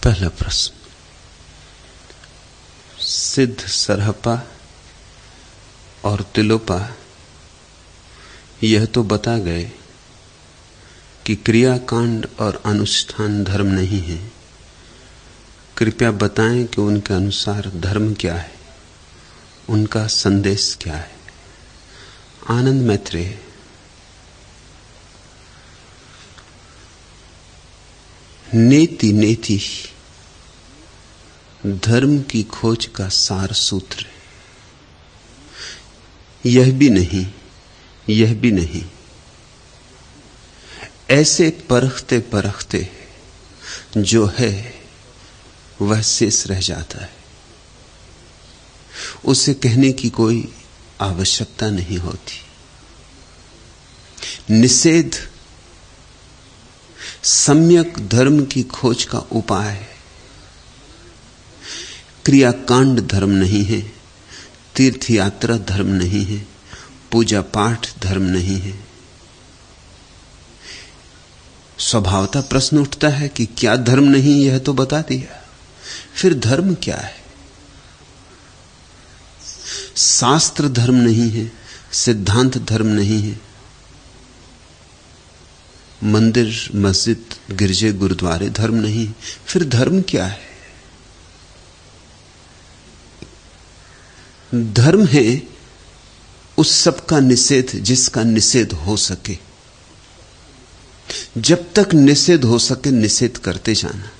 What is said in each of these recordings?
पहला प्रश्न, सिद्ध सरहपा और तिलोपा यह तो बता गए कि क्रियाकांड और अनुष्ठान धर्म नहीं है। कृपया बताएं कि उनके अनुसार धर्म क्या है, उनका संदेश क्या है। आनंद मैत्रेय। नेति नेति धर्म की खोज का सार सूत्र है। यह भी नहीं, यह भी नहीं, ऐसे परखते परखते जो है वह शेष रह जाता है। उसे कहने की कोई आवश्यकता नहीं होती। निषेध सम्यक धर्म की खोज का उपाय है। क्रियाकांड धर्म नहीं है, तीर्थ यात्रा धर्म नहीं है, पूजा पाठ धर्म नहीं है। स्वभावतः प्रश्न उठता है कि क्या धर्म नहीं, यह तो बता दिया, फिर धर्म क्या है? शास्त्र धर्म नहीं है, सिद्धांत धर्म नहीं है, मंदिर मस्जिद गिरजे गुरुद्वारे धर्म नहीं, फिर धर्म क्या है? धर्म है उस सब का निषेध जिसका निषेध हो सके। जब तक निषेध हो सके निषेध करते जाना।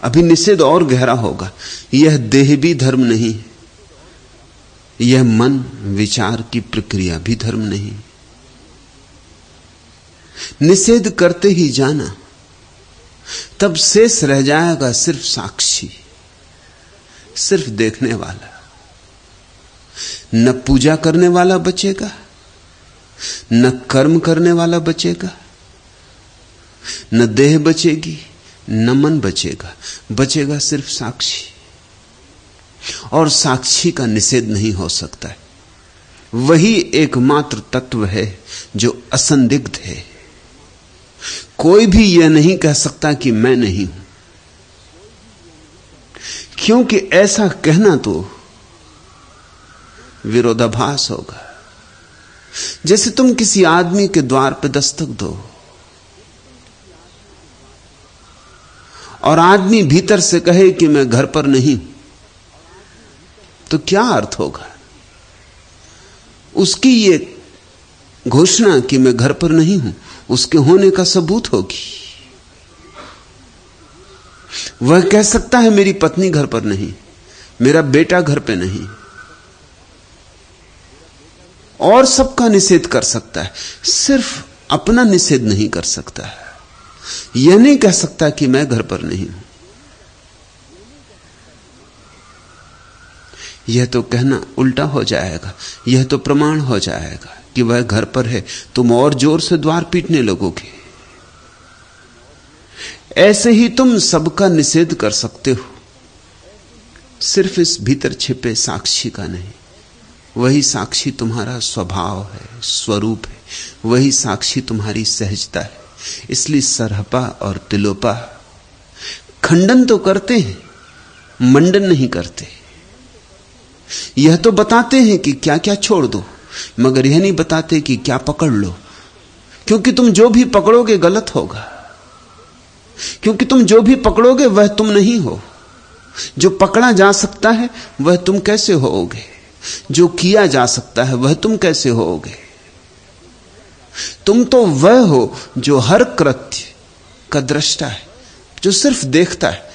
अभी निषेध और गहरा होगा। यह देह भी धर्म नहीं, यह मन विचार की प्रक्रिया भी धर्म नहीं। निषेध करते ही जाना, तब शेष रह जाएगा सिर्फ साक्षी, सिर्फ देखने वाला। न पूजा करने वाला बचेगा, न कर्म करने वाला बचेगा, न देह बचेगी, न मन बचेगा, बचेगा सिर्फ साक्षी। और साक्षी का निषेध नहीं हो सकता है। वही एकमात्र तत्व है जो असंदिग्ध है। कोई भी यह नहीं कह सकता कि मैं नहीं हूं, क्योंकि ऐसा कहना तो विरोधाभास होगा। जैसे तुम किसी आदमी के द्वार पर दस्तक दो और आदमी भीतर से कहे कि मैं घर पर नहीं, तो क्या अर्थ होगा? उसकी ये घोषणा कि मैं घर पर नहीं हूं उसके होने का सबूत होगी। वह कह सकता है मेरी पत्नी घर पर नहीं, मेरा बेटा घर पे नहीं, और सबका निषेध कर सकता है, सिर्फ अपना निषेध नहीं कर सकता है। यह नहीं कह सकता कि मैं घर पर नहीं हूं। यह तो कहना उल्टा हो जाएगा, यह तो प्रमाण हो जाएगा कि वह घर पर है। तुम और जोर से द्वार पीटने लगोगे। ऐसे ही तुम सबका निषेध कर सकते हो, सिर्फ इस भीतर छिपे साक्षी का नहीं। वही साक्षी तुम्हारा स्वभाव है, स्वरूप है, वही साक्षी तुम्हारी सहजता है। इसलिए सरहपा और तिलोपा खंडन तो करते हैं, मंडन नहीं करते। यह तो बताते हैं कि क्या क्या छोड़ दो, मगर यह नहीं बताते कि क्या पकड़ लो, क्योंकि तुम जो भी पकड़ोगे गलत होगा। क्योंकि तुम जो भी पकड़ोगे वह तुम नहीं हो। जो पकड़ा जा सकता है वह तुम कैसे होओगे? जो किया जा सकता है वह तुम कैसे होओगे? तुम तो वह हो जो हर कृत्य का दृष्टा है, जो सिर्फ देखता है।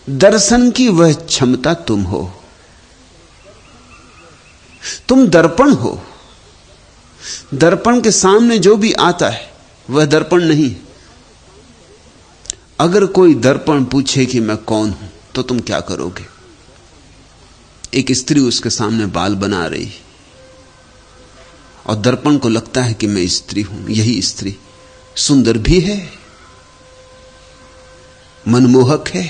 दर्शन की वह क्षमता तुम हो। तुम दर्पण हो। दर्पण के सामने जो भी आता है वह दर्पण नहीं। अगर कोई दर्पण पूछे कि मैं कौन हूं, तो तुम क्या करोगे? एक स्त्री उसके सामने बाल बना रही और दर्पण को लगता है कि मैं स्त्री हूं। यही स्त्री सुंदर भी है, मनमोहक है,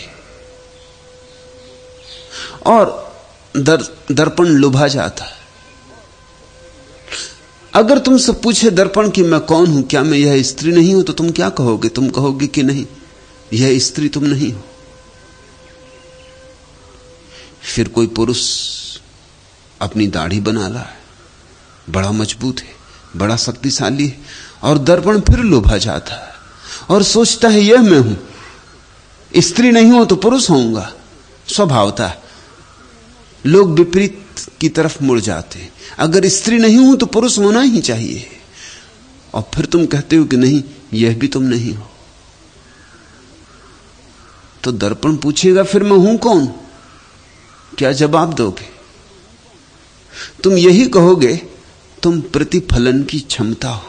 और दर्पण लुभा जाता है। अगर तुमसे पूछे दर्पण कि मैं कौन हूं, क्या मैं यह स्त्री नहीं हूं, तो तुम क्या कहोगे? तुम कहोगे कि नहीं, यह स्त्री तुम नहीं हो। फिर कोई पुरुष अपनी दाढ़ी बना रहा है, बड़ा मजबूत है, बड़ा शक्तिशाली है, और दर्पण फिर लुभा जाता है और सोचता है यह मैं हूं, स्त्री नहीं हो तो पुरुष होऊंगा। स्वभावता लोग विपरीत की तरफ मुड़ जाते हैं। अगर स्त्री नहीं हूं तो पुरुष होना ही चाहिए, और फिर तुम कहते हो कि नहीं, यह भी तुम नहीं हो। तो दर्पण पूछेगा फिर मैं हूं कौन? क्या जवाब दोगे? तुम यही कहोगे तुम प्रतिफलन की क्षमता हो।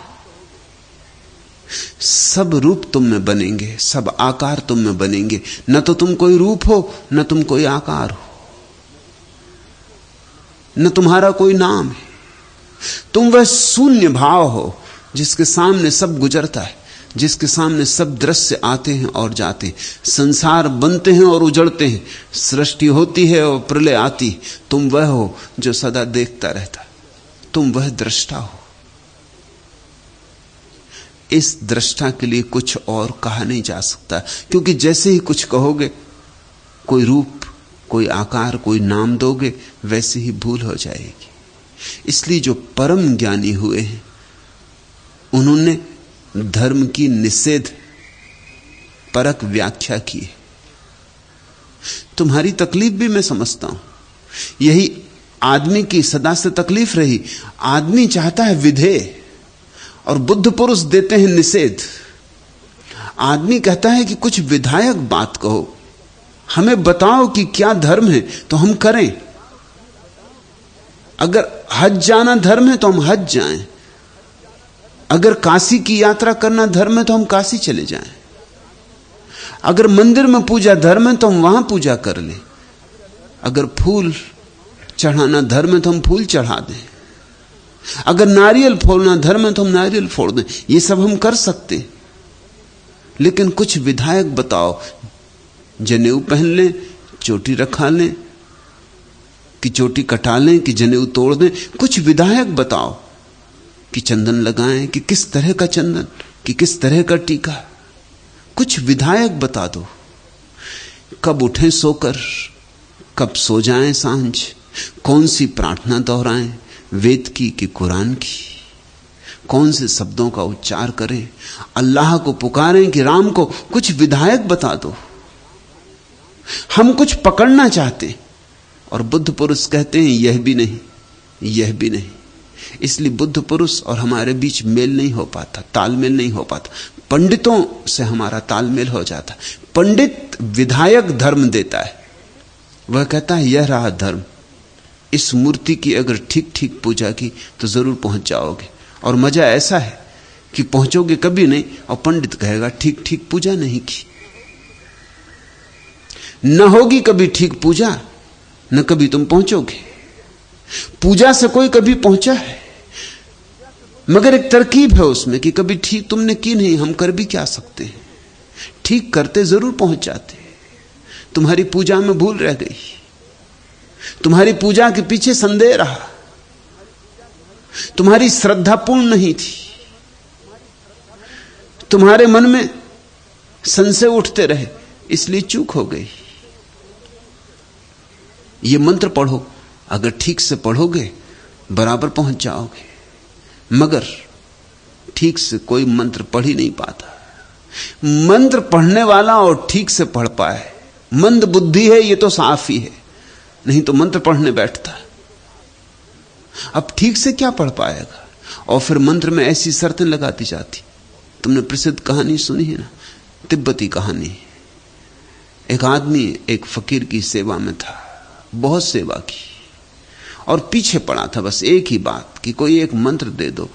सब रूप तुम में बनेंगे, सब आकार तुम में बनेंगे। न तो तुम कोई रूप हो, न तुम कोई आकार हो, न तुम्हारा कोई नाम है। तुम वह शून्य भाव हो जिसके सामने सब गुजरता है, जिसके सामने सब दृश्य आते हैं और जाते हैं, संसार बनते हैं और उजड़ते हैं, सृष्टि होती है और प्रलय आती। तुम वह हो जो सदा देखता रहता, तुम वह दृष्टा हो। इस दृष्टा के लिए कुछ और कहा नहीं जा सकता, क्योंकि जैसे ही कुछ कहोगे, कोई रूप, कोई आकार, कोई नाम दोगे, वैसे ही भूल हो जाएगी। इसलिए जो परम ज्ञानी हुए हैं, उन्होंने धर्म की निषेध परक व्याख्या की है। तुम्हारी तकलीफ भी मैं समझता हूं, यही आदमी की सदा से तकलीफ रही। आदमी चाहता है विधेय, और बुद्ध पुरुष देते हैं निषेध। आदमी कहता है कि कुछ विधायक बात कहो, हमें बताओ कि क्या धर्म है तो हम करें। अगर हज जाना धर्म है तो हम हज जाएं, अगर काशी की यात्रा करना धर्म है तो हम काशी चले जाएं, अगर मंदिर में पूजा धर्म है तो हम वहां पूजा कर लें, अगर फूल चढ़ाना धर्म है तो हम फूल चढ़ा दें, अगर नारियल फोड़ना धर्म है तो हम नारियल फोड़ दें। ये सब हम कर सकते हैं, लेकिन कुछ विधायक बताओ। जनेऊ पहन लें, चोटी रखा लें, कि चोटी कटा लें, कि जनेऊ तोड़ दें। कुछ विधायक बताओ कि चंदन लगाएं, कि किस तरह का चंदन, कि किस तरह का टीका। कुछ विधायक बता दो। कब उठें सोकर, कब सो जाएं सांझ, कौन सी प्रार्थना दोहराएं, वेद की कि कुरान की, कौन से शब्दों का उच्चार करें, अल्लाह को पुकारें कि राम को। कुछ विधायक बता दो। हम कुछ पकड़ना चाहते, और बुद्ध पुरुष कहते हैं यह भी नहीं, यह भी नहीं। इसलिए बुद्ध पुरुष और हमारे बीच मेल नहीं हो पाता, तालमेल नहीं हो पाता। पंडितों से हमारा तालमेल हो जाता। पंडित विधायक धर्म देता है, वह कहता है यह रहा धर्म, इस मूर्ति की अगर ठीक ठीक पूजा की तो जरूर पहुंच जाओगे। और मजा ऐसा है कि पहुंचोगे कभी नहीं, और पंडित कहेगा ठीक ठीक पूजा नहीं की। न होगी कभी ठीक पूजा, न कभी तुम पहुंचोगे। पूजा से कोई कभी पहुंचा है, मगर एक तरकीब है उसमें कि कभी ठीक तुमने की नहीं, हम कर भी क्या सकते हैं। ठीक करते जरूर पहुंच जाते। तुम्हारी पूजा में भूल रह गई, तुम्हारी पूजा के पीछे संदेह रहा, तुम्हारी श्रद्धा पूर्ण नहीं थी, तुम्हारे मन में संशय उठते रहे, इसलिए चूक हो गई। ये मंत्र पढ़ो, अगर ठीक से पढ़ोगे बराबर पहुंच जाओगे। मगर ठीक से कोई मंत्र पढ़ ही नहीं पाता। मंत्र पढ़ने वाला और ठीक से पढ़ पाए, मंद बुद्धि है ये तो साफ ही है, नहीं तो मंत्र पढ़ने बैठता। अब ठीक से क्या पढ़ पाएगा? और फिर मंत्र में ऐसी शर्तें लगा दी जाती। तुमने प्रसिद्ध कहानी सुनी है ना, तिब्बती कहानी। एक आदमी एक फकीर की सेवा में था, बहुत सेवा की, और पीछे पड़ा था बस एक ही बात कि कोई एक मंत्र दे दो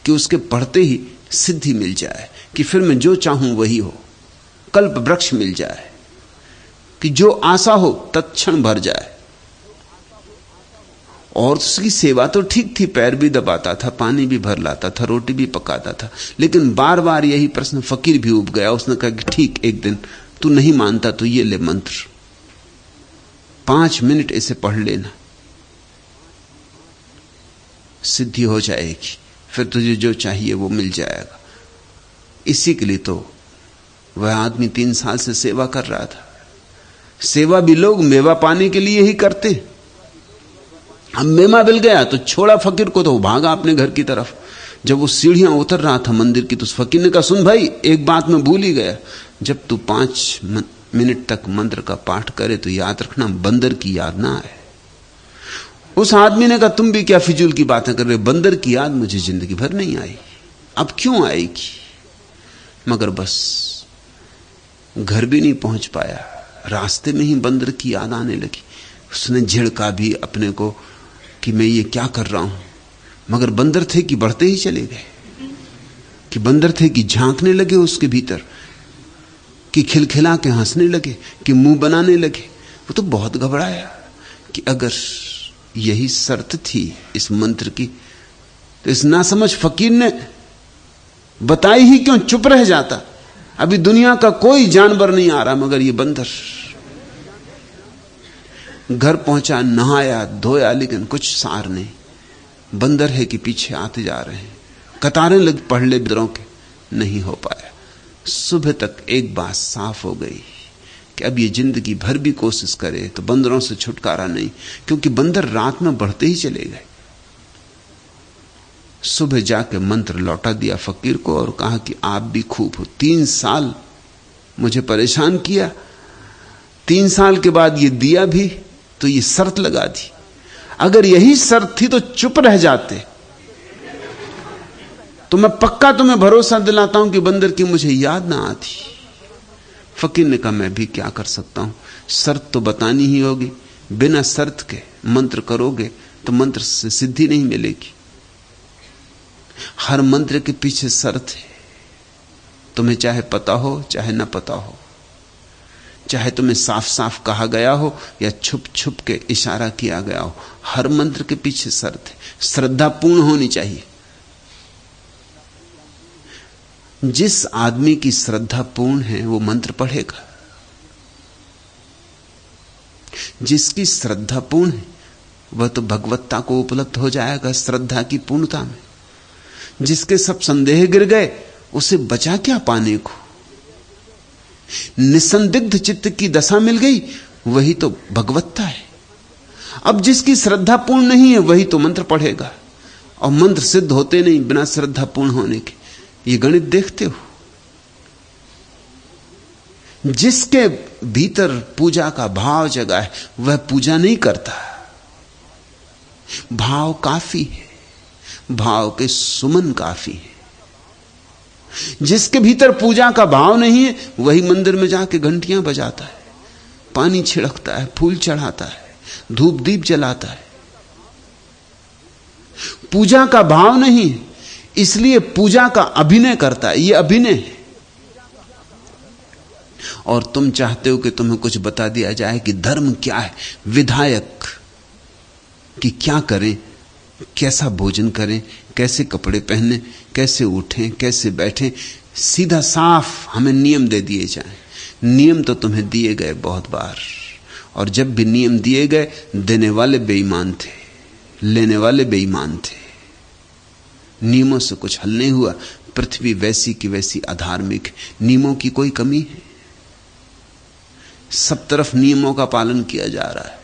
कि उसके पढ़ते ही सिद्धि मिल जाए, कि फिर मैं जो चाहूं वही हो, कल्प वृक्ष मिल जाए, कि जो आशा हो तत्क्षण भर जाए। और उसकी सेवा तो ठीक थी, पैर भी दबाता था, पानी भी भर लाता था, रोटी भी पकाता था, लेकिन बार बार यही प्रश्न। फकीर भी उब गया। उसने कहा कि ठीक, एक दिन तू नहीं मानता तो ये ले मंत्र, 5 मिनट इसे पढ़ लेना, सिद्धि हो जाएगी, फिर तुझे जो चाहिए वो मिल जाएगा। इसी के लिए तो वह आदमी 3 साल से सेवा कर रहा था। सेवा भी लोग मेवा पाने के लिए ही करते। अब मेवा मिल गया तो छोड़ा फकीर को, तो भागा अपने घर की तरफ। जब वो सीढ़ियां उतर रहा था मंदिर की, तो उस फकीर ने कहा, सुन भाई, एक बात मैं भूल ही गया, जब तू 5 मिनट तक मंत्र का पाठ करे तो याद रखना बंदर की याद ना आए। उस आदमी ने कहा, तुम भी क्या फिजूल की बातें कर रहे हो, बंदर की याद मुझे जिंदगी भर नहीं आई, अब क्यों आएगी। मगर बस घर भी नहीं पहुंच पाया, रास्ते में ही बंदर की याद आने लगी। उसने झिड़का भी अपने को कि मैं ये क्या कर रहा हूं, मगर बंदर थे कि बढ़ते ही चले गए, कि बंदर थे कि झांकने लगे उसके भीतर, कि खिलखिला के हंसने लगे, कि मुंह बनाने लगे। वो तो बहुत घबराया कि अगर यही शर्त थी इस मंत्र की, तो इस नासमझ फकीर ने बताई ही क्यों, चुप रह जाता। अभी दुनिया का कोई जानवर नहीं आ रहा, मगर ये बंदर। घर पहुंचा, नहाया धोया, लेकिन कुछ सार नहीं। बंदर है कि पीछे आते जा रहे हैं, कतारें लग पड़ ले बंदरों के, नहीं हो पाया। सुबह तक एक बात साफ हो गई कि अब ये जिंदगी भर भी कोशिश करे तो बंदरों से छुटकारा नहीं, क्योंकि बंदर रात में बढ़ते ही चले गए। सुबह जाके मंत्र लौटा दिया फकीर को और कहा कि आप भी खूब हो, 3 साल मुझे परेशान किया, 3 साल के बाद ये दिया भी तो ये शर्त लगा दी, अगर यही शर्त थी तो चुप रह जाते, तो मैं पक्का तुम्हें भरोसा दिलाता हूं कि बंदर की मुझे याद ना आती। फकीर ने कहा, मैं भी क्या कर सकता हूं, शर्त तो बतानी ही होगी, बिना शर्त के मंत्र करोगे तो मंत्र से सिद्धि नहीं मिलेगी। हर मंत्र के पीछे शर्त है, तुम्हें चाहे पता हो चाहे ना पता हो, चाहे तुम्हें साफ साफ कहा गया हो या छुप छुप के इशारा किया गया हो, हर मंत्र के पीछे शर्त है, श्रद्धा पूर्ण होनी चाहिए। जिस आदमी की श्रद्धा पूर्ण है वो मंत्र पढ़ेगा, जिसकी श्रद्धा पूर्ण है वह तो भगवत्ता को उपलब्ध हो जाएगा श्रद्धा की पूर्णता में। जिसके सब संदेह गिर गए उसे बचा क्या पाने को, निसंदिग्ध चित्त की दशा मिल गई, वही तो भगवत्ता है। अब जिसकी श्रद्धा पूर्ण नहीं है वही तो मंत्र पढ़ेगा, और मंत्र सिद्ध होते नहीं बिना श्रद्धा पूर्ण होने के। ये गणित देखते हो, जिसके भीतर पूजा का भाव जगा है वह पूजा नहीं करता, भाव काफी है, भाव के सुमन काफी है। जिसके भीतर पूजा का भाव नहीं है वही मंदिर में जाके घंटियां बजाता है, पानी छिड़कता है, फूल चढ़ाता है, धूप दीप जलाता है। पूजा का भाव नहीं है इसलिए पूजा का अभिनय करता है, यह अभिनय है। और तुम चाहते हो कि तुम्हें कुछ बता दिया जाए कि धर्म क्या है, विधायक कि क्या करें, कैसा भोजन करें, कैसे कपड़े पहने, कैसे उठें, कैसे बैठें, सीधा साफ हमें नियम दे दिए जाएं। नियम तो तुम्हें दिए गए बहुत बार, और जब भी नियम दिए गए देने वाले बेईमान थे, लेने वाले बेईमान थे। नियमों से कुछ हल नहीं हुआ, पृथ्वी वैसी की वैसी अधार्मिक, नियमों की कोई कमी है, सब तरफ नियमों का पालन किया जा रहा है,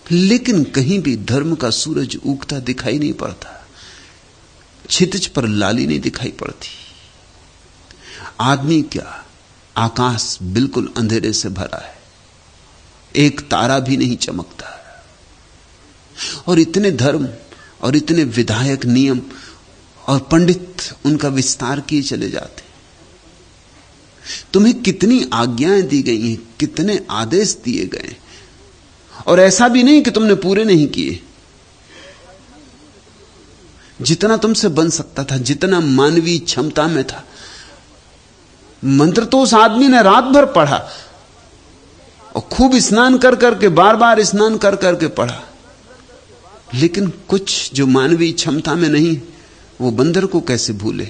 लेकिन कहीं भी धर्म का सूरज उगता दिखाई नहीं पड़ता, क्षितिज पर लाली नहीं दिखाई पड़ती। आदमी क्या, आकाश बिल्कुल अंधेरे से भरा है, एक तारा भी नहीं चमकता, और इतने धर्म और इतने विधायक नियम और पंडित उनका विस्तार किए चले जाते। तुम्हें कितनी आज्ञाएं दी गई हैं, कितने आदेश दिए गए, और ऐसा भी नहीं कि तुमने पूरे नहीं किए। जितना तुमसे बन सकता था, जितना मानवीय क्षमता में था, मंत्र तो उस आदमी ने रात भर पढ़ा और खूब स्नान कर करके, बार बार स्नान कर करके पढ़ा, लेकिन कुछ जो मानवीय क्षमता में नहीं, वो बंदर को कैसे भूले।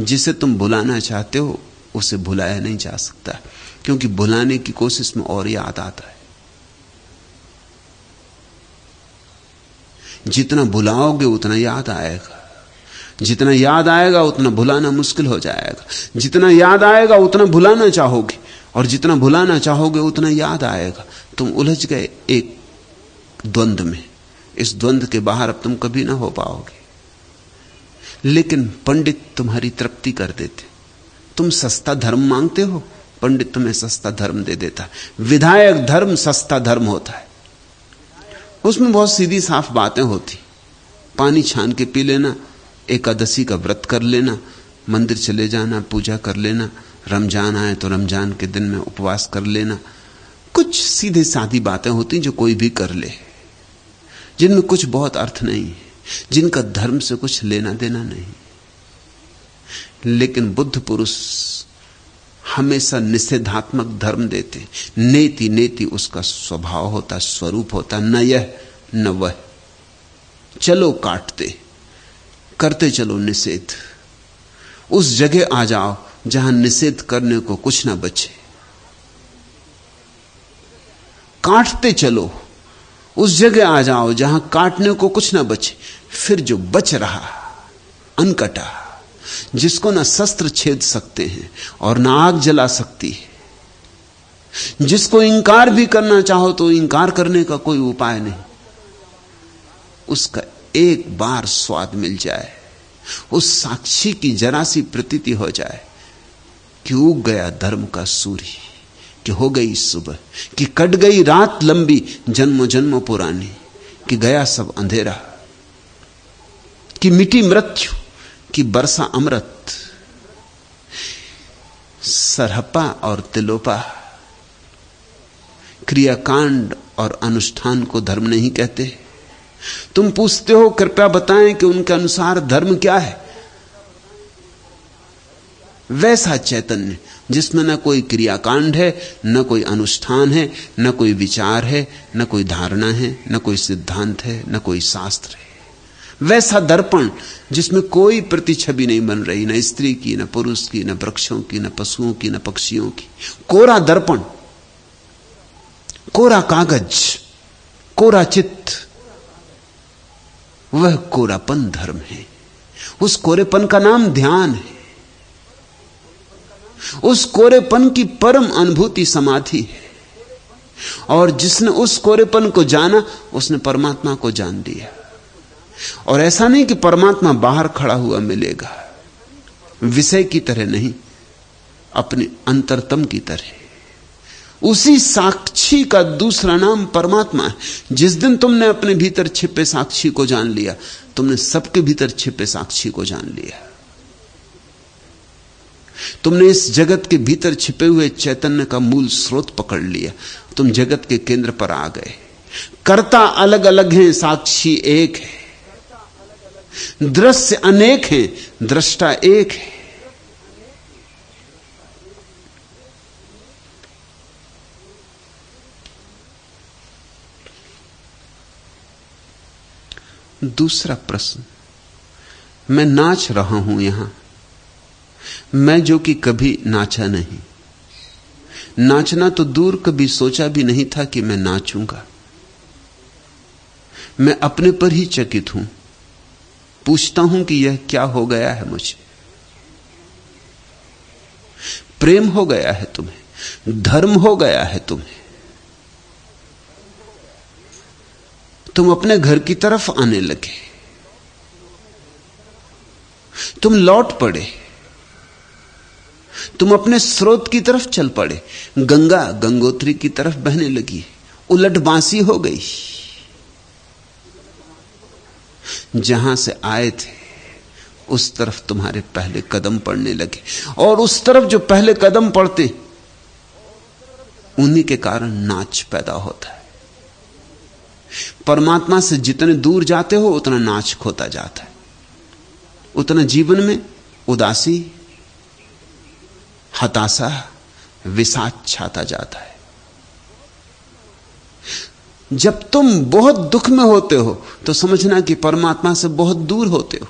जिसे तुम भुलाना चाहते हो उसे भुलाया नहीं जा सकता, क्योंकि भुलाने की कोशिश में और याद आता है। जितना भुलाओगे उतना याद आएगा, जितना याद आएगा उतना भुलाना मुश्किल हो जाएगा, जितना याद आएगा उतना भुलाना चाहोगे, और जितना भुलाना चाहोगे उतना याद आएगा। तुम उलझ गए एक द्वंद्व में। इस द्वंद्व के बाहर अब तुम कभी ना हो पाओगे। लेकिन पंडित तुम्हारी तृप्ति कर देते। तुम सस्ता धर्म मांगते हो, पंडित तुम्हें सस्ता धर्म दे देता है। विधायक धर्म सस्ता धर्म होता है। उसमें बहुत सीधी साफ बातें होती, पानी छान के पी लेना, एकादशी का व्रत कर लेना, मंदिर चले जाना, पूजा कर लेना, रमजान आए तो रमजान के दिन में उपवास कर लेना। कुछ सीधे सादी बातें होती जो कोई भी कर ले, जिनमें कुछ बहुत अर्थ नहीं है, जिनका धर्म से कुछ लेना देना नहीं। लेकिन बुद्ध पुरुष हमेशा निषेधात्मक धर्म देते। नेति नेति उसका स्वभाव होता, स्वरूप होता, न यह न वह। चलो काटते, करते चलो निषेध। उस जगह आ जाओ जहां निषेध करने को कुछ ना बचे। काटते चलो, उस जगह आ जाओ जहां काटने को कुछ ना बचे। फिर जो बच रहा अनकटा, जिसको ना शस्त्र छेद सकते हैं और ना आग जला सकती है, जिसको इंकार भी करना चाहो तो इंकार करने का कोई उपाय नहीं, उसका एक बार स्वाद मिल जाए, उस साक्षी की जरा सी प्रतीति हो जाए कि उग गया धर्म का सूर्य, कि हो गई सुबह, कि कट गई रात लंबी जन्मों जन्मों पुरानी, कि गया सब अंधेरा, कि मिटी मृत्यु, कि बरसा अमृत। सरहपा और तिलोपा क्रियाकांड और अनुष्ठान को धर्म नहीं कहते। तुम पूछते हो कृपया बताएं कि उनके अनुसार धर्म क्या है। वैसा चैतन्य जिसमें न कोई क्रियाकांड है, न कोई अनुष्ठान है, न कोई विचार है, न कोई धारणा है, न कोई सिद्धांत है, न कोई शास्त्र है। वैसा दर्पण जिसमें कोई प्रतिछवि नहीं बन रही, न स्त्री की, न पुरुष की, न वृक्षों की, न पशुओं की, न पक्षियों की। कोरा दर्पण, कोरा कागज, कोरा चित्त, वह कोरापन धर्म है। उस कोरेपन का नाम ध्यान है। उस कोरेपन की परम अनुभूति समाधि है। और जिसने उस कोरेपन को जाना, उसने परमात्मा को जान लिया। और ऐसा नहीं कि परमात्मा बाहर खड़ा हुआ मिलेगा, विषय की तरह नहीं, अपने अंतरतम की तरह। उसी साक्षी का दूसरा नाम परमात्मा है। जिस दिन तुमने अपने भीतर छिपे साक्षी को जान लिया, तुमने सबके भीतर छिपे साक्षी को जान लिया। तुमने इस जगत के भीतर छिपे हुए चैतन्य का मूल स्रोत पकड़ लिया। तुम जगत के केंद्र पर आ गए। कर्ता अलग अलग हैं, साक्षी एक है। दृश्य अनेक हैं, दृष्टा एक है। दूसरा प्रश्न, मैं नाच रहा हूं यहां, मैं जो कि कभी नाचा नहीं। नाचना तो दूर, कभी सोचा भी नहीं था कि मैं नाचूंगा। मैं अपने पर ही चकित हूं। पूछता हूं कि यह क्या हो गया है मुझे। प्रेम हो गया है तुम्हें, धर्म हो गया है तुम्हें। तुम अपने घर की तरफ आने लगे, तुम लौट पड़े, तुम अपने स्रोत की तरफ चल पड़े। गंगा गंगोत्री की तरफ बहने लगी, उलट बांसी हो गई। जहां से आए थे उस तरफ तुम्हारे पहले कदम पड़ने लगे, और उस तरफ जो पहले कदम पड़ते उन्हीं के कारण नाच पैदा होता है। परमात्मा से जितने दूर जाते हो उतना नाच खोता जाता है, उतना जीवन में उदासी, हताशा, विषाद छाता जाता है। जब तुम बहुत दुख में होते हो तो समझना कि परमात्मा से बहुत दूर होते हो।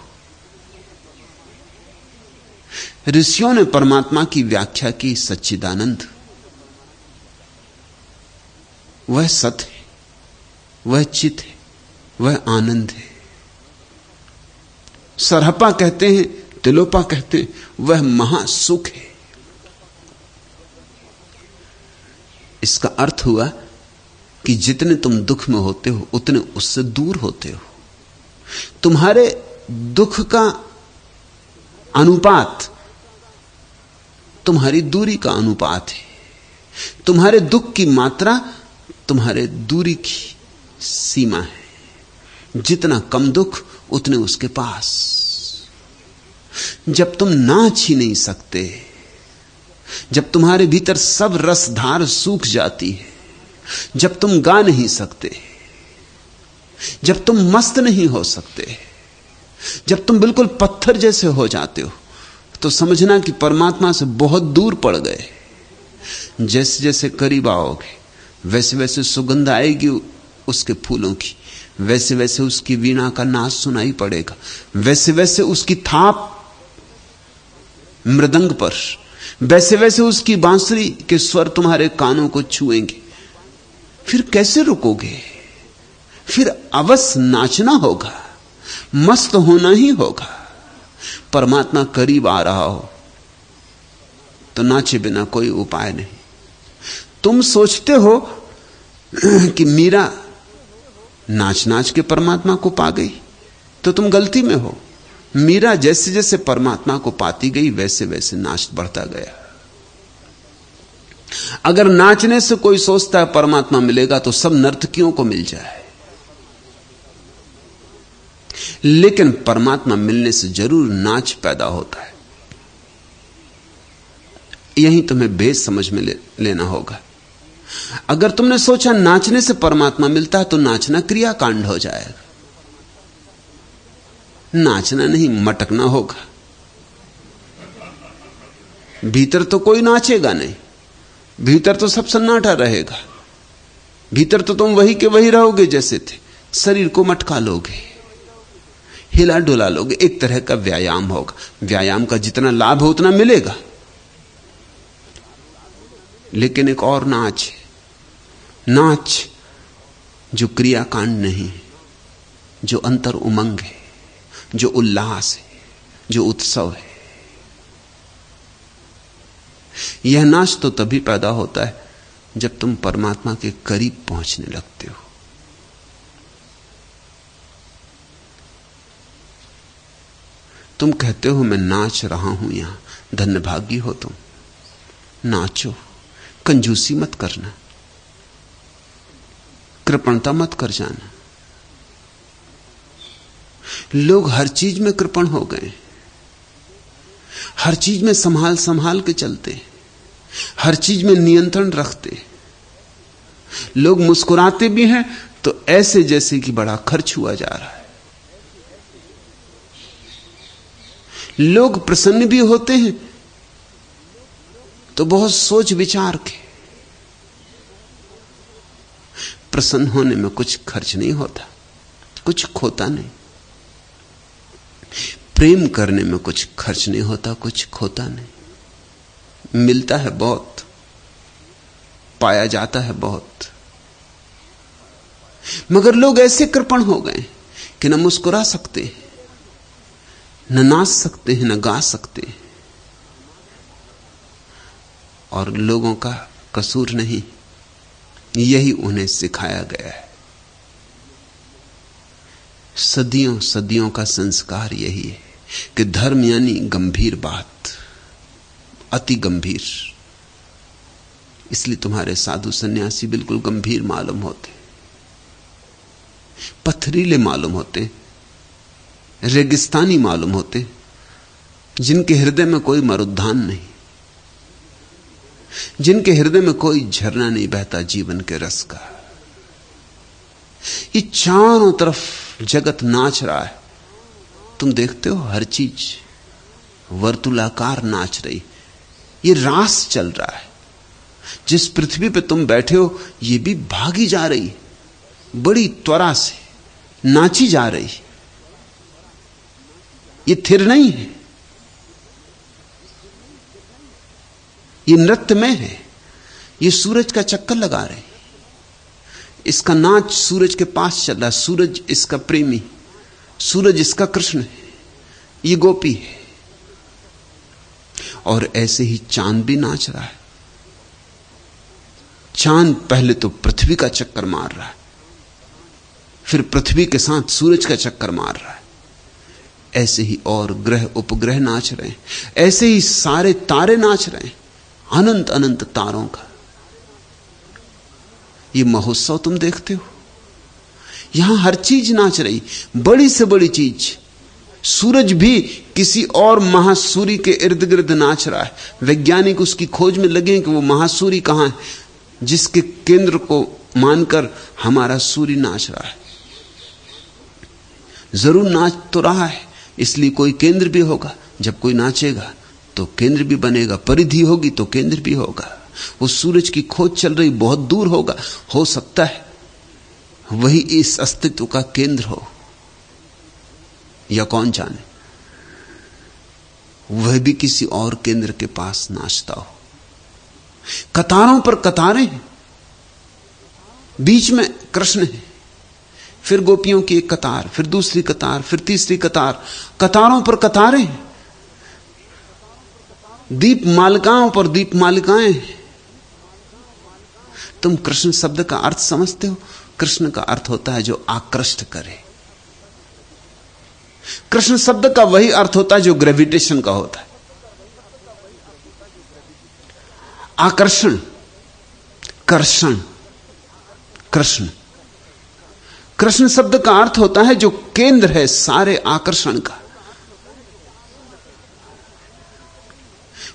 ऋषियों ने परमात्मा की व्याख्या की सच्चिदानंद। वह सत है, वह चित है, वह आनंद है। सरहपा कहते हैं, तिलोपा कहते हैं, वह महासुख है। इसका अर्थ हुआ कि जितने तुम दुख में होते हो उतने उससे दूर होते हो। तुम्हारे दुख का अनुपात तुम्हारी दूरी का अनुपात है। तुम्हारे दुख की मात्रा तुम्हारे दूरी की सीमा है। जितना कम दुख उतने उसके पास। जब तुम नाच ही नहीं सकते, जब तुम्हारे भीतर सब रसधार सूख जाती है, जब तुम गा नहीं सकते, जब तुम मस्त नहीं हो सकते, जब तुम बिल्कुल पत्थर जैसे हो जाते हो, तो समझना कि परमात्मा से बहुत दूर पड़ गए। जैसे जैसे करीब आओगे वैसे वैसे सुगंध आएगी उसके फूलों की, वैसे वैसे उसकी वीणा का नाच सुनाई पड़ेगा, वैसे वैसे उसकी थाप मृदंग पर, वैसे वैसे उसकी बांसुरी के स्वर तुम्हारे कानों को छुएंगे। फिर कैसे रुकोगे? फिर अवश्य नाचना होगा, मस्त होना ही होगा। परमात्मा करीब आ रहा हो तो नाचे बिना कोई उपाय नहीं। तुम सोचते हो कि मीरा नाच नाच के परमात्मा को पा गई, तो तुम गलती में हो। मीरा जैसे जैसे परमात्मा को पाती गई वैसे वैसे नाच बढ़ता गया। अगर नाचने से कोई सोचता है परमात्मा मिलेगा तो सब नर्तकियों को मिल जाए, लेकिन परमात्मा मिलने से जरूर नाच पैदा होता है। यही तुम्हें बेस समझ में लेना होगा। अगर तुमने सोचा नाचने से परमात्मा मिलता है तो नाचना क्रियाकांड हो जाएगा। नाचना नहीं, मटकना होगा। भीतर तो कोई नाचेगा नहीं, भीतर तो सब सन्नाटा रहेगा। भीतर तो तुम वही के वही रहोगे जैसे थे। शरीर को मटका लोगे, हिला डुला लोगे। एक तरह का व्यायाम होगा। व्यायाम का जितना लाभ हो उतना मिलेगा, लेकिन एक और नाच है, नाच जो क्रियाकांड नहीं है, जो अंतर उमंग है, जो उल्लास है, जो उत्सव है। यह नाच तो तभी पैदा होता है जब तुम परमात्मा के करीब पहुंचने लगते हो। तुम कहते हो मैं नाच रहा हूं यहां, धन्यभागी हो तुम। नाचो, कंजूसी मत करना, कृपणता मत कर जाना। लोग हर चीज में कृपण हो गए, हर चीज में संभाल संभाल के चलते, हर चीज में नियंत्रण रखते। लोग मुस्कुराते भी हैं तो ऐसे जैसे कि बड़ा खर्च हुआ जा रहा है। लोग प्रसन्न भी होते हैं तो बहुत सोच विचार के। प्रसन्न होने में कुछ खर्च नहीं होता, कुछ खोता नहीं। प्रेम करने में कुछ खर्च नहीं होता, कुछ खोता नहीं। मिलता है बहुत, पाया जाता है बहुत। मगर लोग ऐसे कृपण हो गए कि न मुस्कुरा सकते, न नाच सकते हैं, न गा सकते। और लोगों का कसूर नहीं, यही उन्हें सिखाया गया है। सदियों सदियों का संस्कार यही है कि धर्म यानी गंभीर बात, अति गंभीर। इसलिए तुम्हारे साधु सन्यासी बिल्कुल गंभीर मालूम होते, पथरीले मालूम होते, रेगिस्तानी मालूम होते, जिनके हृदय में कोई मरुद्धान नहीं, जिनके हृदय में कोई झरना नहीं बहता जीवन के रस का। ये चारों तरफ जगत नाच रहा है, तुम देखते हो हर चीज वर्तुलाकार नाच रही। ये रास चल रहा है। जिस पृथ्वी पे तुम बैठे हो ये भी भागी जा रही, बड़ी त्वरा से नाची जा रही। ये थिर नहीं है, ये नृत्य में है। ये सूरज का चक्कर लगा रहे, इसका नाच सूरज के पास चल रहा है, सूरज इसका प्रेमी, सूरज इसका कृष्ण है, ये गोपी है। और ऐसे ही चांद भी नाच रहा है। चांद पहले तो पृथ्वी का चक्कर मार रहा है, फिर पृथ्वी के साथ सूरज का चक्कर मार रहा है। ऐसे ही और ग्रह उपग्रह नाच रहे हैं, ऐसे ही सारे तारे नाच रहे हैं, अनंत अनंत तारों का ये महोत्सव तुम देखते हो। यहां हर चीज नाच रही, बड़ी से बड़ी चीज। सूरज भी किसी और महासूरी के इर्द गिर्द नाच रहा है। वैज्ञानिक उसकी खोज में लगे कि वो महासूरी कहां है, जिसके केंद्र को मानकर हमारा सूर्य नाच रहा है। जरूर नाच तो रहा है, इसलिए कोई केंद्र भी होगा। जब कोई नाचेगा तो केंद्र भी बनेगा, परिधि होगी तो केंद्र भी होगा। वो सूरज की खोज चल रही, बहुत दूर होगा, हो सकता है वही इस अस्तित्व का केंद्र हो, या कौन जाने वह भी किसी और केंद्र के पास नाचता हो। कतारों पर कतारें हैं, बीच में कृष्ण है, फिर गोपियों की एक कतार, फिर दूसरी कतार, फिर तीसरी कतार, कतारों पर कतारें, दीप मालिकाओं पर दीप मालिकाएं। तुम कृष्ण शब्द का अर्थ समझते हो? कृष्ण का अर्थ होता है जो आकृष्ट करे। कृष्ण शब्द का वही अर्थ होता है जो ग्रेविटेशन का होता है, आकर्षण, कर्षण। कृष्ण, कृष्ण शब्द का अर्थ होता है जो केंद्र है सारे आकर्षण का,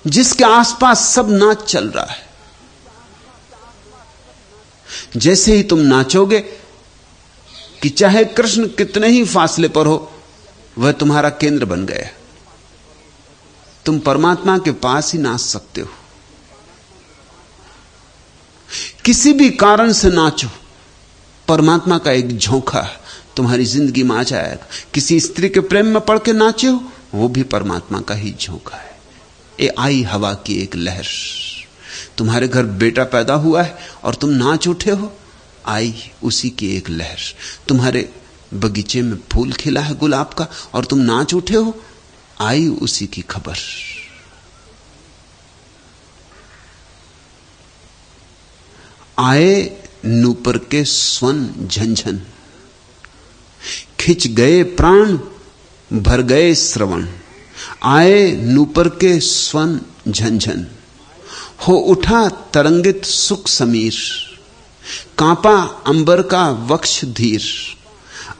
जिसके आसपास सब नाच चल रहा है। जैसे ही तुम नाचोगे कि चाहे कृष्ण कितने ही फासले पर हो, वह तुम्हारा केंद्र बन गया। तुम परमात्मा के पास ही नाच सकते हो। किसी भी कारण से नाचो, परमात्मा का एक झोंका तुम्हारी जिंदगी में आ जाएगा। किसी स्त्री के प्रेम में पड़ के नाचे हो, वो भी परमात्मा का ही झोंका है। ये आई हवा की एक लहर। तुम्हारे घर बेटा पैदा हुआ है और तुम नाच उठे हो, आई उसी की एक लहर। तुम्हारे बगीचे में फूल खिला है गुलाब का और तुम नाच उठे हो, आई उसी की खबर। आए नूपुर के स्वन झंझन, खिंच गए प्राण भर गए श्रवण। आए नूपुर के स्वन झंझन, हो उठा तरंगित सुख समीर। कांपा अंबर का वक्ष धीर,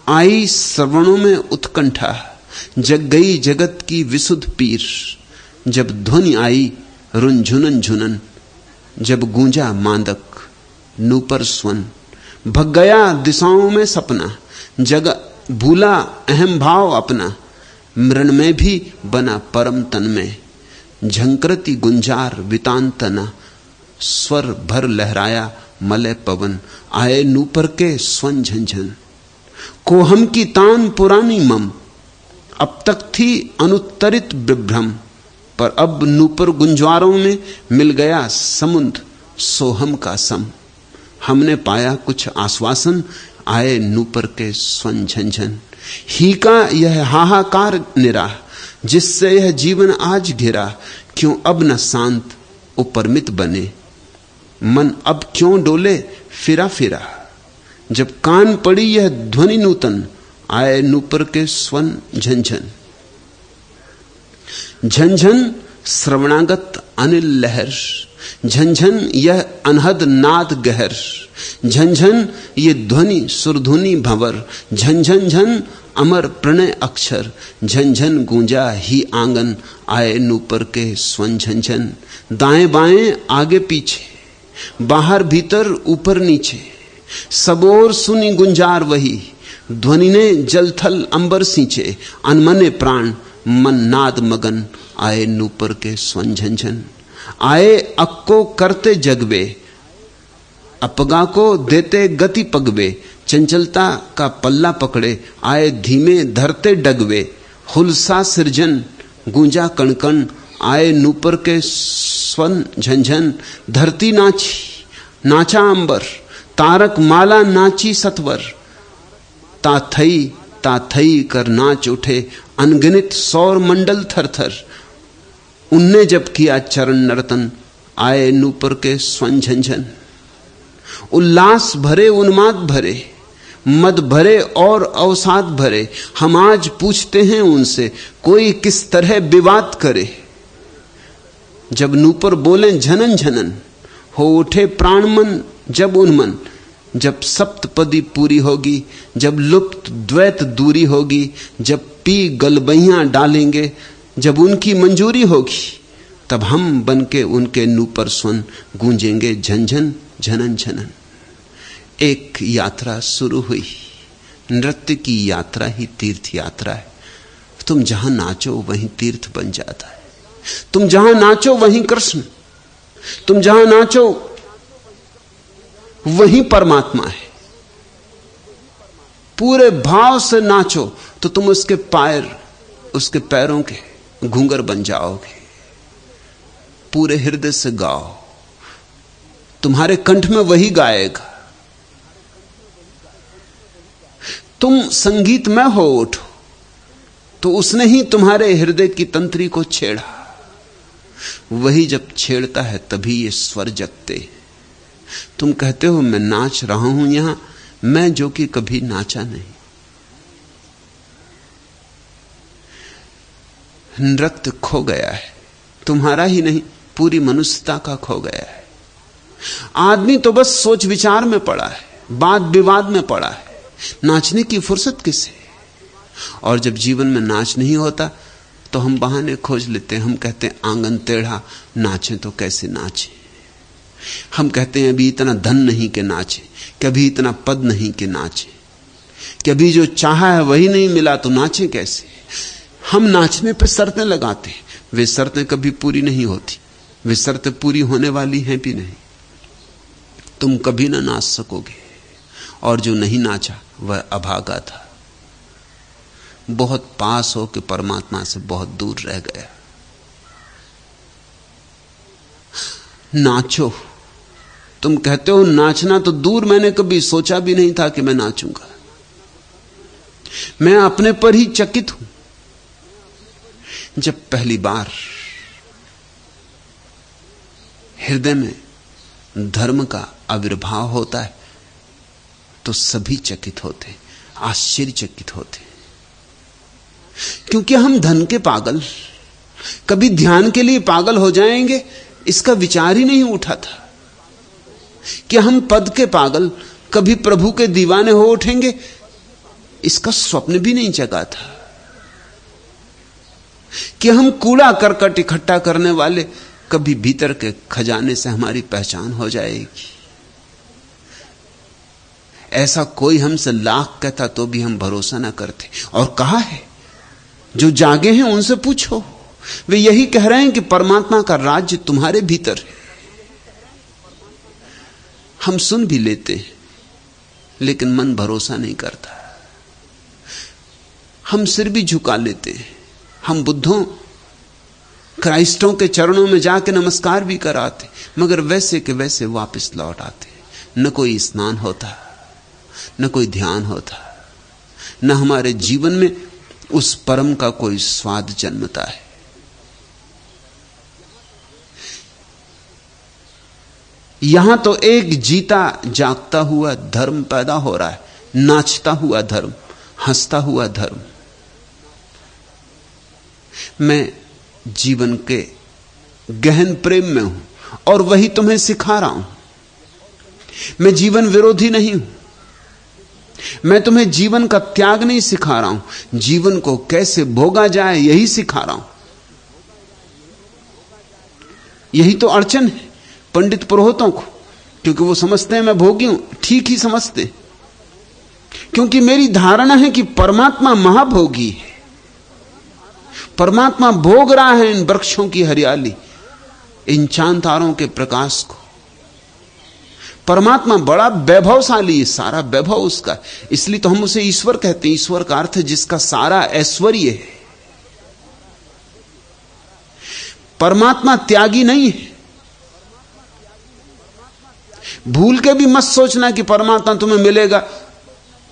आई श्रवणों में उत्कंठा। जग गई जगत की विशुद्ध पीर, जब ध्वनि आई रुंझुनन झुनन। जब गूंजा मांदक नूपुर स्वन, भग गया दिशाओं में सपना। जग भूला अहम भाव अपना, मृण में भी बना परम तन में। झंकृति गुंजार वितांतना, स्वर भर लहराया मलय पवन। आए नूपुर के स्वन झंझन, कोहम की तान पुरानी मम। अब तक थी अनुत्तरित विभ्रम, पर अब नूपुर गुंजवारों में मिल गया समुद्र सोहम का सम। हमने पाया कुछ आश्वासन, आए नूपुर के स्वन झंझन। ही का यह हाहाकार निरा, जिससे यह जीवन आज घिरा। क्यों अब न शांत उपरमित बने, मन अब क्यों डोले फिरा फिरा। जब कान पड़ी यह ध्वनि नूतन, आए नूपुर के स्वन झंझन। झंझन श्रवणागत अनिल लहर, झंझन यह अनहद नाद गहर। झंझन ये ध्वनि सुरधुनी भंवर, झंझन झन अमर प्रणय अक्षर। झंझन गूंजा ही आंगन, आए नूपुर के स्वन झंझन। दाएं बाएं आगे पीछे, बाहर भीतर ऊपर नीचे, सब ओर सुनी गुंजार वही। ध्वनि ने जल थल अंबर सींचे, अनमने प्राण मन नाद मगन। आए नूपुर के स्वन झंझन। आए अक्को करते जगवे, अपगा को देते गति पगवे। चंचलता का पल्ला पकड़े, आए धीमे धरते डगवे। हुलसा सृजन गूंजा कणकण, आए नूपुर के स्वन झंझन। धरती नाची नाचा अंबर, तारक माला नाची सतवर, ताथई कर नाच उठे अनगिनत सौर मंडल थरथर। उनने जब किया चरण नर्तन, आए नूपुर के स्वन झंझन। उल्लास भरे उन्माद भरे, मद भरे और अवसाद भरे, हम आज पूछते हैं उनसे कोई किस तरह विवाद करे। जब नूपुर बोले झनन झनन, हो उठे प्राण मन जब उन्मन। जब सप्तपदी पूरी होगी, जब लुप्त द्वैत दूरी होगी, जब पी गलबहियां डालेंगे, जब उनकी मंजूरी होगी, तब हम बनके उनके नूपुर स्वन गूंजेंगे झंझन झनन झनन। एक यात्रा शुरू हुई। नृत्य की यात्रा ही तीर्थ यात्रा है। तुम जहां नाचो वहीं तीर्थ बन जाता है। तुम जहां नाचो वहीं कृष्ण, तुम जहां नाचो वहीं परमात्मा है। पूरे भाव से नाचो तो तुम उसके उसके पैरों के घूंगर बन जाओगे। पूरे हृदय से गाओ, तुम्हारे कंठ में वही गाएगा। तुम संगीत में हो उठो तो उसने ही तुम्हारे हृदय की तंत्री को छेड़ा। वही जब छेड़ता है तभी ये स्वर जगते। तुम कहते हो मैं नाच रहा हूं यहां, मैं जो कि कभी नाचा नहीं। नृत्य खो गया है, तुम्हारा ही नहीं पूरी मनुष्यता का खो गया है। आदमी तो बस सोच विचार में पड़ा है, वाद विवाद में पड़ा है, नाचने की फुर्सत किसे। और जब जीवन में नाच नहीं होता तो हम बहाने खोज लेते हैं। हम कहते हैं आंगन टेढ़ा, नाचें तो कैसे नाचें। हम कहते हैं अभी इतना धन नहीं कि नाचें, कभी इतना पद नहीं कि नाचें, कभी जो चाहा है वही नहीं मिला तो नाचें कैसे। हम नाचने पर शर्तें लगाते हैं, वे शर्तें कभी पूरी नहीं होती, वे शर्तें पूरी होने वाली हैं भी नहीं। तुम कभी ना नाच सकोगे। और जो नहीं नाचा वह अभागा था, बहुत पास हो के परमात्मा से बहुत दूर रह गया। नाचो। तुम कहते हो नाचना तो दूर, मैंने कभी सोचा भी नहीं था कि मैं नाचूंगा। मैं अपने पर ही चकित हूं। जब पहली बार हृदय में धर्म का आविर्भाव होता है तो सभी चकित होते, आश्चर्यचकित होते, क्योंकि हम धन के पागल, कभी ध्यान के लिए पागल हो जाएंगे इसका विचार ही नहीं उठा था। कि हम पद के पागल, कभी प्रभु के दीवाने हो उठेंगे इसका स्वप्न भी नहीं जगा था। कि हम कूड़ा करकट इकट्ठा करने वाले, कभी भीतर के खजाने से हमारी पहचान हो जाएगी। ऐसा कोई हमसे लाख कहता तो भी हम भरोसा ना करते। और कहा है, जो जागे हैं उनसे पूछो, वे यही कह रहे हैं कि परमात्मा का राज्य तुम्हारे भीतर है। हम सुन भी लेते हैं लेकिन मन भरोसा नहीं करता। हम सिर भी झुका लेते हैं, हम बुद्धों क्राइस्टों के चरणों में जाके नमस्कार भी कराते, मगर वैसे के वैसे वापस लौट आते। न कोई स्नान होता, न कोई ध्यान होता, न हमारे जीवन में उस परम का कोई स्वाद जन्मता है। यहां तो एक जीता जागता हुआ धर्म पैदा हो रहा है, नाचता हुआ धर्म, हंसता हुआ धर्म। मैं जीवन के गहन प्रेम में हूं और वही तुम्हें सिखा रहा हूं। मैं जीवन विरोधी नहीं हूं, मैं तुम्हें जीवन का त्याग नहीं सिखा रहा हूं, जीवन को कैसे भोगा जाए यही सिखा रहा हूं। यही तो अड़चन है पंडित पुरोहितों को, क्योंकि वो समझते हैं मैं भोगी हूं। ठीक ही समझते, क्योंकि मेरी धारणा है कि परमात्मा महाभोगी है। परमात्मा भोग रहा है इन वृक्षों की हरियाली, इन चांद तारों के प्रकाश को। परमात्मा बड़ा वैभवशाली है, सारा वैभव उसका, इसलिए तो हम उसे ईश्वर कहते हैं। ईश्वर का अर्थ है जिसका सारा ऐश्वर्य है। परमात्मा त्यागी नहीं है, भूल के भी मत सोचना कि परमात्मा तुम्हें मिलेगा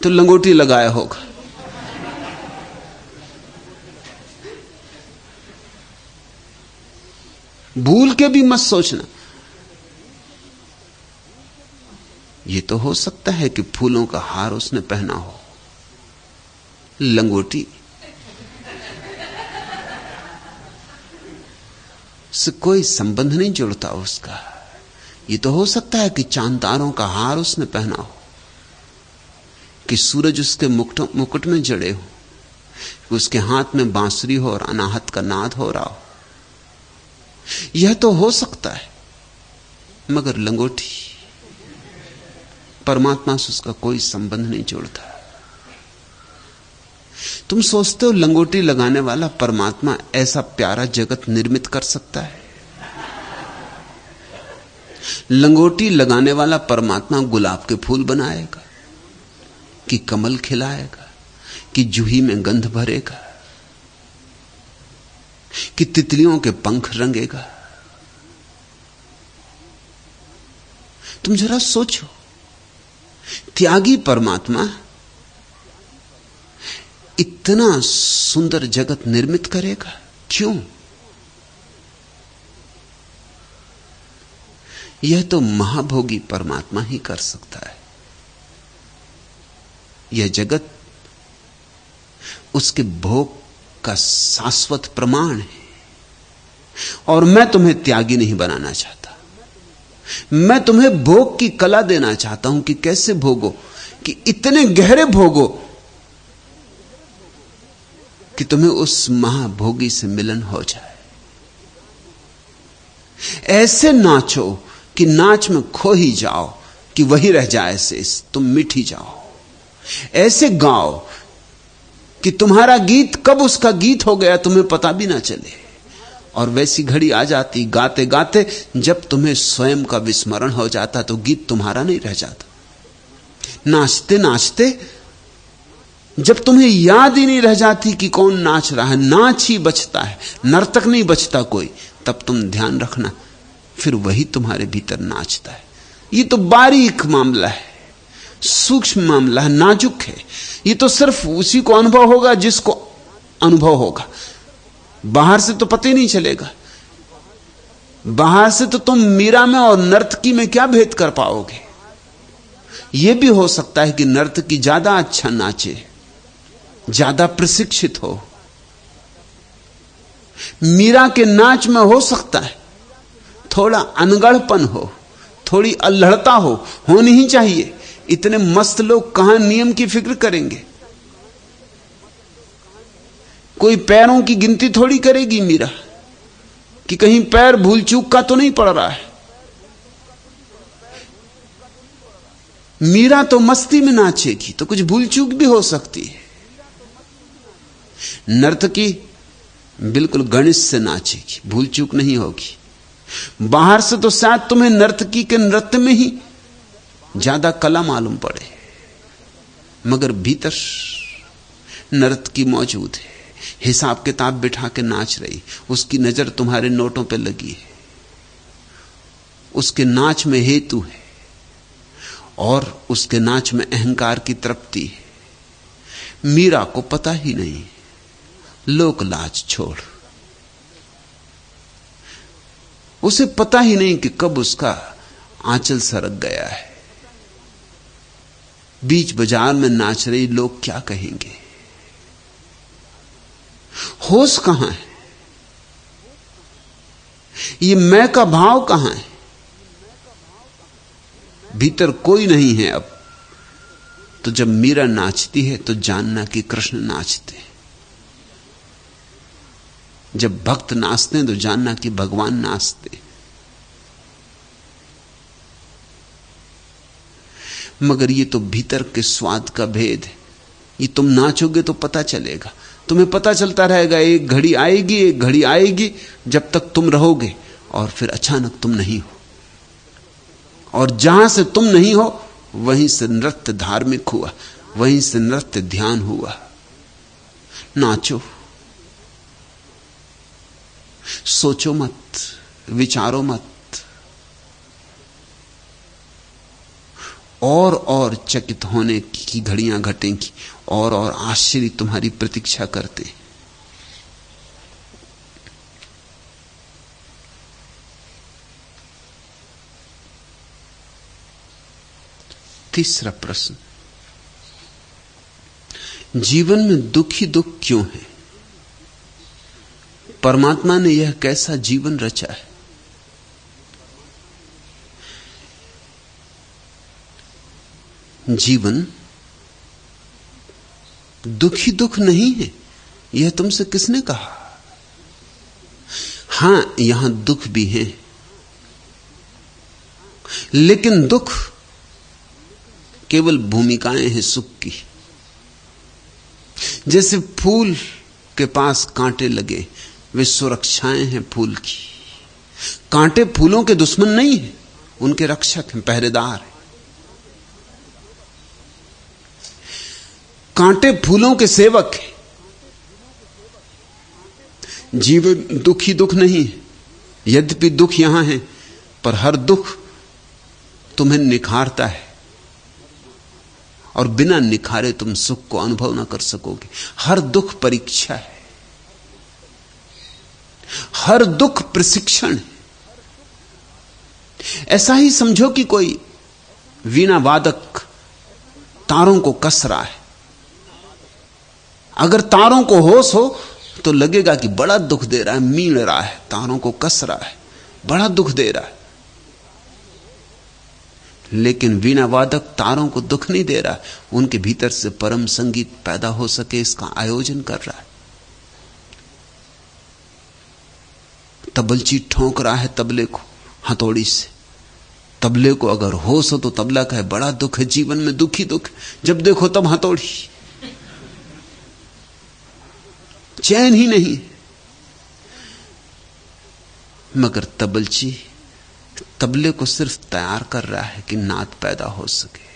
तो लंगोटी लगाया होगा। भूल के भी मत सोचना। यह तो हो सकता है कि फूलों का हार उसने पहना हो, लंगोटी से कोई संबंध नहीं जुड़ता उसका। यह तो हो सकता है कि चांद तारों का हार उसने पहना हो, कि सूरज उसके मुकुट में जड़े हो, कि उसके हाथ में बांसुरी हो और अनाहत का नाद हो रहा हो। यह तो हो सकता है, मगर लंगोटी, परमात्मा से उसका कोई संबंध नहीं जुड़ता। तुम सोचते हो लंगोटी लगाने वाला परमात्मा ऐसा प्यारा जगत निर्मित कर सकता है? लंगोटी लगाने वाला परमात्मा गुलाब के फूल बनाएगा, कि कमल खिलाएगा, कि जूही में गंध भरेगा, कि तितलियों के पंख रंगेगा? तुम जरा सोचो, त्यागी परमात्मा इतना सुंदर जगत निर्मित करेगा? क्यों? यह तो महाभोगी परमात्मा ही कर सकता है। यह जगत उसके भोग का शाश्वत प्रमाण है। और मैं तुम्हें त्यागी नहीं बनाना चाहता। मैं तुम्हें भोग की कला देना चाहता हूं कि कैसे भोगो, कि इतने गहरे भोगो कि तुम्हें उस महाभोगी से मिलन हो जाए। ऐसे नाचो कि नाच में खो ही जाओ, कि वही रह जाए शेष, तुम मिट ही जाओ। ऐसे गाओ कि तुम्हारा गीत कब उसका गीत हो गया तुम्हें पता भी ना चले। और वैसी घड़ी आ जाती गाते गाते जब तुम्हें स्वयं का विस्मरण हो जाता, तो गीत तुम्हारा नहीं रह जाता। नाचते नाचते जब तुम्हें याद ही नहीं रह जाती कि कौन नाच रहा है, नाच ही बचता है, नर्तक नहीं बचता कोई, तब तुम ध्यान रखना फिर वही तुम्हारे भीतर नाचता है। ये तो बारीक मामला है, सूक्ष्म मामला है, नाजुक है। ये तो सिर्फ उसी को अनुभव होगा जिसको अनुभव होगा। बाहर से तो पता ही नहीं चलेगा। बाहर से तो तुम मीरा में और नर्तकी में क्या भेद कर पाओगे? यह भी हो सकता है कि नर्तकी ज्यादा अच्छा नाचे, ज्यादा प्रशिक्षित हो। मीरा के नाच में हो सकता है थोड़ा अनगढ़पन हो, थोड़ी अल्हड़ता हो, होनी ही चाहिए। इतने मस्त लोग कहां नियम की फिक्र करेंगे? कोई पैरों की गिनती थोड़ी करेगी मीरा, कि कहीं पैर भूल चूक का तो नहीं पड़ रहा है। मीरा तो मस्ती में नाचेगी, तो कुछ भूल चूक भी हो सकती है। नर्तकी बिल्कुल गणित से नाचेगी, भूल चूक नहीं होगी। बाहर से तो शायद तुम्हें नर्तकी के नृत्य में ही ज्यादा कला मालूम पड़े, मगर भीतर नर्तकी मौजूद है, हिसाब किताब बिठा के नाच रही। उसकी नजर तुम्हारे नोटों पे लगी है, उसके नाच में हेतु है और उसके नाच में अहंकार की तृप्ति है। मीरा को पता ही नहीं, लोक लाज छोड़, उसे पता ही नहीं कि कब उसका आंचल सरक गया है। बीच बाजार में नाच रही, लोग क्या कहेंगे? होश कहां है? ये मैं का भाव कहां है? भीतर कोई नहीं है अब। तो जब मीरा नाचती है तो जानना कि कृष्ण नाचते हैं। जब भक्त नाचते हैं तो जानना कि भगवान नाचते हैं। मगर ये तो भीतर के स्वाद का भेद है। ये तुम नाचोगे तो पता चलेगा, तुम्हें पता चलता रहेगा। एक घड़ी आएगी, एक घड़ी आएगी जब तक तुम रहोगे, और फिर अचानक तुम नहीं हो। और जहां से तुम नहीं हो वहीं से नृत्य धार्मिक हुआ, वहीं से नृत्य ध्यान हुआ। नाचो, सोचो मत, विचारो मत, और चकित होने की घड़ियां घटेंगी, और आश्चर्य तुम्हारी प्रतीक्षा करते हैं। तीसरा प्रश्न, जीवन में दुख ही दुख क्यों है? परमात्मा ने यह कैसा जीवन रचा है? जीवन दुख ही दुख नहीं है, यह तुमसे किसने कहा? हां, यहां दुख भी है, लेकिन दुख केवल भूमिकाएं हैं सुख की। जैसे फूल के पास कांटे लगे, वे सुरक्षाएं हैं फूल की। कांटे फूलों के दुश्मन नहीं हैं, उनके रक्षक हैं, पहरेदार हैं। कांटे फूलों के सेवक हैं। जीवन दुख ही दुख नहीं है, यद्यपि दुख यहां है, पर हर दुख तुम्हें निखारता है, और बिना निखारे तुम सुख को अनुभव ना कर सकोगे। हर दुख परीक्षा है, हर दुख प्रशिक्षण है। ऐसा ही समझो कि कोई वीणा वादक तारों को कस रहा है। अगर तारों को होश हो तो लगेगा कि बड़ा दुख दे रहा है, मील रहा है, तारों को कस रहा है, बड़ा दुख दे रहा है। लेकिन वीणा वादक तारों को दुख नहीं दे रहा, उनके भीतर से परम संगीत पैदा हो सके इसका आयोजन कर रहा है। तबलची ठोंक रहा है तबले को हथौड़ी से। तबले को अगर होश हो तो तबला कहे बड़ा दुख है, जीवन में दुख ही दुख, जब देखो तब हथौड़ी, चैन ही नहीं। मगर तबलची तबले को सिर्फ तैयार कर रहा है कि नाद पैदा हो सके।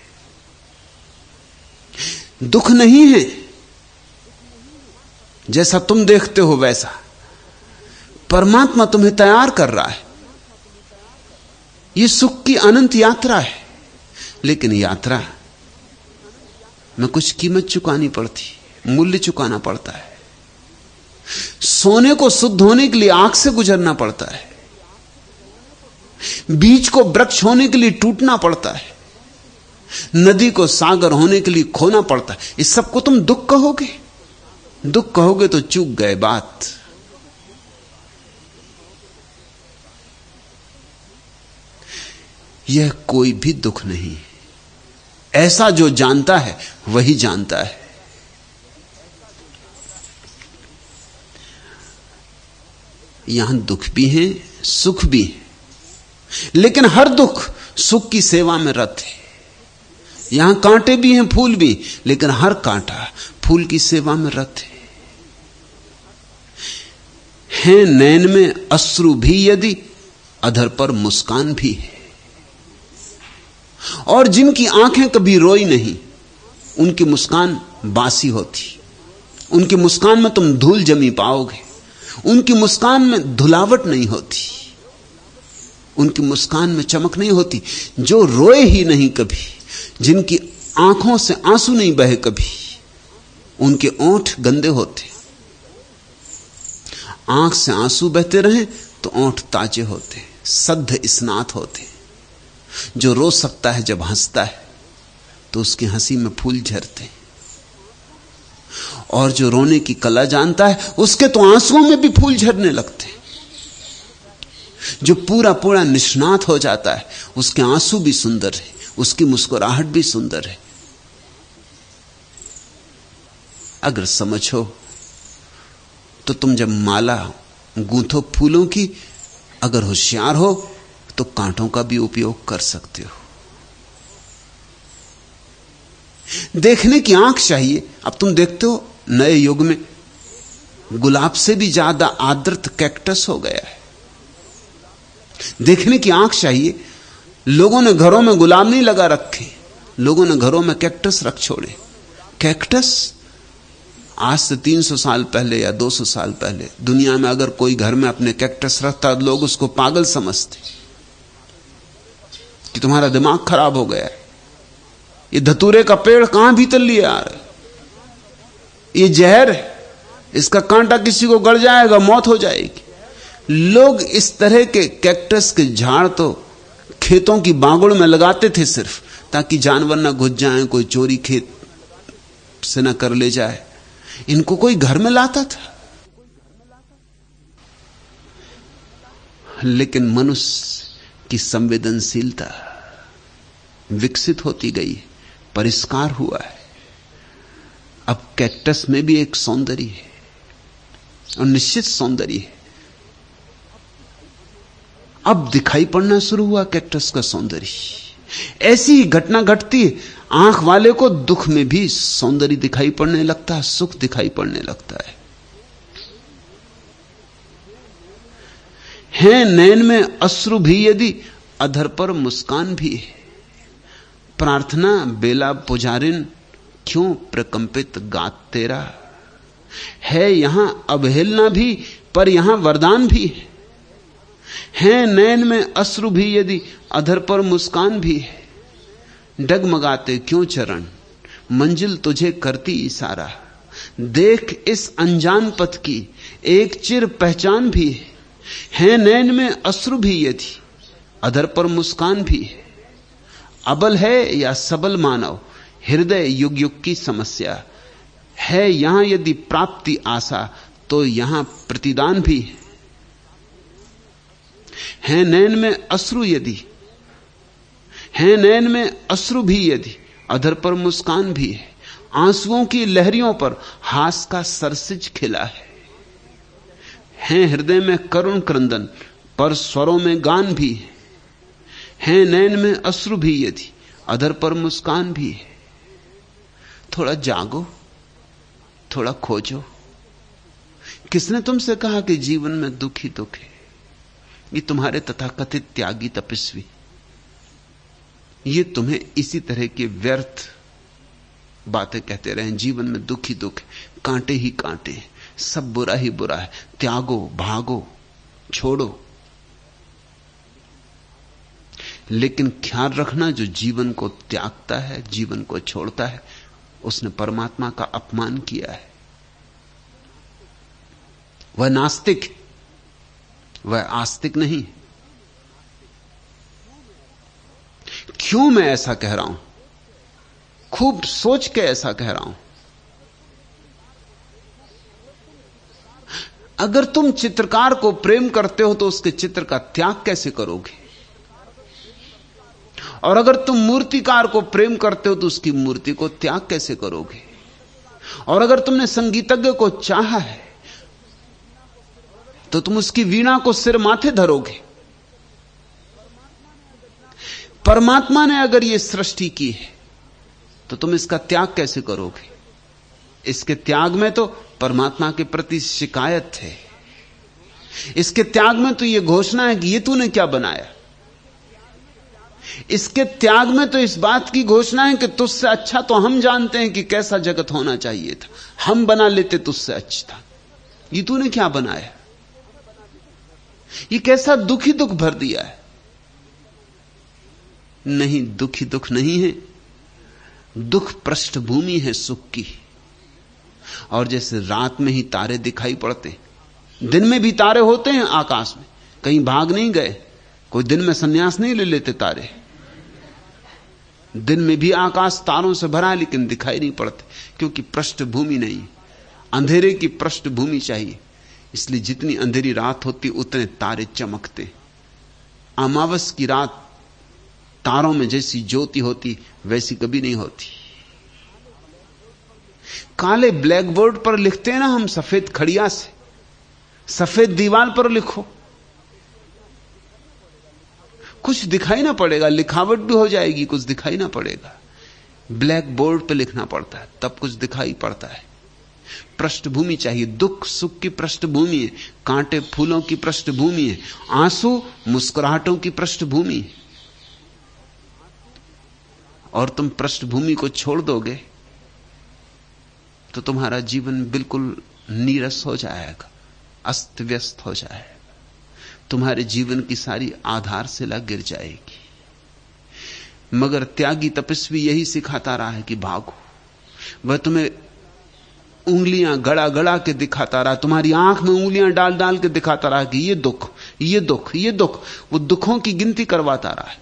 दुख नहीं है जैसा तुम देखते हो वैसा, परमात्मा तुम्हें तैयार कर रहा है। यह सुख की अनंत यात्रा है, लेकिन यात्रा में कुछ कीमत चुकानी पड़ती, मूल्य चुकाना पड़ता है। सोने को शुद्ध होने के लिए आग से गुजरना पड़ता है, बीज को वृक्ष होने के लिए टूटना पड़ता है, नदी को सागर होने के लिए खोना पड़ता है। इस सब को तुम दुख कहोगे? दुख कहोगे तो चूक गए बात। यह कोई भी दुख नहीं, ऐसा जो जानता है वही जानता है। यहां दुख भी है, सुख भी है, लेकिन हर दुख सुख की सेवा में रत है। यहां कांटे भी हैं, फूल भी, लेकिन हर कांटा फूल की सेवा में रत है। नैन में अश्रु भी यदि, अधर पर मुस्कान भी है। और जिनकी आंखें कभी रोई नहीं, उनकी मुस्कान बासी होती। उनकी मुस्कान में तुम धूल जमी पाओगे। उनकी मुस्कान में धुलावट नहीं होती, उनकी मुस्कान में चमक नहीं होती। जो रोए ही नहीं कभी, जिनकी आंखों से आंसू नहीं बहे कभी, उनके ओंठ गंदे होते। आंख से आंसू बहते रहे तो ओंठ ताजे होते, सद्ध स्नात होते। जो रो सकता है जब हंसता है तो उसकी हंसी में फूल झरते, और जो रोने की कला जानता है उसके तो आंसुओं में भी फूल झरने लगते। जो पूरा पूरा निष्णात हो जाता है उसके आंसू भी सुंदर है, उसकी मुस्कुराहट भी सुंदर है। अगर समझो तो तुम जब माला गूंथो फूलों की, अगर होशियार हो तो कांटों का भी उपयोग कर सकते हो। देखने की आंख चाहिए। अब तुम देखते हो नए युग में गुलाब से भी ज्यादा आदृत कैक्टस हो गया है। देखने की आंख चाहिए। लोगों ने घरों में गुलाब नहीं लगा रखे, लोगों ने घरों में कैक्टस रख छोड़े। कैक्टस आज से 300 साल पहले या 200 साल पहले दुनिया में अगर कोई घर में अपने कैक्टस रखता तो लोग उसको पागल समझते कि तुम्हारा दिमाग खराब हो गया है। ये धतूरे का पेड़ कहां भीतर लिए आ रहे, ये जहर है, इसका कांटा किसी को गड़ जाएगा, मौत हो जाएगी। लोग इस तरह के कैक्टस के झाड़ तो खेतों की बागुड़ में लगाते थे सिर्फ ताकि जानवर ना घुस जाएं, कोई चोरी खेत से ना कर ले जाए। इनको कोई घर में लाता था? लेकिन मनुष्य की संवेदनशीलता विकसित होती गई, परिष्कार हुआ है। अब कैक्टस में भी एक सौंदर्य है, और निश्चित सौंदर्य है। अब दिखाई पड़ना शुरू हुआ कैक्टस का सौंदर्य। ऐसी ही घटना घटती है, आंख वाले को दुख में भी सौंदर्य दिखाई पड़ने लगता है, सुख दिखाई पड़ने लगता है नैन में अश्रु भी यदि अधर पर मुस्कान भी है। प्रार्थना बेला पुजारिन क्यों प्रकंपित गात तेरा, है यहां अवहेलना भी पर यहां वरदान भी है नैन में अश्रु भी यदि अधर पर मुस्कान भी है। डगमगाते क्यों चरण मंजिल तुझे करती इशारा, देख इस अनजान पथ की एक चिर पहचान भी है नैन में अश्रु भी यदि अधर पर मुस्कान भी है। अबल है या सबल मानव हृदय युग युग की समस्या, है यहां यदि प्राप्ति आशा तो यहां प्रतिदान भी है नैन में अश्रु यदि, है नैन में अश्रु भी यदि अधर पर मुस्कान भी है। आंसुओं की लहरियों पर हास का सरसिज खिला है हृदय में करुण क्रंदन पर स्वरों में गान भी है नैन में अश्रु भी यदि अधर पर मुस्कान भी है। थोड़ा जागो, थोड़ा खोजो। किसने तुमसे कहा कि जीवन में दुख ही दुख है? ये तुम्हारे तथाकथित त्यागी तपस्वी, ये तुम्हें इसी तरह के व्यर्थ बातें कहते रहे, जीवन में दुख ही दुख है, कांटे ही कांटे हैं, सब बुरा ही बुरा है, त्यागो, भागो, छोड़ो। लेकिन ख्याल रखना, जो जीवन को त्यागता है, जीवन को छोड़ता है, उसने परमात्मा का अपमान किया है। वह नास्तिक है, वह आस्तिक नहीं। क्यों मैं ऐसा कह रहा हूं? खूब सोच के ऐसा कह रहा हूं। अगर तुम चित्रकार को प्रेम करते हो तो उसके चित्र का त्याग कैसे करोगे? और अगर तुम मूर्तिकार को प्रेम करते हो तो उसकी मूर्ति को त्याग कैसे करोगे? और अगर तुमने संगीतज्ञ को चाहा है तो तुम उसकी वीणा को सिर माथे धरोगे। परमात्मा ने अगर यह सृष्टि की है तो तुम इसका त्याग कैसे करोगे? इसके त्याग में तो परमात्मा के प्रति शिकायत है, इसके त्याग में तो यह घोषणा है कि यह तूने क्या बनाया। इसके त्याग में तो इस बात की घोषणा है कि तुझसे अच्छा तो हम जानते हैं कि कैसा जगत होना चाहिए था, हम बना लेते तुझसे अच्छा। ये तूने क्या बनाया? ये कैसा दुखी दुख भर दिया है। नहीं, दुखी दुख नहीं है, दुख पृष्ठभूमि है सुख की। और जैसे रात में ही तारे दिखाई पड़ते, दिन में भी तारे होते हैं आकाश में, कहीं भाग नहीं गए, कोई दिन में संन्यास नहीं ले लेते तारे। दिन में भी आकाश तारों से भरा, लेकिन दिखाई नहीं पड़ते क्योंकि पृष्ठभूमि नहीं, अंधेरे की पृष्ठभूमि चाहिए। इसलिए जितनी अंधेरी रात होती उतने तारे चमकते। अमावस की रात तारों में जैसी ज्योति होती वैसी कभी नहीं होती। काले ब्लैक बोर्ड पर लिखते हैं ना हम सफेद खड़िया से, सफेद दीवार पर लिखो, कुछ दिखाई ना पड़ेगा, लिखावट भी हो जाएगी, कुछ दिखाई ना पड़ेगा। ब्लैक बोर्ड पर लिखना पड़ता है तब कुछ दिखाई पड़ता है। पृष्ठभूमि चाहिए, दुख सुख की पृष्ठभूमि है, कांटे फूलों की पृष्ठभूमि है, आंसू मुस्कुराहटों की पृष्ठभूमि है। और तुम पृष्ठभूमि को छोड़ दोगे तो तुम्हारा जीवन बिल्कुल नीरस हो जाएगा, अस्त व्यस्त हो जाएगा, तुम्हारे जीवन की सारी आधारशिला गिर जाएगी। मगर त्यागी तपस्वी यही सिखाता रहा है कि भागो। वह तुम्हें उंगलियां गड़ा गड़ा के दिखाता रहा, तुम्हारी आंख में उंगलियां डाल डाल के दिखाता रहा कि ये दुख, ये दुख, ये दुख। वो दुखों की गिनती करवाता रहा है।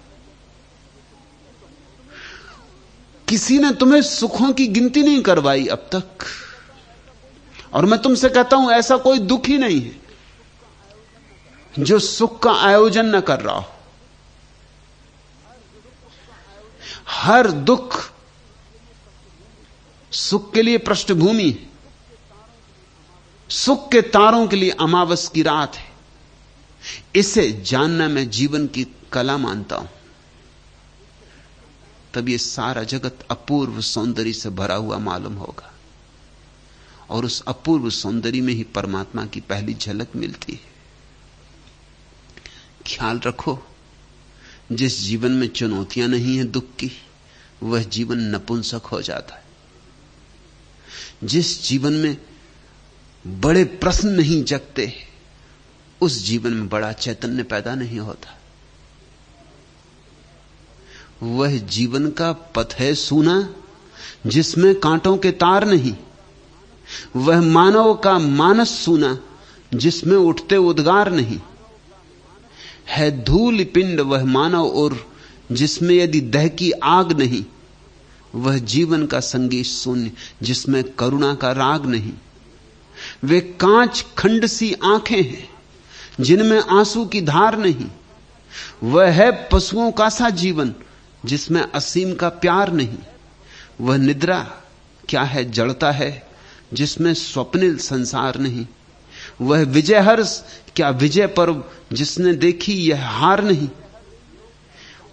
किसी ने तुम्हें सुखों की गिनती नहीं करवाई अब तक। और मैं तुमसे कहता हूं ऐसा कोई दुख ही नहीं है जो सुख का आयोजन न कर रहा हो। हर दुख सुख के लिए पृष्ठभूमि है, सुख के तारों के लिए अमावस की रात है। इसे जानना मैं जीवन की कला मानता हूं। तब ये सारा जगत अपूर्व सौंदर्य से भरा हुआ मालूम होगा, और उस अपूर्व सौंदर्य में ही परमात्मा की पहली झलक मिलती है। ख्याल रखो, जिस जीवन में चुनौतियां नहीं है दुख की, वह जीवन नपुंसक हो जाता है। जिस जीवन में बड़े प्रश्न नहीं जगते, उस जीवन में बड़ा चैतन्य पैदा नहीं होता। वह जीवन का पथ है सूना जिसमें कांटों के तार नहीं। वह मानव का मानस सूना जिसमें उठते उद्गार नहीं। है धूल पिंड वह मानव और जिसमें यदि दहकी आग नहीं। वह जीवन का संगीत शून्य जिसमें करुणा का राग नहीं। वे कांच खंड सी आंखें हैं जिनमें आंसू की धार नहीं। वह है पशुओं का सा जीवन जिसमें असीम का प्यार नहीं। वह निद्रा क्या है, जड़ता है जिसमें स्वप्निल संसार नहीं। वह विजय हर्ष क्या विजय पर्व जिसने देखी यह हार नहीं।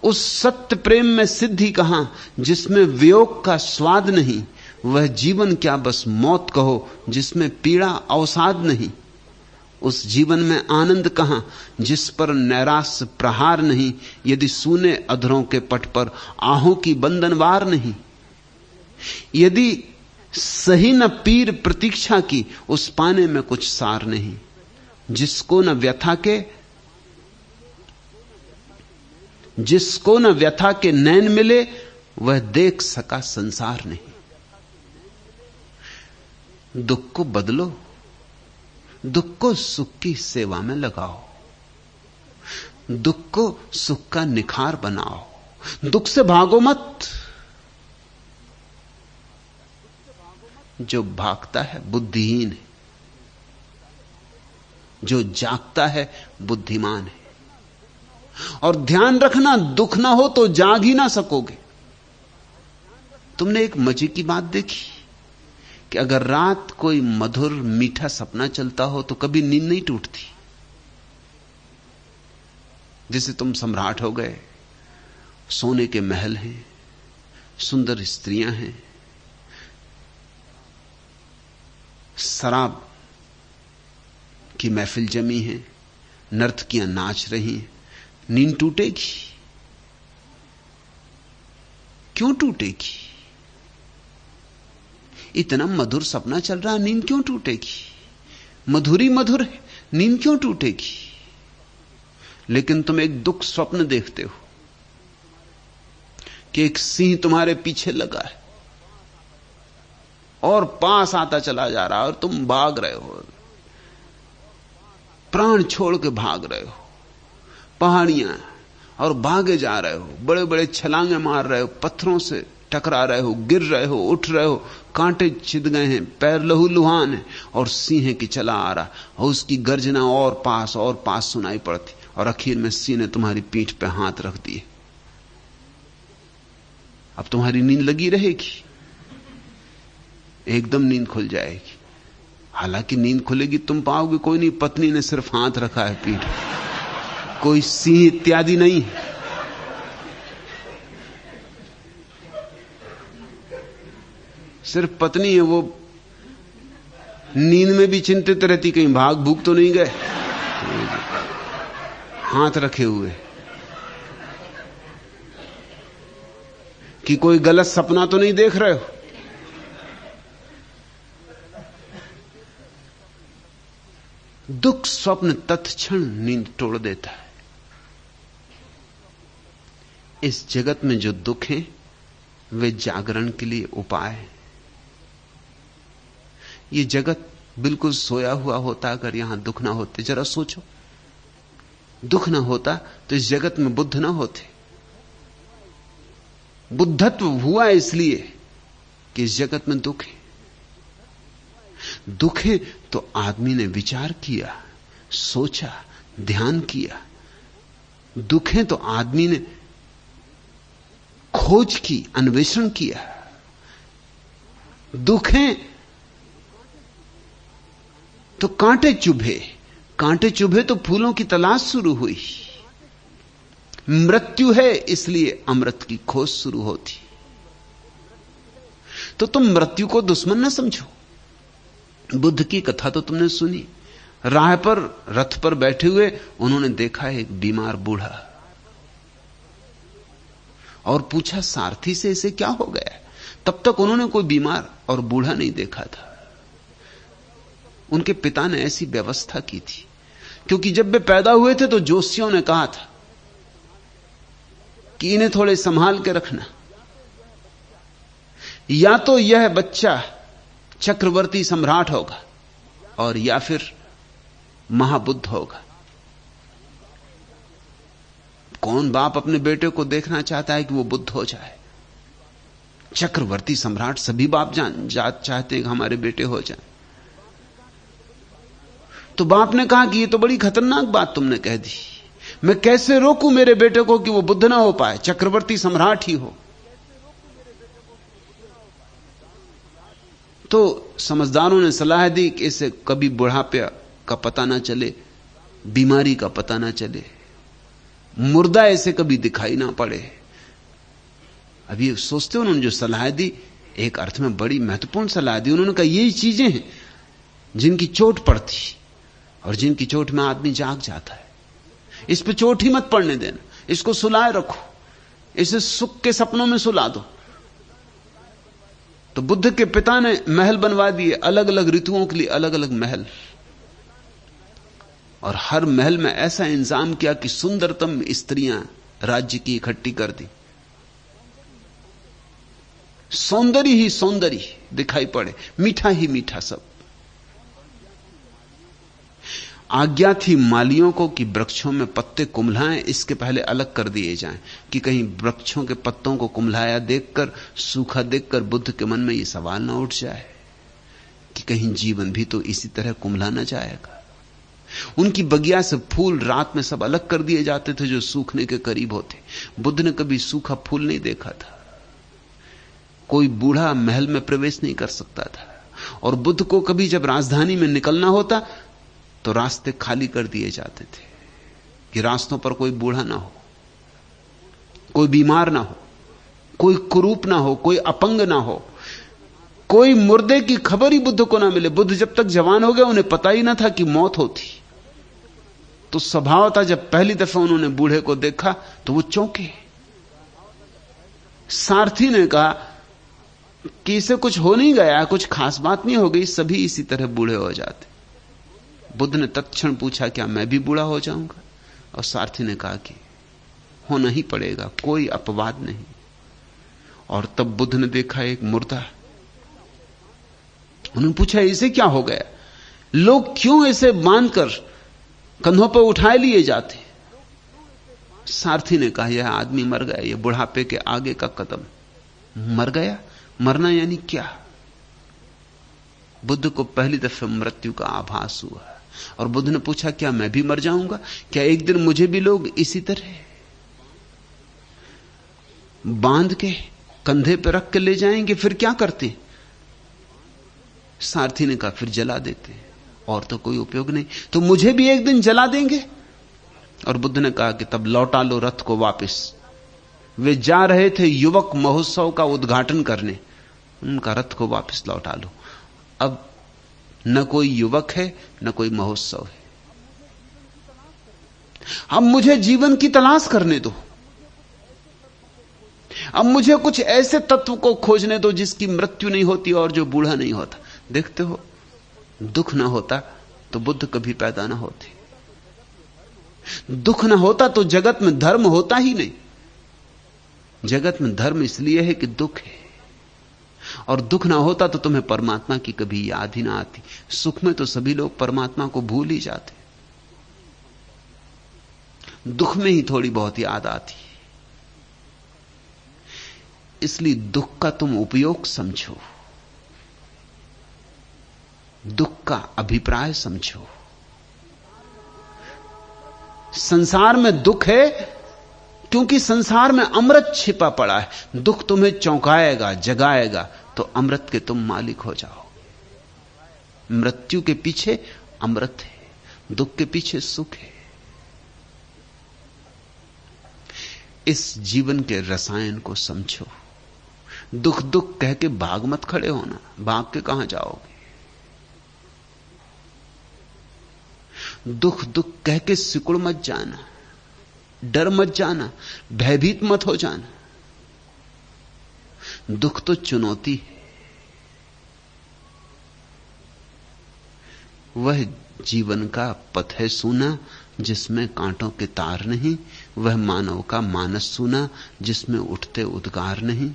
उस सत्य प्रेम में सिद्धि कहां जिसमें वियोग का स्वाद नहीं। वह जीवन क्या बस मौत कहो जिसमें पीड़ा अवसाद नहीं। उस जीवन में आनंद कहां जिस पर नैराश्य प्रहार नहीं। यदि सूने अधरों के पट पर आहों की बंधनवार नहीं। यदि सही न पीर प्रतीक्षा की, उस पाने में कुछ सार नहीं। जिसको न व्यथा के नैन मिले, वह देख सका संसार नहीं। दुख को बदलो, दुख को सुख की सेवा में लगाओ। दुख को सुख का निखार बनाओ। दुख से भागो मत। जो भागता है बुद्धिहीन है, जो जागता है बुद्धिमान है। और ध्यान रखना, दुख ना हो तो जाग ही ना सकोगे। तुमने एक मजे की बात देखी कि अगर रात कोई मधुर मीठा सपना चलता हो तो कभी नींद नहीं टूटती। जैसे तुम सम्राट हो गए, सोने के महल हैं, सुंदर स्त्रियां हैं, शराब की महफिल जमी है, नर्तकियां नाच रही हैं, नींद टूटेगी? क्यों टूटेगी? इतना मधुर सपना चल रहा, नींद क्यों टूटेगी? मधुरी मधुर है, नींद क्यों टूटेगी? लेकिन तुम एक दुख स्वप्न देखते हो कि एक सिंह तुम्हारे पीछे लगा है और पास आता चला जा रहा है, और तुम भाग रहे हो, प्राण छोड़ के भाग रहे हो। पहाड़ियां और भागे जा रहे हो, बड़े बड़े छलांगे मार रहे हो, पत्थरों से टकरा रहे हो, गिर रहे हो, उठ रहे हो, कांटे छिद गए हैं, पैर लहूलुहान है, और सिंह की चला आ रहा, और उसकी गर्जना और पास सुनाई पड़ती, और आखिर में सिंह ने तुम्हारी पीठ पे हाथ रख दिए। अब तुम्हारी नींद लगी रहेगी? एकदम नींद खुल जाएगी। हालांकि नींद खुलेगी, तुम पाओगे कोई नहीं, पत्नी ने सिर्फ हाथ रखा है पीठ, कोई सिंह इत्यादि नहीं है। सिर्फ पत्नी है, वो नींद में भी चिंतित रहती कहीं भाग भूख तो नहीं गए, हाथ रखे हुए कि कोई गलत सपना तो नहीं देख रहे हो। दुख स्वप्न तत्क्षण नींद तोड़ देता है। इस जगत में जो दुख हैं वे जागरण के लिए उपाय हैं। ये जगत बिल्कुल सोया हुआ होता अगर यहां दुख ना होते। जरा सोचो, दुख ना होता तो इस जगत में बुद्ध ना होते। बुद्धत्व हुआ इसलिए कि इस जगत में दुख है। दुख है तो आदमी ने विचार किया, सोचा, ध्यान किया। दुख है तो आदमी ने खोज की, अन्वेषण किया। दुख है तो कांटे चुभे, कांटे चुभे तो फूलों की तलाश शुरू हुई। मृत्यु है इसलिए अमृत की खोज शुरू होती। तो तुम मृत्यु को दुश्मन न समझो। बुद्ध की कथा तो तुमने सुनी। राह पर, रथ पर बैठे हुए उन्होंने देखा एक बीमार बूढ़ा और पूछा सारथी से इसे क्या हो गया। तब तक उन्होंने कोई बीमार और बूढ़ा नहीं देखा था। उनके पिता ने ऐसी व्यवस्था की थी, क्योंकि जब वे पैदा हुए थे तो जोशियों ने कहा था कि इन्हें थोड़े संभाल के रखना, या तो यह बच्चा चक्रवर्ती सम्राट होगा और या फिर महाबुद्ध होगा। कौन बाप अपने बेटे को देखना चाहता है कि वो बुद्ध हो जाए? चक्रवर्ती सम्राट सभी बाप चाहते हैं कि हमारे बेटे हो जाए। तो बाप ने कहा कि ये तो बड़ी खतरनाक बात तुमने कह दी। मैं कैसे रोकूं मेरे बेटे को कि वो बुद्ध ना हो पाए, चक्रवर्ती सम्राट ही हो। तो समझदारों ने सलाह दी कि इसे कभी बुढ़ापे का पता ना चले, बीमारी का पता ना चले, मुर्दा ऐसे कभी दिखाई ना पड़े। अभी सोचते हो, उन्होंने जो सलाह दी एक अर्थ में बड़ी महत्वपूर्ण सलाह दी। उन्होंने कहा यही चीजें हैं जिनकी चोट पड़ती और जिनकी चोट में आदमी जाग जाता है। इस पे चोट ही मत पड़ने देना, इसको सुलाए रखो, इसे सुख के सपनों में सुला दो। तो बुद्ध के पिता ने महल बनवा दिए, अलग अलग ऋतुओं के लिए अलग अलग महल, और हर महल में ऐसा इंतजाम किया कि सुंदरतम स्त्रियां राज्य की इकट्ठी कर दी। सौंदर्य ही सौंदर्य दिखाई पड़े, मीठा ही मीठा सब। आज्ञा थी मालियों को कि वृक्षों में पत्ते कुम्हलाएं, इसके पहले अलग कर दिए जाएं कि कहीं वृक्षों के पत्तों को कुम्हलाया देखकर, सूखा देखकर बुद्ध के मन में यह सवाल ना उठ जाए कि कहीं जीवन भी तो इसी तरह कुम्हला ना जाएगा। उनकी बगिया से फूल रात में सब अलग कर दिए जाते थे जो सूखने के करीब होते। बुद्ध ने कभी सूखा फूल नहीं देखा था। कोई बूढ़ा महल में प्रवेश नहीं कर सकता था, और बुद्ध को कभी जब राजधानी में निकलना होता तो रास्ते खाली कर दिए जाते थे कि रास्तों पर कोई बूढ़ा ना हो, कोई बीमार ना हो, कोई कुरूप ना हो, कोई अपंग ना हो, कोई मुर्दे की खबर ही बुद्ध को ना मिले। बुद्ध जब तक जवान हो गए उन्हें पता ही ना था कि मौत होती। तो स्वभाव था जब पहली दफा उन्होंने बूढ़े को देखा तो वो चौंके। सारथी ने कहा कि इसे कुछ हो नहीं गया, कुछ खास बात नहीं हो गई, सभी इसी तरह बूढ़े हो जाते। बुद्ध ने तत्क्षण पूछा क्या मैं भी बूढ़ा हो जाऊंगा? और सारथी ने कहा कि होना ही पड़ेगा, कोई अपवाद नहीं। और तब बुद्ध ने देखा एक मुर्दा। उन्होंने पूछा इसे क्या हो गया? लोग क्यों इसे बांधकर कंधों पर उठाए लिए जाते? सारथी ने कहा यह आदमी मर गया, यह बुढ़ापे के आगे का कदम। मर गया? मरना यानी क्या? बुद्ध को पहली दफे मृत्यु का आभास हुआ, और बुद्ध ने पूछा क्या मैं भी मर जाऊंगा? क्या एक दिन मुझे भी लोग इसी तरह बांध के कंधे पर रख के ले जाएंगे? फिर क्या करते? सारथी ने कहा फिर जला देते, और तो कोई उपयोग नहीं। तो मुझे भी एक दिन जला देंगे? और बुद्ध ने कहा कि तब लौटा लो रथ को वापस। वे जा रहे थे युवक महोत्सव का उद्घाटन करने, उनका रथ को वापस लौटा लो। अब न कोई युवक है न कोई महोत्सव है। अब मुझे जीवन की तलाश करने दो। अब मुझे कुछ ऐसे तत्व को खोजने दो जिसकी मृत्यु नहीं होती और जो बूढ़ा नहीं होता। देखते हो, दुख ना होता तो बुद्ध कभी पैदा ना होते। दुख ना होता तो जगत में धर्म होता ही नहीं। जगत में धर्म इसलिए है कि दुख है, और दुख ना होता तो तुम्हें परमात्मा की कभी याद ही ना आती। सुख में तो सभी लोग परमात्मा को भूल ही जाते, दुख में ही थोड़ी बहुत याद आती। इसलिए दुख का तुम उपयोग समझो, दुख का अभिप्राय समझो। संसार में दुख है क्योंकि संसार में अमृत छिपा पड़ा है। दुख तुम्हें चौंकाएगा, जगाएगा, तो अमृत के तुम मालिक हो जाओ। मृत्यु के पीछे अमृत है, दुख के पीछे सुख है। इस जीवन के रसायन को समझो। दुख दुख कह के भाग मत खड़े होना, भाग के कहां जाओगे। दुख दुख कह के सिकुड़ मत जाना, डर मत जाना, भयभीत मत हो जाना। दुख तो चुनौती है। वह जीवन का पथ है सूना जिसमें कांटों के तार नहीं, वह मानव का मानस सूना जिसमें उठते उद्गार नहीं।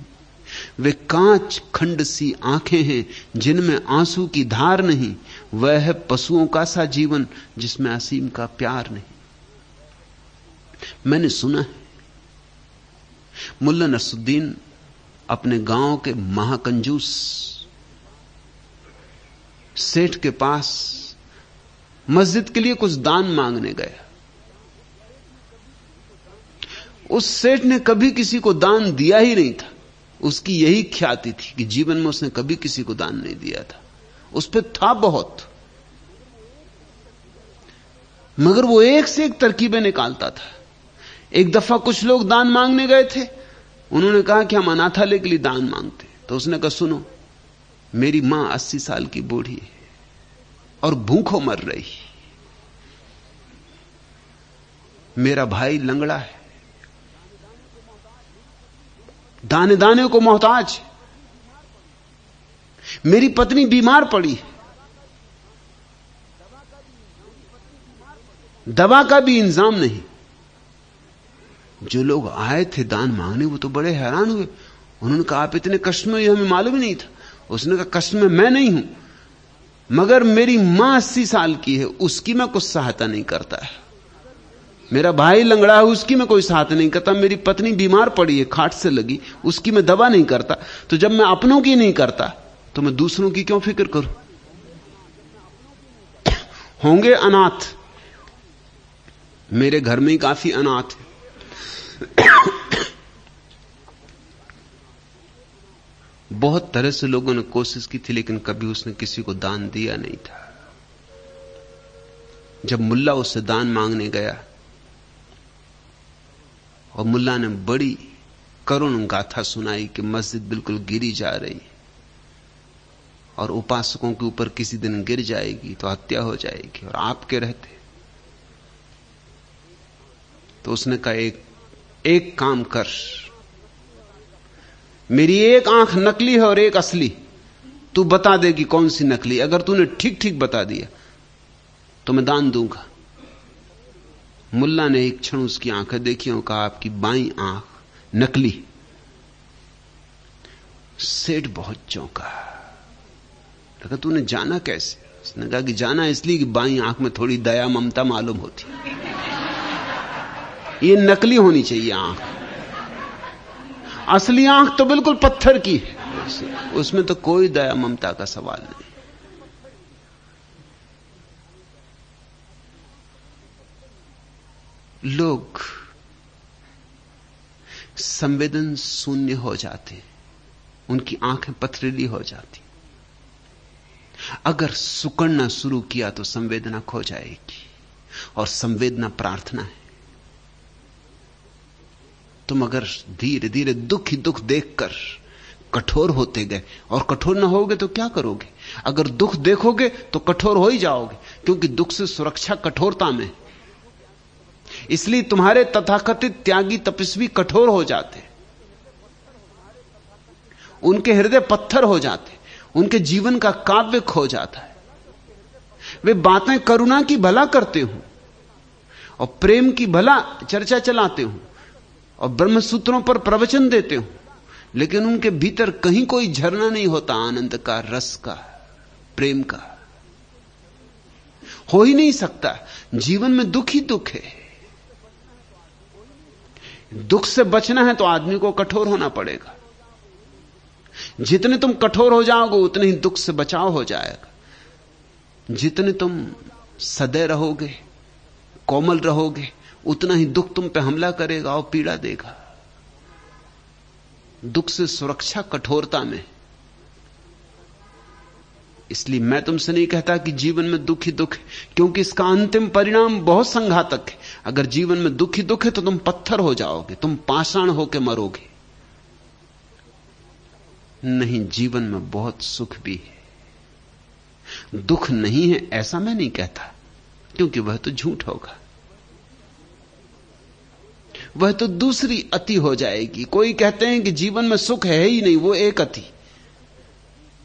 वे कांच खंड सी आंखें हैं जिनमें आंसू की धार नहीं, वह है पशुओं का सा जीवन जिसमें असीम का प्यार नहीं। मैंने सुना है मुल्ला नसरुद्दीन अपने गांव के महाकंजूस सेठ के पास मस्जिद के लिए कुछ दान मांगने गया। उस सेठ ने कभी किसी को दान दिया ही नहीं था। उसकी यही ख्याति थी कि जीवन में उसने कभी किसी को दान नहीं दिया था। उस पर था बहुत, मगर वो एक से एक तरकीबें निकालता था। एक दफा कुछ लोग दान मांगने गए थे, उन्होंने कहा कि हम अनाथालय के लिए दान मांगते। तो उसने कहा सुनो, मेरी मां 80 साल की बूढ़ी है और भूखों मर रही, मेरा भाई लंगड़ा है, दाने दाने को मोहताज, मेरी पत्नी बीमार पड़ी है, दवा का भी इंतजाम नहीं। जो लोग आए थे दान मांगने वो तो बड़े हैरान हुए। उन्होंने कहा आप इतने कष्ट में, हमें मालूम ही नहीं था। उसने कहा कष्ट में मैं नहीं हूं, मगर मेरी मां 80 साल की है, उसकी मैं कुछ सहायता नहीं करता है। मेरा भाई लंगड़ा है, उसकी मैं कोई सहायता नहीं करता। मेरी पत्नी बीमार पड़ी है, खाट से लगी, उसकी मैं दवा नहीं करता। तो जब मैं अपनों की नहीं करता तो मैं दूसरों की क्यों फिक्र करूं। होंगे अनाथ, मेरे घर में ही काफी अनाथ है। बहुत तरह से लोगों ने कोशिश की थी, लेकिन कभी उसने किसी को दान दिया नहीं था। जब मुल्ला उससे दान मांगने गया और मुल्ला ने बड़ी करुण गाथा सुनाई कि मस्जिद बिल्कुल गिरी जा रही और उपासकों के ऊपर किसी दिन गिर जाएगी तो हत्या हो जाएगी, और आपके रहते। तो उसने कहा एक काम कर, मेरी एक आंख नकली है और एक असली, तू बता दे कि कौन सी नकली। अगर तूने ठीक ठीक बता दिया तो मैं दान दूंगा। मुल्ला ने एक क्षण उसकी आंखें देखी और कहा आपकी बाईं आंख नकली। सेठ बहुत चौंका, लगा तूने जाना कैसे। उसने कहा कि जाना इसलिए कि बाईं आंख में थोड़ी दया ममता मालूम होती, ये नकली होनी चाहिए आंख, असली आंख तो बिल्कुल पत्थर की है, उसमें तो कोई दया ममता का सवाल नहीं। लोग संवेदन शून्य हो जाते, उनकी आंखें पथरीली हो जाती। अगर सुकड़ना शुरू किया तो संवेदना खो जाएगी, और संवेदना प्रार्थना है। तुम अगर धीरे धीरे दुख ही दुख देखकर कठोर होते गए, और कठोर ना होगे तो क्या करोगे। अगर दुख देखोगे तो कठोर हो ही जाओगे, क्योंकि दुख से सुरक्षा कठोरता में। इसलिए तुम्हारे तथाकथित त्यागी तपस्वी कठोर हो जाते, उनके हृदय पत्थर हो जाते, उनके जीवन का काव्य खो जाता है। वे बातें करुणा की भला करते हो और प्रेम की भला चर्चा चलाते हो और ब्रह्म सूत्रों पर प्रवचन देते हो, लेकिन उनके भीतर कहीं कोई झरना नहीं होता आनंद का, रस का, प्रेम का। हो ही नहीं सकता। जीवन में दुख ही दुख है। दुख से बचना है तो आदमी को कठोर होना पड़ेगा। जितने तुम कठोर हो जाओगे उतने ही दुख से बचाव हो जाएगा। जितने तुम सदैव रहोगे, कोमल रहोगे, उतना ही दुख तुम पे हमला करेगा और पीड़ा देगा। दुख से सुरक्षा कठोरता में। इसलिए मैं तुमसे नहीं कहता कि जीवन में दुख ही दुख है, क्योंकि इसका अंतिम परिणाम बहुत संघातक है। अगर जीवन में दुख ही दुख है तो तुम पत्थर हो जाओगे, तुम पाषाण होकर मरोगे। नहीं, जीवन में बहुत सुख भी है। दुख नहीं है ऐसा मैं नहीं कहता, क्योंकि वह तो झूठ होगा, वह तो दूसरी अति हो जाएगी। कोई कहते हैं कि जीवन में सुख है ही नहीं, वो एक अति।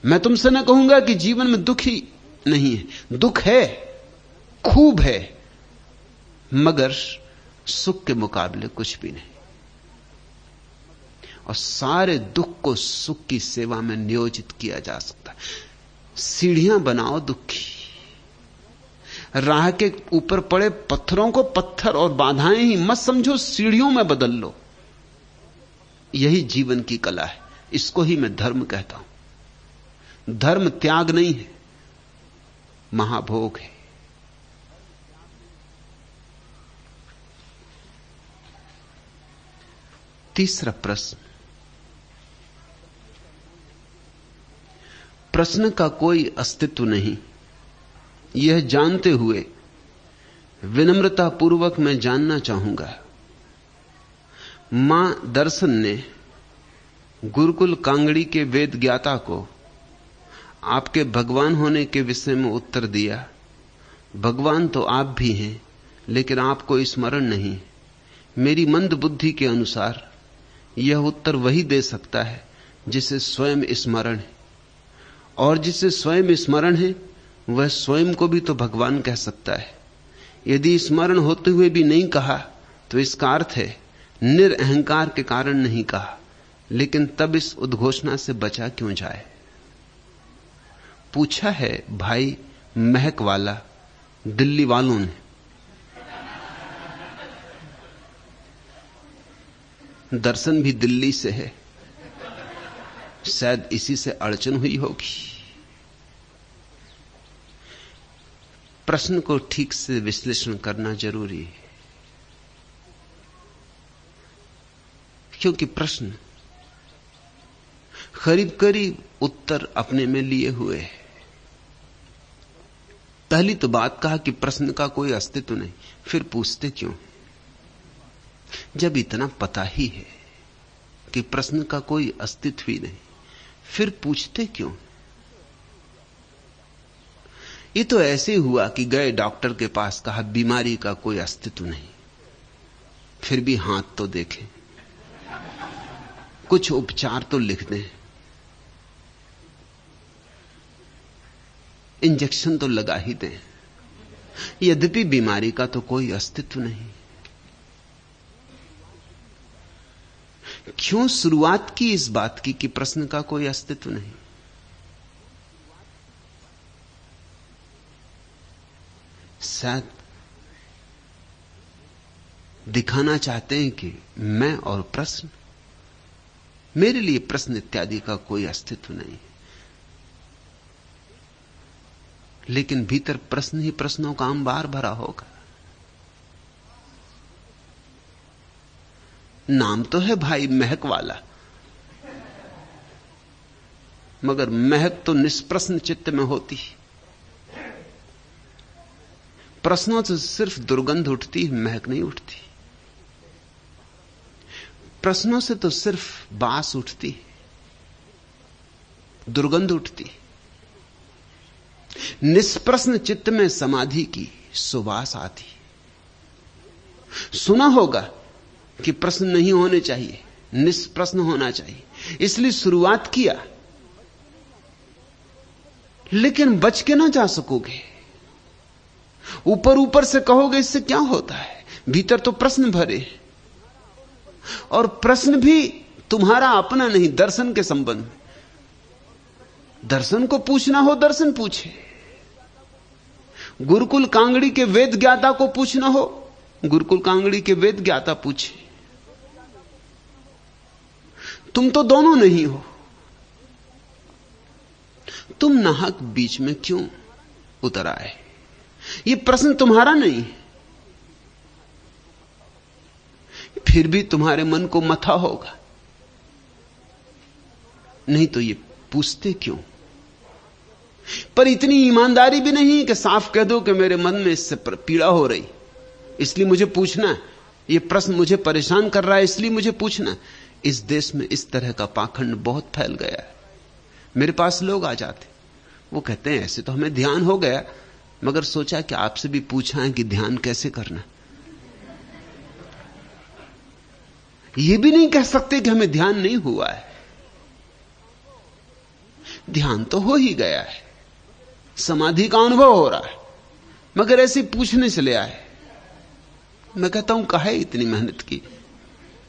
मैं तुमसे न कहूंगा कि जीवन में दुख ही नहीं है, दुख है, खूब है, मगर सुख के मुकाबले कुछ भी नहीं। और सारे दुख को सुख की सेवा में नियोजित किया जा सकता है। सीढ़ियां बनाओ दुख की, राह के ऊपर पड़े पत्थरों को पत्थर और बाधाएं ही मत समझो, सीढ़ियों में बदल लो। यही जीवन की कला है। इसको ही मैं धर्म कहता हूं। धर्म त्याग नहीं है, महाभोग है। तीसरा प्रश्न, प्रश्न का कोई अस्तित्व नहीं, यह जानते हुए विनम्रता पूर्वक मैं जानना चाहूंगा। मां दर्शन ने गुरुकुल कांगड़ी के वेद ज्ञाता को आपके भगवान होने के विषय में उत्तर दिया, भगवान तो आप भी हैं, लेकिन आपको स्मरण नहीं। मेरी मंद बुद्धि के अनुसार यह उत्तर वही दे सकता है जिसे स्वयं स्मरण है, और जिसे स्वयं स्मरण है वह स्वयं को भी तो भगवान कह सकता है। यदि स्मरण होते हुए भी नहीं कहा तो इसका अर्थ है निरअहंकार के कारण नहीं कहा। लेकिन तब इस उद्घोषणा से बचा क्यों जाए? पूछा है भाई महक वाला दिल्ली वालों ने। दर्शन भी दिल्ली से है, शायद इसी से अड़चन हुई होगी। प्रश्न को ठीक से विश्लेषण करना जरूरी है, क्योंकि प्रश्न करीब करीब उत्तर अपने में लिए हुए है। पहली तो बात कहा कि प्रश्न का कोई अस्तित्व नहीं, फिर पूछते क्यों? जब इतना पता ही है कि प्रश्न का कोई अस्तित्व ही नहीं, फिर पूछते क्यों? ये तो ऐसे हुआ कि गए डॉक्टर के पास, कहा बीमारी का कोई अस्तित्व नहीं, फिर भी हाथ तो देखें, कुछ उपचार तो लिख दें, इंजेक्शन तो लगा ही दें, यद्यपि बीमारी का तो कोई अस्तित्व नहीं। क्यों शुरुआत की इस बात की कि प्रश्न का कोई अस्तित्व नहीं? शायद दिखाना चाहते हैं कि मैं और प्रश्न, मेरे लिए प्रश्न इत्यादि का कोई अस्तित्व नहीं, लेकिन भीतर प्रश्न ही प्रश्नों का अंबार भरा होगा। नाम तो है भाई महक वाला, मगर महक तो निष्प्रश्न चित्त में होती। प्रश्नों से सिर्फ दुर्गंध उठती, महक नहीं उठती। प्रश्नों से तो सिर्फ बास उठती, दुर्गंध उठती। निष्प्रश्न चित्त में समाधि की सुवास आती। सुना होगा कि प्रश्न नहीं होने चाहिए, निष्प्रश्न होना चाहिए, इसलिए शुरुआत किया, लेकिन बच के ना जा सकोगे। ऊपर ऊपर से कहोगे इससे क्या होता है, भीतर तो प्रश्न भरे। और प्रश्न भी तुम्हारा अपना नहीं, दर्शन के संबंध में। दर्शन को पूछना हो दर्शन पूछे, गुरुकुल कांगड़ी के वेद ज्ञाता को पूछना हो गुरुकुल कांगड़ी के वेद ज्ञाता पूछे। तुम तो दोनों नहीं हो, तुम नाहक बीच में क्यों उतर आए? यह प्रश्न तुम्हारा नहीं, फिर भी तुम्हारे मन को मथा होगा, नहीं तो ये पूछते क्यों? पर इतनी ईमानदारी भी नहीं कि साफ कह दो कि मेरे मन में इससे पीड़ा हो रही, इसलिए मुझे पूछना है, ये प्रश्न मुझे परेशान कर रहा है, इसलिए मुझे पूछना। इस देश में इस तरह का पाखंड बहुत फैल गया है। मेरे पास लोग आ जाते, वो कहते हैं ऐसे तो हमें ध्यान हो गया, मगर सोचा कि आपसे भी पूछा है कि ध्यान कैसे करना। ये भी नहीं कह सकते कि हमें ध्यान नहीं हुआ है, ध्यान तो हो ही गया है, समाधि का अनुभव हो रहा है, मगर ऐसे पूछने चले आए। मैं कहता हूं काहे इतनी मेहनत की,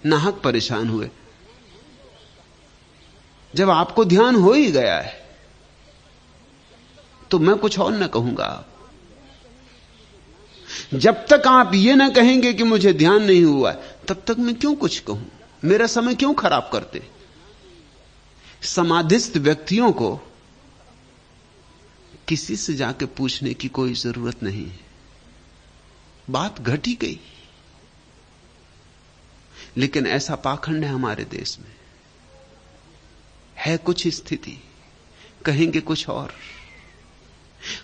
नाहक परेशान हुए। जब आपको ध्यान हो ही गया है तो मैं कुछ और न कहूंगा। जब तक आप ये ना कहेंगे कि मुझे ध्यान नहीं हुआ, तब तक मैं क्यों कुछ कहूं, मेरा समय क्यों खराब करते? समाधिस्थ व्यक्तियों को किसी से जाके पूछने की कोई जरूरत नहीं है, बात घट ही गई। लेकिन ऐसा पाखंड है हमारे देश में, है कुछ स्थिति, कहेंगे कुछ और।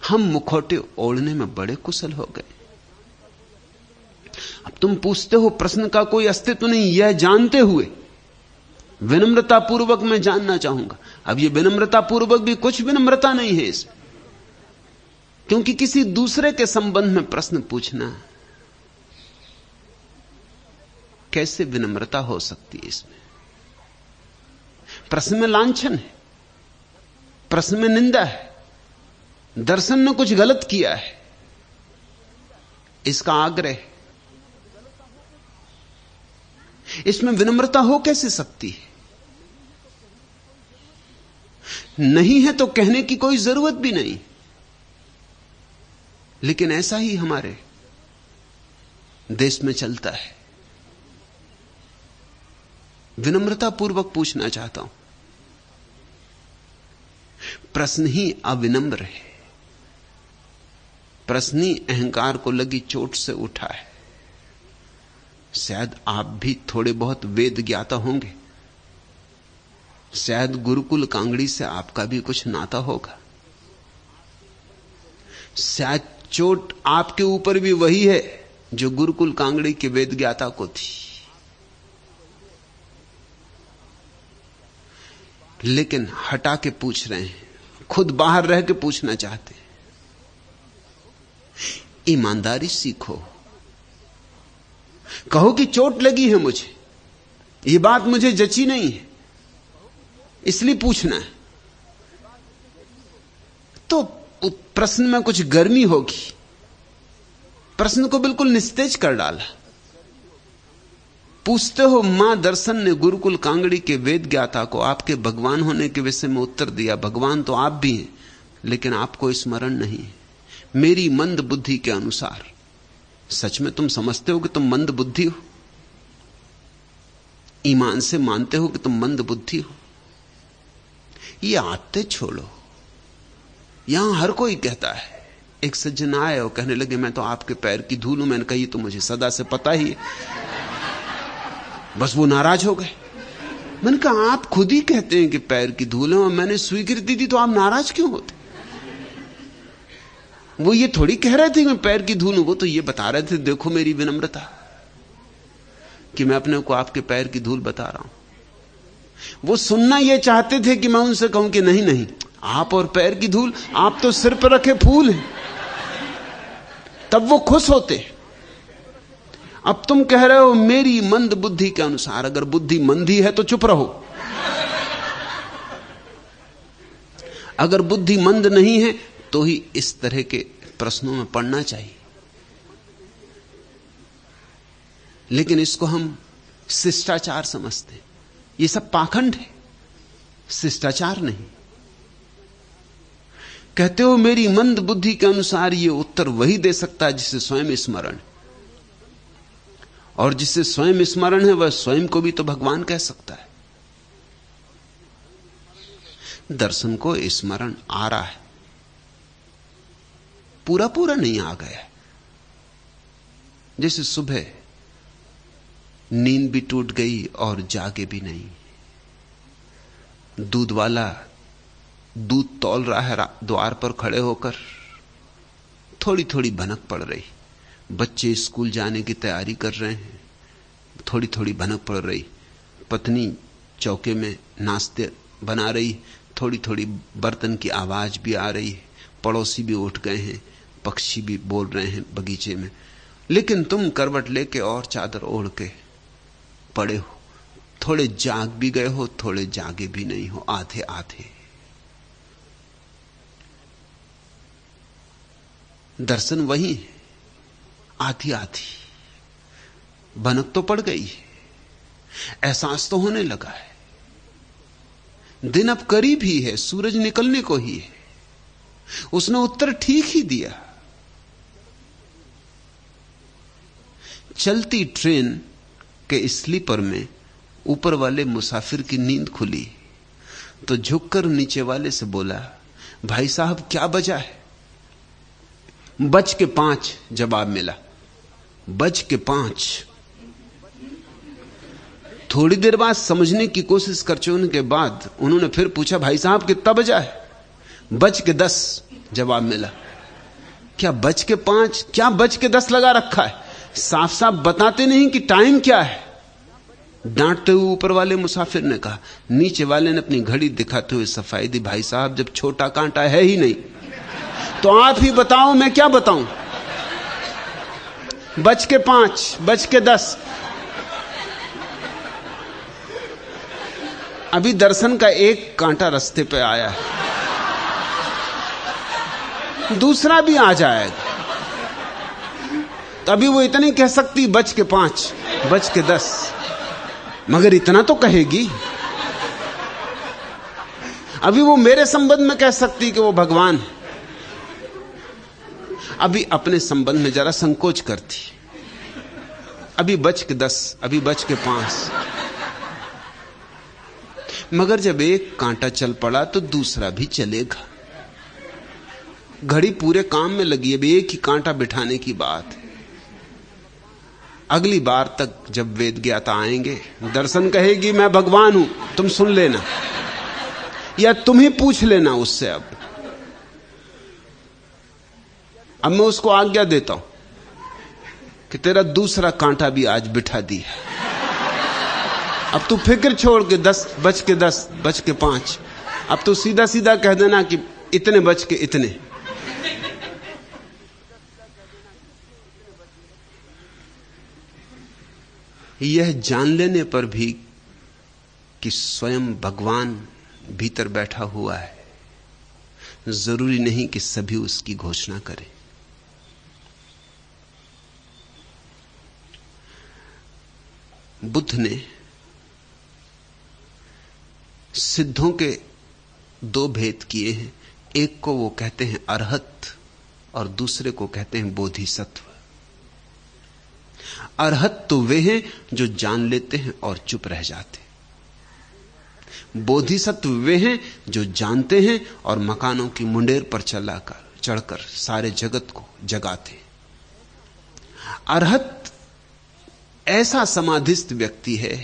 हम मुखौटे ओढ़ने में बड़े कुशल हो गए। अब तुम पूछते हो प्रश्न का कोई अस्तित्व नहीं, यह जानते हुए विनम्रता पूर्वक मैं जानना चाहूंगा। अब यह विनम्रता पूर्वक भी कुछ विनम्रता नहीं है इसमें, क्योंकि किसी दूसरे के संबंध में प्रश्न पूछना, कैसे विनम्रता हो सकती है इसमें? प्रश्न में लांछन है, प्रश्न में निंदा है, दर्शन ने कुछ गलत किया है, इसका आग्रह। इसमें विनम्रता हो कैसे सकती है? नहीं है तो कहने की कोई जरूरत भी नहीं। लेकिन ऐसा ही हमारे देश में चलता है। विनम्रता पूर्वक पूछना चाहता हूं, प्रश्न ही अविनम्र है, प्रश्न ही अहंकार को लगी चोट से उठा है। शायद आप भी थोड़े बहुत वेद ज्ञाता होंगे, शायद गुरुकुल कांगड़ी से आपका भी कुछ नाता होगा, शायद चोट आपके ऊपर भी वही है जो गुरुकुल कांगड़ी के वेद ज्ञाता को थी। लेकिन हटा के पूछ रहे हैं, खुद बाहर रह के पूछना चाहते हैं। ईमानदारी सीखो, कहो कि चोट लगी है मुझे, यह बात मुझे जची नहीं है, इसलिए पूछना है। तो प्रश्न में कुछ गर्मी होगी, प्रश्न को बिल्कुल निस्तेज कर डाला। पूछते हो, मां दर्शन ने गुरुकुल कांगड़ी के वेद ज्ञाता को आपके भगवान होने के विषय में उत्तर दिया। भगवान तो आप भी हैं, लेकिन आपको स्मरण नहीं है। मेरी मंद बुद्धि के अनुसार, सच में तुम समझते हो कि तुम मंद बुद्धि हो? ईमान से मानते हो कि तुम मंद बुद्धि हो? ये आते छोड़ो। यहां हर कोई कहता है। एक सज्जन आए और कहने लगे, मैं तो आपके पैर की धूल हूं। मैंने कही तो मुझे सदा से पता ही है। बस वो नाराज हो गए। मैंने कहा, आप खुद ही कहते हैं कि पैर की धूल है और मैंने स्वीकृति दी, तो आप नाराज क्यों होते? वो ये थोड़ी कह रहे थे कि मैं पैर की धूल हूं, वो तो ये बता रहे थे, देखो मेरी विनम्रता कि मैं अपने को आपके पैर की धूल बता रहा हूं। वो सुनना ये चाहते थे कि मैं उनसे कहूं कि नहीं नहीं, आप और पैर की धूल, आप तो सिर पर रखे फूल हैं। तब वो खुश होते। अब तुम कह रहे हो मेरी मंद बुद्धि के अनुसार। अगर बुद्धि मंदी है तो चुप रहो, अगर बुद्धि मंद नहीं है तो ही इस तरह के प्रश्नों में पढ़ना चाहिए। लेकिन इसको हम शिष्टाचार समझते। ये सब पाखंड है, शिष्टाचार नहीं। कहते हो मेरी मंद बुद्धि के अनुसार ये उत्तर वही दे सकता है जिसे स्वयं स्मरण, और जिसे स्वयं स्मरण है वह स्वयं को भी तो भगवान कह सकता है। दर्शन को स्मरण आ रहा है, पूरा पूरा नहीं आ गया। जैसे सुबह नींद भी टूट गई और जागे भी नहीं। दूध वाला दूध तौल रहा है द्वार पर खड़े होकर, थोड़ी थोड़ी भनक पड़ रही। बच्चे स्कूल जाने की तैयारी कर रहे हैं, थोड़ी थोड़ी भनक पड़ रही। पत्नी चौके में नाश्ते बना रही, थोड़ी थोड़ी बर्तन की आवाज भी आ रही है। पड़ोसी भी उठ गए हैं, पक्षी भी बोल रहे हैं बगीचे में। लेकिन तुम करवट लेके और चादर ओढ़ के पड़े हो, थोड़े जाग भी गए हो, थोड़े जागे भी नहीं हो, आधे आधे। दर्शन वही है, आधी आधी भनक तो पड़ गई है, एहसास तो होने लगा है। दिन अब करीब ही है, सूरज निकलने को ही है। उसने उत्तर ठीक ही दिया। चलती ट्रेन के स्लीपर में ऊपर वाले मुसाफिर की नींद खुली तो झुककर नीचे वाले से बोला, भाई साहब क्या बजा है? 5:05 जवाब मिला। 5:05। थोड़ी देर बाद समझने की कोशिश कर चुनने के बाद उन्होंने फिर पूछा, भाई साहब कितना बजा है? 5:10 जवाब मिला। क्या 5:05? क्या 5:10 लगा रखा है? साफ साफ बताते नहीं कि टाइम क्या है। डांटते हुए ऊपर वाले मुसाफिर ने कहा। नीचे वाले ने अपनी घड़ी दिखाते हुए सफाई दी, भाई साहब जब छोटा कांटा है ही नहीं तो आप ही बताओ, मैं क्या बताऊं? 5:05, 5:10। अभी दर्शन का एक कांटा रास्ते पे आया है, दूसरा भी आ जाएगा। तो अभी वो इतना ही कह सकती 5:05, 5:10, मगर इतना तो कहेगी। अभी वो मेरे संबंध में कह सकती कि वो भगवान है। अभी अपने संबंध में जरा संकोच करती। अभी 5:10, अभी 5:05, मगर जब एक कांटा चल पड़ा तो दूसरा भी चलेगा। घड़ी पूरे काम में लगी, अब एक ही कांटा बिठाने की बात है। अगली बार तक जब वेद ज्ञाता आएंगे, दर्शन कहेगी मैं भगवान हूं, तुम सुन लेना, या तुम ही पूछ लेना उससे। अब मैं उसको आज्ञा देता हूं कि तेरा दूसरा कांटा भी आज बिठा दिया। अब तू फिक्र छोड़ के 5:10, 5:05, अब तू सीधा सीधा कह देना कि इतने बज के इतने। यह जान लेने पर भी कि स्वयं भगवान भीतर बैठा हुआ है, जरूरी नहीं कि सभी उसकी घोषणा करें। बुद्ध ने सिद्धों के 2 भेद किए हैं। एक को वो कहते हैं अरहत और दूसरे को कहते हैं बोधिसत्व। अरहत तो वे हैं जो जान लेते हैं और चुप रह जाते। बोधिसत्व वे हैं जो जानते हैं और मकानों की मुंडेर पर चढ़कर सारे जगत को जगाते। अरहत ऐसा समाधिस्थ व्यक्ति है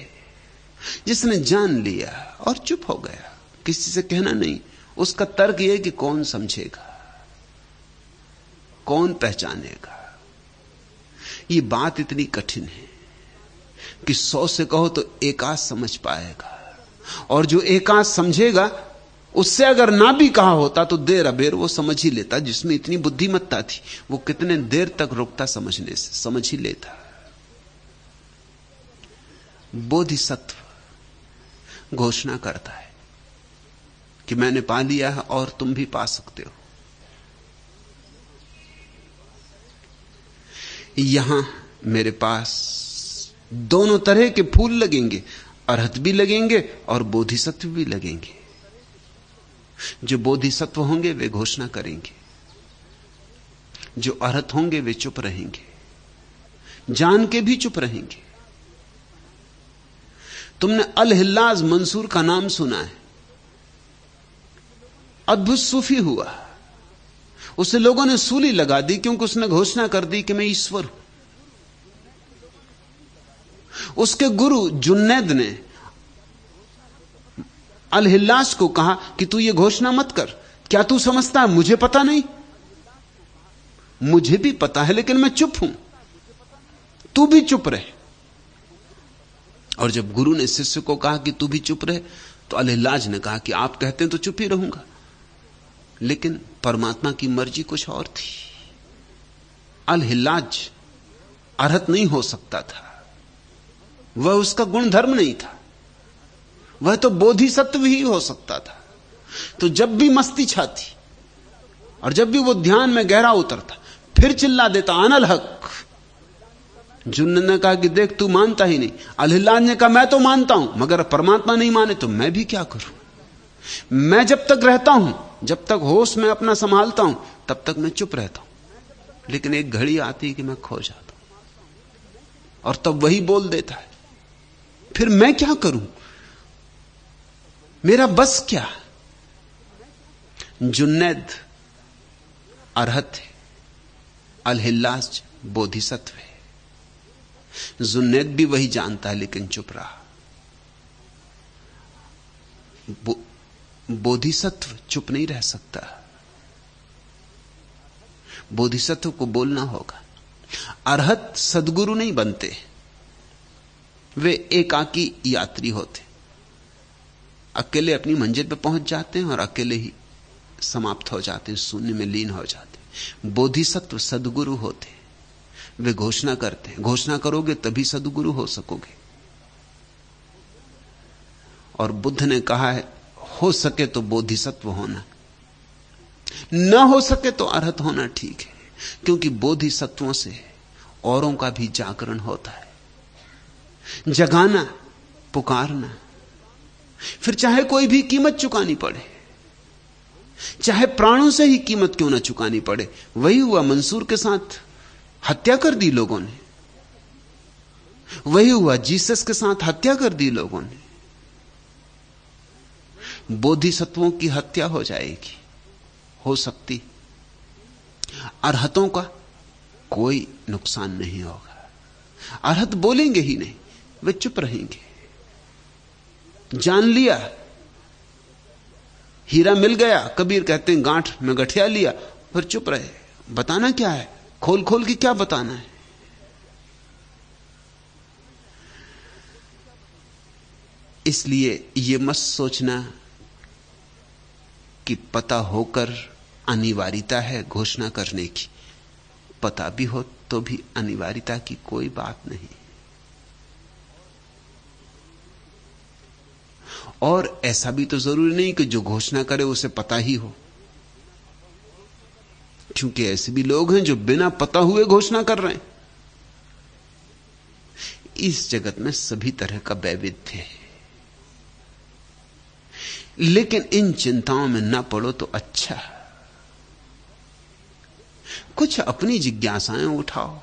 जिसने जान लिया और चुप हो गया, किसी से कहना नहीं। उसका तर्क यह कि कौन समझेगा, कौन पहचानेगा। ये बात इतनी कठिन है कि 100 से कहो तो एकाध समझ पाएगा, और जो एकाध समझेगा उससे अगर ना भी कहा होता तो देर अबेर वो समझ ही लेता। जिसमें इतनी बुद्धिमत्ता थी वो कितने देर तक रुकता समझने से, समझ ही लेता। बोधिसत्व घोषणा करता है कि मैंने पा लिया है और तुम भी पा सकते हो। यहां मेरे पास दोनों तरह के फूल लगेंगे, अरहत भी लगेंगे और बोधिसत्व भी लगेंगे। जो बोधिसत्व होंगे वे घोषणा करेंगे, जो अरहत होंगे वे चुप रहेंगे, जान के भी चुप रहेंगे। तुमने अल हिल्लाज मंसूर का नाम सुना है, अद्भुत सूफी हुआ। उसे लोगों ने सूली लगा दी क्योंकि उसने घोषणा कर दी कि मैं ईश्वर हूं। उसके गुरु जुन्नैद ने अल हिल्लाज को कहा कि तू ये घोषणा मत कर, क्या तू समझता है मुझे पता नहीं? मुझे भी पता है लेकिन मैं चुप हूं, तू भी चुप रहे। और जब गुरु ने शिष्य को कहा कि तू भी चुप रहे, तो अल हिल्लाज ने कहा कि आप कहते हैं तो चुप ही रहूंगा, लेकिन परमात्मा की मर्जी कुछ और थी। अल हिल्लाज अरहत नहीं हो सकता था, वह उसका गुणधर्म नहीं था, वह तो बोधिसत्व ही हो सकता था। तो जब भी मस्ती छाती और जब भी वो ध्यान में गहरा उतरता, फिर चिल्ला देता अनल हक। जुन्नद ने कहा कि देख तू मानता ही नहीं। अल हिल्लाज ने कहा मैं तो मानता हूं, मगर परमात्मा नहीं माने तो मैं भी क्या करूं? मैं जब तक रहता हूं, जब तक होश में अपना संभालता हूं, तब तक मैं चुप रहता हूं। लेकिन एक घड़ी आती है कि मैं खो जाता हूं और तब वही बोल देता है। फिर मैं क्या करूं? मेरा बस क्या? जुन्नैद अरहत है, अल हिल्लाज बोधिसत्व है। जुन्नैद भी वही जानता है लेकिन चुप रहा। बोधिसत्व चुप नहीं रह सकता, बोधिसत्व को बोलना होगा। अरहत सद्गुरु नहीं बनते, वे एकाकी यात्री होते, अकेले अपनी मंजिल पर पहुंच जाते हैं और अकेले ही समाप्त हो जाते हैं, शून्य में लीन हो जाते हैं। बोधिसत्व सद्गुरु होते, वे घोषणा करते हैं। घोषणा करोगे तभी सद्गुरु हो सकोगे। और बुद्ध ने कहा है हो सके तो बोधिसत्व होना, न हो सके तो अरहत होना ठीक है, क्योंकि बोधिसत्वों से औरों का भी जागरण होता है। जगाना, पुकारना, फिर चाहे कोई भी कीमत चुकानी पड़े, चाहे प्राणों से ही कीमत क्यों ना चुकानी पड़े। वही हुआ मंसूर के साथ, हत्या कर दी लोगों ने। वही हुआ जीसस के साथ, हत्या कर दी लोगों ने। बोधिसत्वों की हत्या हो जाएगी, हो सकती, अरहतों का कोई नुकसान नहीं होगा। अरहत बोलेंगे ही नहीं, वे चुप रहेंगे। जान लिया, हीरा मिल गया, कबीर कहते हैं गांठ में गठिया लिया, फिर चुप रहे। बताना क्या है? खोल खोल के क्या बताना है? इसलिए यह मत सोचना कि पता होकर अनिवार्यता है घोषणा करने की। पता भी हो तो भी अनिवार्यता की कोई बात नहीं। और ऐसा भी तो जरूरी नहीं कि जो घोषणा करे उसे पता ही हो, क्योंकि ऐसे भी लोग हैं जो बिना पता हुए घोषणा कर रहे हैं। इस जगत में सभी तरह का वैविध्य है, लेकिन इन चिंताओं में ना पड़ो तो अच्छा। कुछ अपनी जिज्ञासाएं उठाओ,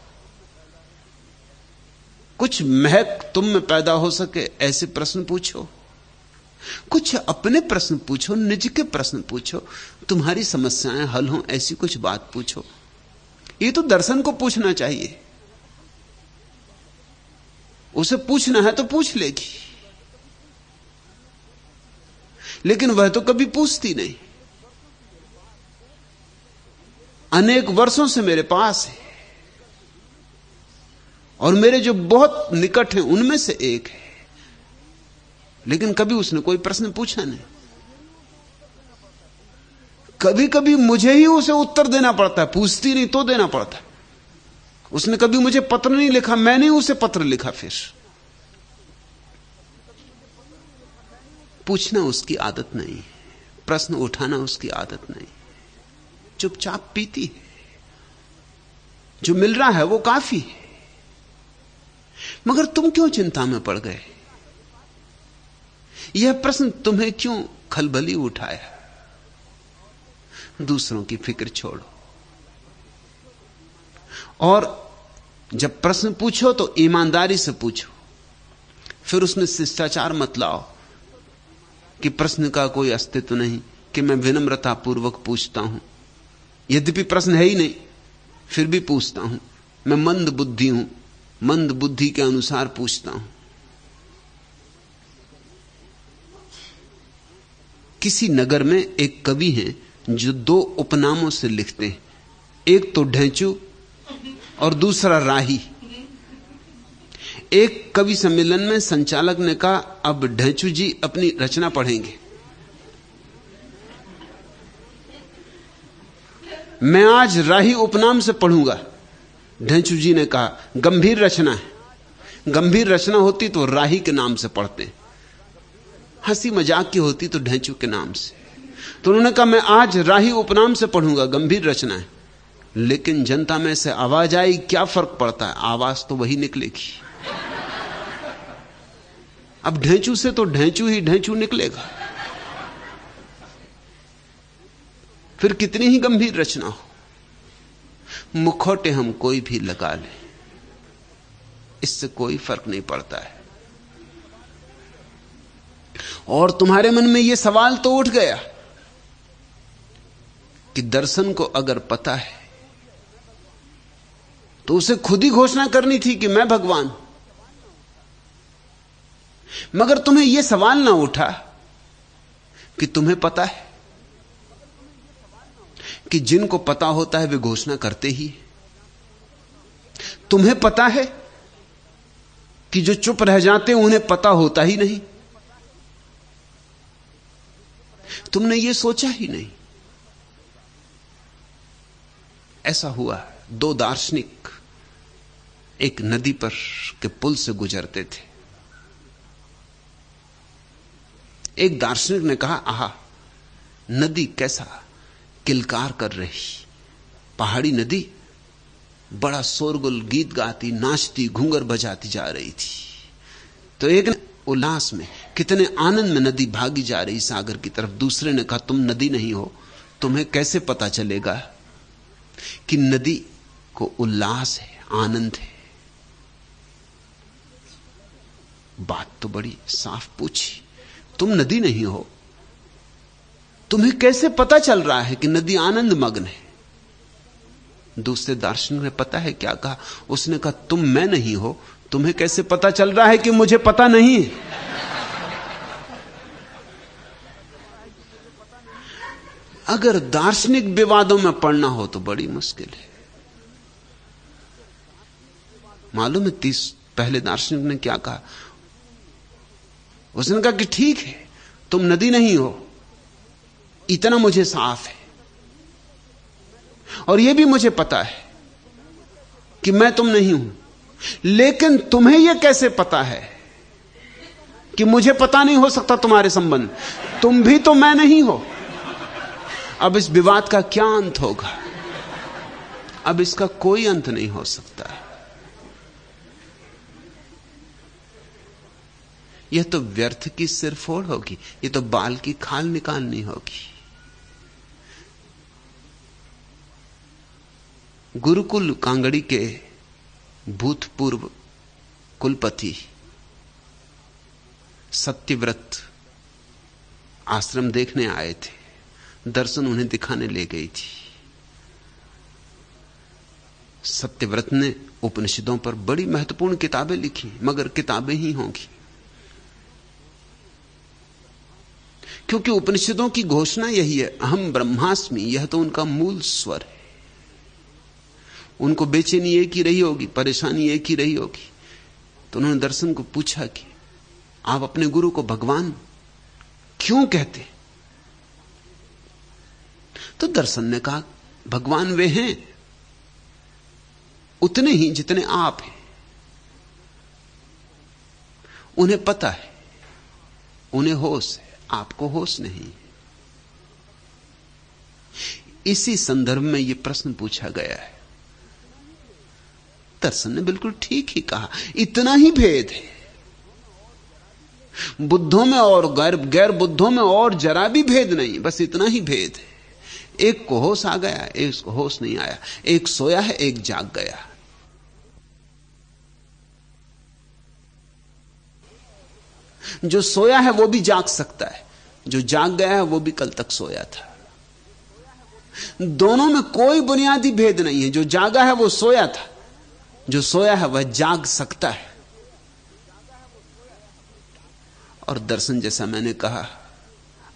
कुछ महक तुम में पैदा हो सके ऐसे प्रश्न पूछो, कुछ अपने प्रश्न पूछो, निज के प्रश्न पूछो, तुम्हारी समस्याएं हल हों ऐसी कुछ बात पूछो। ये तो दर्शन को पूछना चाहिए, उसे पूछना है तो पूछ लेगी, लेकिन वह तो कभी पूछती नहीं। अनेक वर्षों से मेरे पास है और मेरे जो बहुत निकट हैं उनमें से एक है, लेकिन कभी उसने कोई प्रश्न पूछा नहीं। कभी कभी मुझे ही उसे उत्तर देना पड़ता है, पूछती नहीं तो देना पड़ता है। उसने कभी मुझे पत्र नहीं लिखा, मैंने उसे पत्र लिखा। फिर पूछना उसकी आदत नहीं है, प्रश्न उठाना उसकी आदत नहीं, चुपचाप पीती है। जो मिल रहा है वो काफी है। मगर तुम क्यों चिंता में पड़ गए? यह प्रश्न तुम्हें क्यों खलबली उठाया? दूसरों की फिक्र छोड़ो, और जब प्रश्न पूछो तो ईमानदारी से पूछो। फिर उसमें शिष्टाचार मत लाओ कि प्रश्न का कोई अस्तित्व नहीं, कि मैं विनम्रता पूर्वक पूछता हूं, यद्यपि प्रश्न है ही नहीं फिर भी पूछता हूं, मैं मंद बुद्धि हूं, मंद बुद्धि के अनुसार पूछता हूं। किसी नगर में एक कवि हैं जो दो उपनामों से लिखते हैं, एक तो ढेंचू और दूसरा राही। एक कवि सम्मेलन में संचालक ने कहा, अब ढेंचू जी अपनी रचना पढ़ेंगे। मैं आज राही उपनाम से पढ़ूंगा। ढेंचू जी ने कहा, गंभीर रचना है। गंभीर रचना होती तो राही के नाम से पढ़ते, हंसी मजाक की होती तो ढेंचू के नाम से। तो उन्होंने कहा, मैं आज राही उपनाम से पढ़ूंगा, गंभीर रचना है। लेकिन जनता में से आवाज आई, क्या फर्क पड़ता है, आवाज तो वही निकलेगी। अब ढेंचू से तो ढेंचू ही ढेंचू निकलेगा, फिर कितनी ही गंभीर रचना हो। मुखौटे हम कोई भी लगा लें, इससे कोई फर्क नहीं पड़ता है। और तुम्हारे मन में यह सवाल तो उठ गया कि दर्शन को अगर पता है तो उसे खुद ही घोषणा करनी थी कि मैं भगवान हूं। मगर तुम्हें यह सवाल ना उठा कि तुम्हें पता है कि जिनको पता होता है वे घोषणा करते ही। तुम्हें पता है कि जो चुप रह जाते हैं उन्हें पता होता ही नहीं। तुमने यह सोचा ही नहीं। ऐसा हुआ, दो दार्शनिक एक नदी पर के पुल से गुजरते थे। एक दार्शनिक ने कहा, आहा, नदी कैसा किलकार कर रही, पहाड़ी नदी बड़ा शोरगुल गीत गाती, नाचती, घूंगर बजाती जा रही थी। तो एक ने उल्लास में, कितने आनंद में नदी भागी जा रही सागर की तरफ। दूसरे ने कहा, तुम नदी नहीं हो, तुम्हें कैसे पता चलेगा कि नदी को उल्लास है, आनंद है। बात तो बड़ी साफ पूछी, तुम नदी नहीं हो, तुम्हें कैसे पता चल रहा है कि नदी आनंद मग्न है? दूसरे दार्शनिक ने पता है क्या कहा? उसने कहा, तुम मैं नहीं हो, तुम्हें कैसे पता चल रहा है कि मुझे पता नहीं है? अगर दार्शनिक विवादों में पड़ना हो तो बड़ी मुश्किल है। मालूम है पहले दार्शनिक ने क्या कहा? उसने कहा कि ठीक है, तुम नदी नहीं हो, इतना मुझे साफ है, और यह भी मुझे पता है कि मैं तुम नहीं हूं। लेकिन तुम्हें यह कैसे पता है कि मुझे पता नहीं हो सकता तुम्हारे संबंध? तुम भी तो मैं नहीं हो। अब इस विवाद का क्या अंत होगा? अब इसका कोई अंत नहीं हो सकता। यह तो व्यर्थ की सिरफोड़ होगी, यह तो बाल की खाल निकालनी होगी। गुरुकुल कांगड़ी के भूतपूर्व कुलपति सत्यव्रत आश्रम देखने आए थे। दर्शन उन्हें दिखाने ले गई थी। सत्यव्रत ने उपनिषदों पर बड़ी महत्वपूर्ण किताबें लिखी, मगर किताबें ही होंगी, क्योंकि उपनिषदों की घोषणा यही है, अहम ब्रह्मास्मि। यह तो उनका मूल स्वर है। उनको बेचैनी एक ही रही होगी, परेशानी एक ही रही होगी। तो उन्होंने दर्शन को पूछा कि आप अपने गुरु को भगवान क्यों कहते? तो दर्शन ने कहा, भगवान वे हैं उतने ही जितने आप हैं। उन्हें पता है, उन्हें होश है, आपको होश नहीं। इसी संदर्भ में यह प्रश्न पूछा गया है। दर्शन ने बिल्कुल ठीक ही कहा, इतना ही भेद है बुद्धों में और गैर बुद्धों में, और जरा भी भेद नहीं, बस इतना ही भेद है। एक को होश आ गया, एक को होश नहीं आया, एक सोया है, एक जाग गया। जो सोया है वो भी जाग सकता है, जो जाग गया है वो भी कल तक सोया था। दोनों में कोई बुनियादी भेद नहीं है। जो जागा है वो सोया था, जो सोया है वह जाग सकता है। और दर्शन, जैसा मैंने कहा,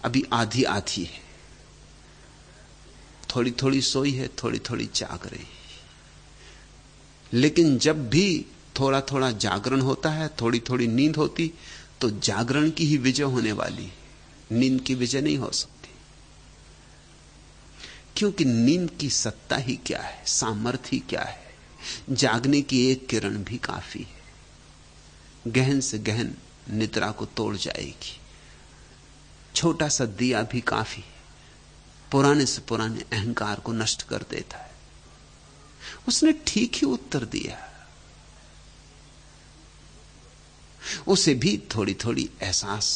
अभी आधी आधी है, थोड़ी थोड़ी सोई है, थोड़ी थोड़ी जाग रही। लेकिन जब भी थोड़ा थोड़ा जागरण होता है, थोड़ी थोड़ी नींद होती, तो जागरण की ही विजय होने वाली, नींद की विजय नहीं हो सकती। क्योंकि नींद की सत्ता ही क्या है, सामर्थ्य ही क्या है। जागने की एक किरण भी काफी है, गहन से गहन निद्रा को तोड़ जाएगी। छोटा सा दिया भी काफी है, पुराने से पुराने अहंकार को नष्ट कर देता है। उसने ठीक ही उत्तर दिया। उसे भी थोड़ी थोड़ी एहसास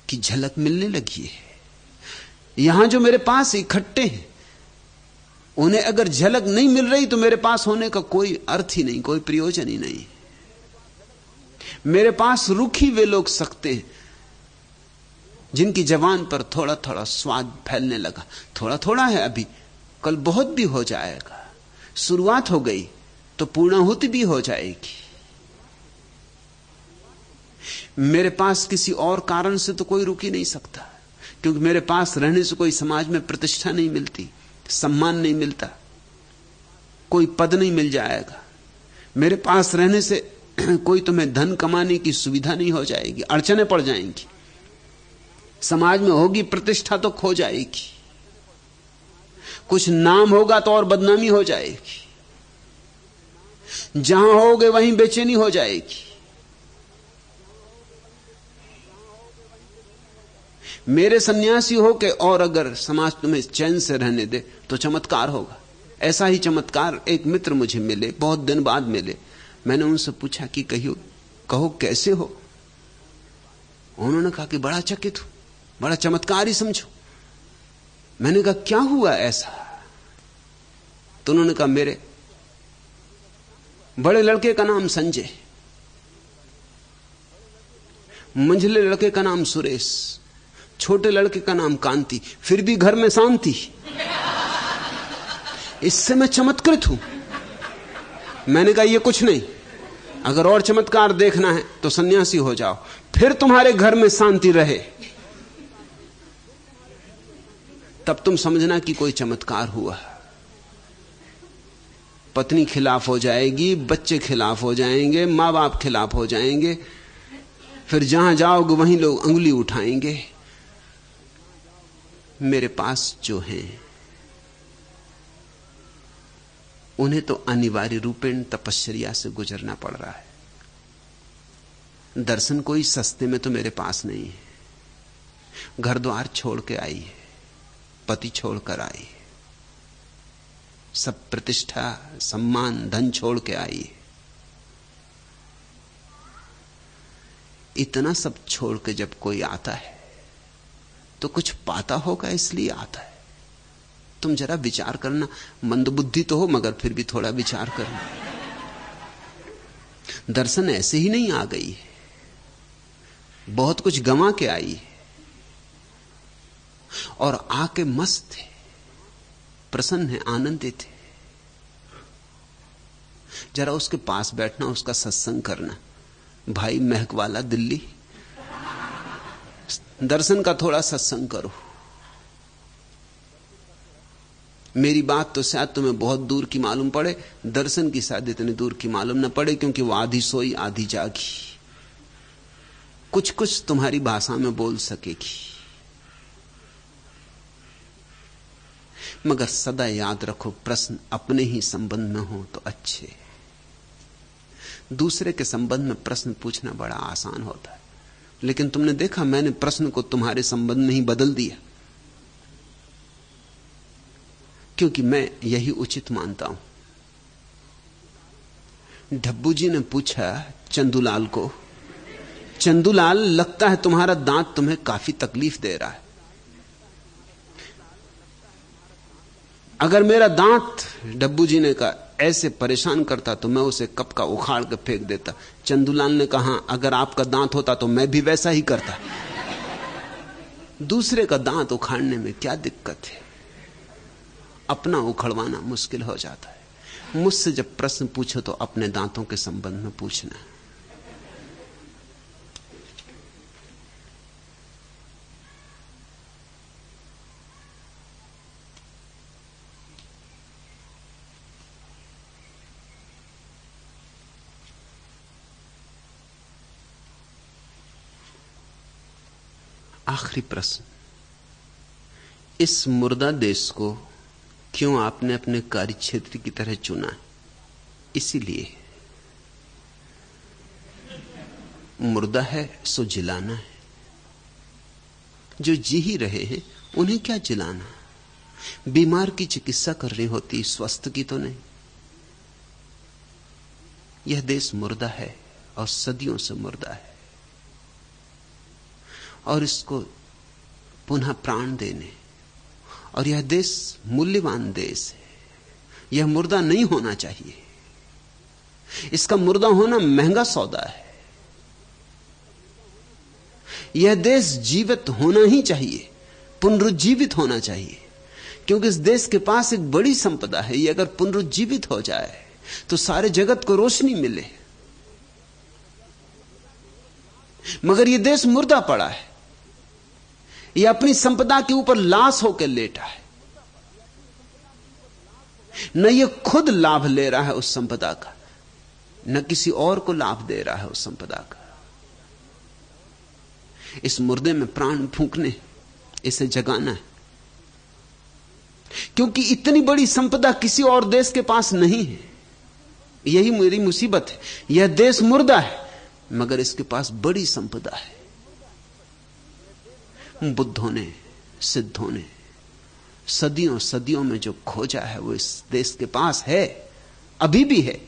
की झलक मिलने लगी है। यहां जो मेरे पास इकट्ठे हैं, उन्हें अगर झलक नहीं मिल रही तो मेरे पास होने का कोई अर्थ ही नहीं, कोई प्रयोजन ही नहीं। मेरे पास रुक ही वे लोग सकते हैं जिनकी जबान पर थोड़ा थोड़ा स्वाद फैलने लगा। थोड़ा थोड़ा है अभी, कल बहुत भी हो जाएगा। शुरुआत हो गई तो पूर्णाहुति भी हो जाएगी। मेरे पास किसी और कारण से तो कोई रुक ही नहीं सकता, क्योंकि मेरे पास रहने से कोई समाज में प्रतिष्ठा नहीं मिलती, सम्मान नहीं मिलता, कोई पद नहीं मिल जाएगा। मेरे पास रहने से कोई तुम्हें धन कमाने की सुविधा नहीं हो जाएगी, अड़चनें पड़ जाएंगी। समाज में होगी प्रतिष्ठा तो खो जाएगी, कुछ नाम होगा तो और बदनामी हो जाएगी, जहां होगे वहीं बेचैनी हो जाएगी। मेरे सन्यासी हो के और अगर समाज तुम्हें चैन से रहने दे तो चमत्कार होगा। ऐसा ही चमत्कार एक मित्र मुझे मिले, बहुत दिन बाद मिले। मैंने उनसे पूछा कि कहो कैसे हो। उन्होंने कहा कि बड़ा चकित हूं, बड़ा चमत्कार ही समझो। मैंने कहा क्या हुआ ऐसा? तो उन्होंने कहा मेरे बड़े लड़के का नाम संजय, मंझले लड़के का नाम सुरेश, छोटे लड़के का नाम कांति, फिर भी घर में शांति। इससे मैं चमत्कृत हूं। मैंने कहा ये कुछ नहीं, अगर और चमत्कार देखना है तो सन्यासी हो जाओ, फिर तुम्हारे घर में शांति रहे, तब तुम समझना कि कोई चमत्कार हुआ। पत्नी खिलाफ हो जाएगी, बच्चे खिलाफ हो जाएंगे, मां बाप खिलाफ हो जाएंगे, फिर जहां जाओगे वहीं लोग अंगुली उठाएंगे। मेरे पास जो हैं उन्हें तो अनिवार्य रूपेण तपश्चर्या से गुजरना पड़ रहा है। दर्शन कोई सस्ते में तो मेरे पास नहीं है। घर द्वार छोड़ के आई है, पति छोड़कर आई है, सब प्रतिष्ठा सम्मान धन छोड़ के आई है। इतना सब छोड़ के जब कोई आता है तो कुछ पाता होगा, इसलिए आता है। तुम जरा विचार करना, मंदबुद्धि तो हो मगर फिर भी थोड़ा विचार करना। दर्शन ऐसे ही नहीं आ गई है, बहुत कुछ गंवा के आई है और आके मस्त है, प्रसन्न है, आनंदित है। जरा उसके पास बैठना, उसका सत्संग करना। भाई महक वाला दिल्ली, दर्शन का थोड़ा सत्संग करो। मेरी बात तो शायद तुम्हें बहुत दूर की मालूम पड़े, दर्शन की शायद इतनी दूर की मालूम न पड़े, क्योंकि वो आधी सोई आधी जागी, कुछ कुछ तुम्हारी भाषा में बोल सकेगी। मगर सदा याद रखो, प्रश्न अपने ही संबंध में हो तो अच्छे, दूसरे के संबंध में प्रश्न पूछना बड़ा आसान होता है। लेकिन तुमने देखा, मैंने प्रश्न को तुम्हारे संबंध में ही बदल दिया। क्योंकि मैं यही उचित मानता हूं। डब्बू जी ने पूछा चंदूलाल को, चंदूलाल लगता है तुम्हारा दांत तुम्हें काफी तकलीफ दे रहा है। अगर मेरा दांत, डब्बू जी ने कहा, ऐसे परेशान करता तो मैं उसे कप का उखाड़ के फेंक देता। चंदूलाल ने कहा अगर आपका दांत होता तो मैं भी वैसा ही करता। दूसरे का दांत उखाड़ने में क्या दिक्कत है, अपना उखड़वाना मुश्किल हो जाता है। मुझसे जब प्रश्न पूछो तो अपने दांतों के संबंध में पूछना। आखिरी प्रश्न, इस मुर्दा देश को क्यों आपने अपने कार्य क्षेत्र की तरह चुना है? इसीलिए मुर्दा है सो जिलाना है। जो जी ही रहे हैं उन्हें क्या जिलाना? बीमार की चिकित्सा करनी होती, स्वस्थ की तो नहीं। यह देश मुर्दा है और सदियों से मुर्दा है, और इसको पुनः प्राण देने, और यह देश मूल्यवान देश है। यह मुर्दा नहीं होना चाहिए। इसका मुर्दा होना महंगा सौदा है। यह देश जीवित होना ही चाहिए, पुनरुज्जीवित होना चाहिए, क्योंकि इस देश के पास एक बड़ी संपदा है। यह अगर पुनरुज्जीवित हो जाए तो सारे जगत को रोशनी मिले। मगर यह देश मुर्दा पड़ा है। यह अपनी संपदा के ऊपर लाश होकर लेटा है। न यह खुद लाभ ले रहा है उस संपदा का, न किसी और को लाभ दे रहा है उस संपदा का। इस मुर्दे में प्राण फूंकने, इसे जगाना है, क्योंकि इतनी बड़ी संपदा किसी और देश के पास नहीं है। यही मेरी मुसीबत है। यह देश मुर्दा है मगर इसके पास बड़ी संपदा है। बुद्धों ने, सिद्धों ने सदियों सदियों में जो खोजा है वो इस देश के पास है, अभी भी है।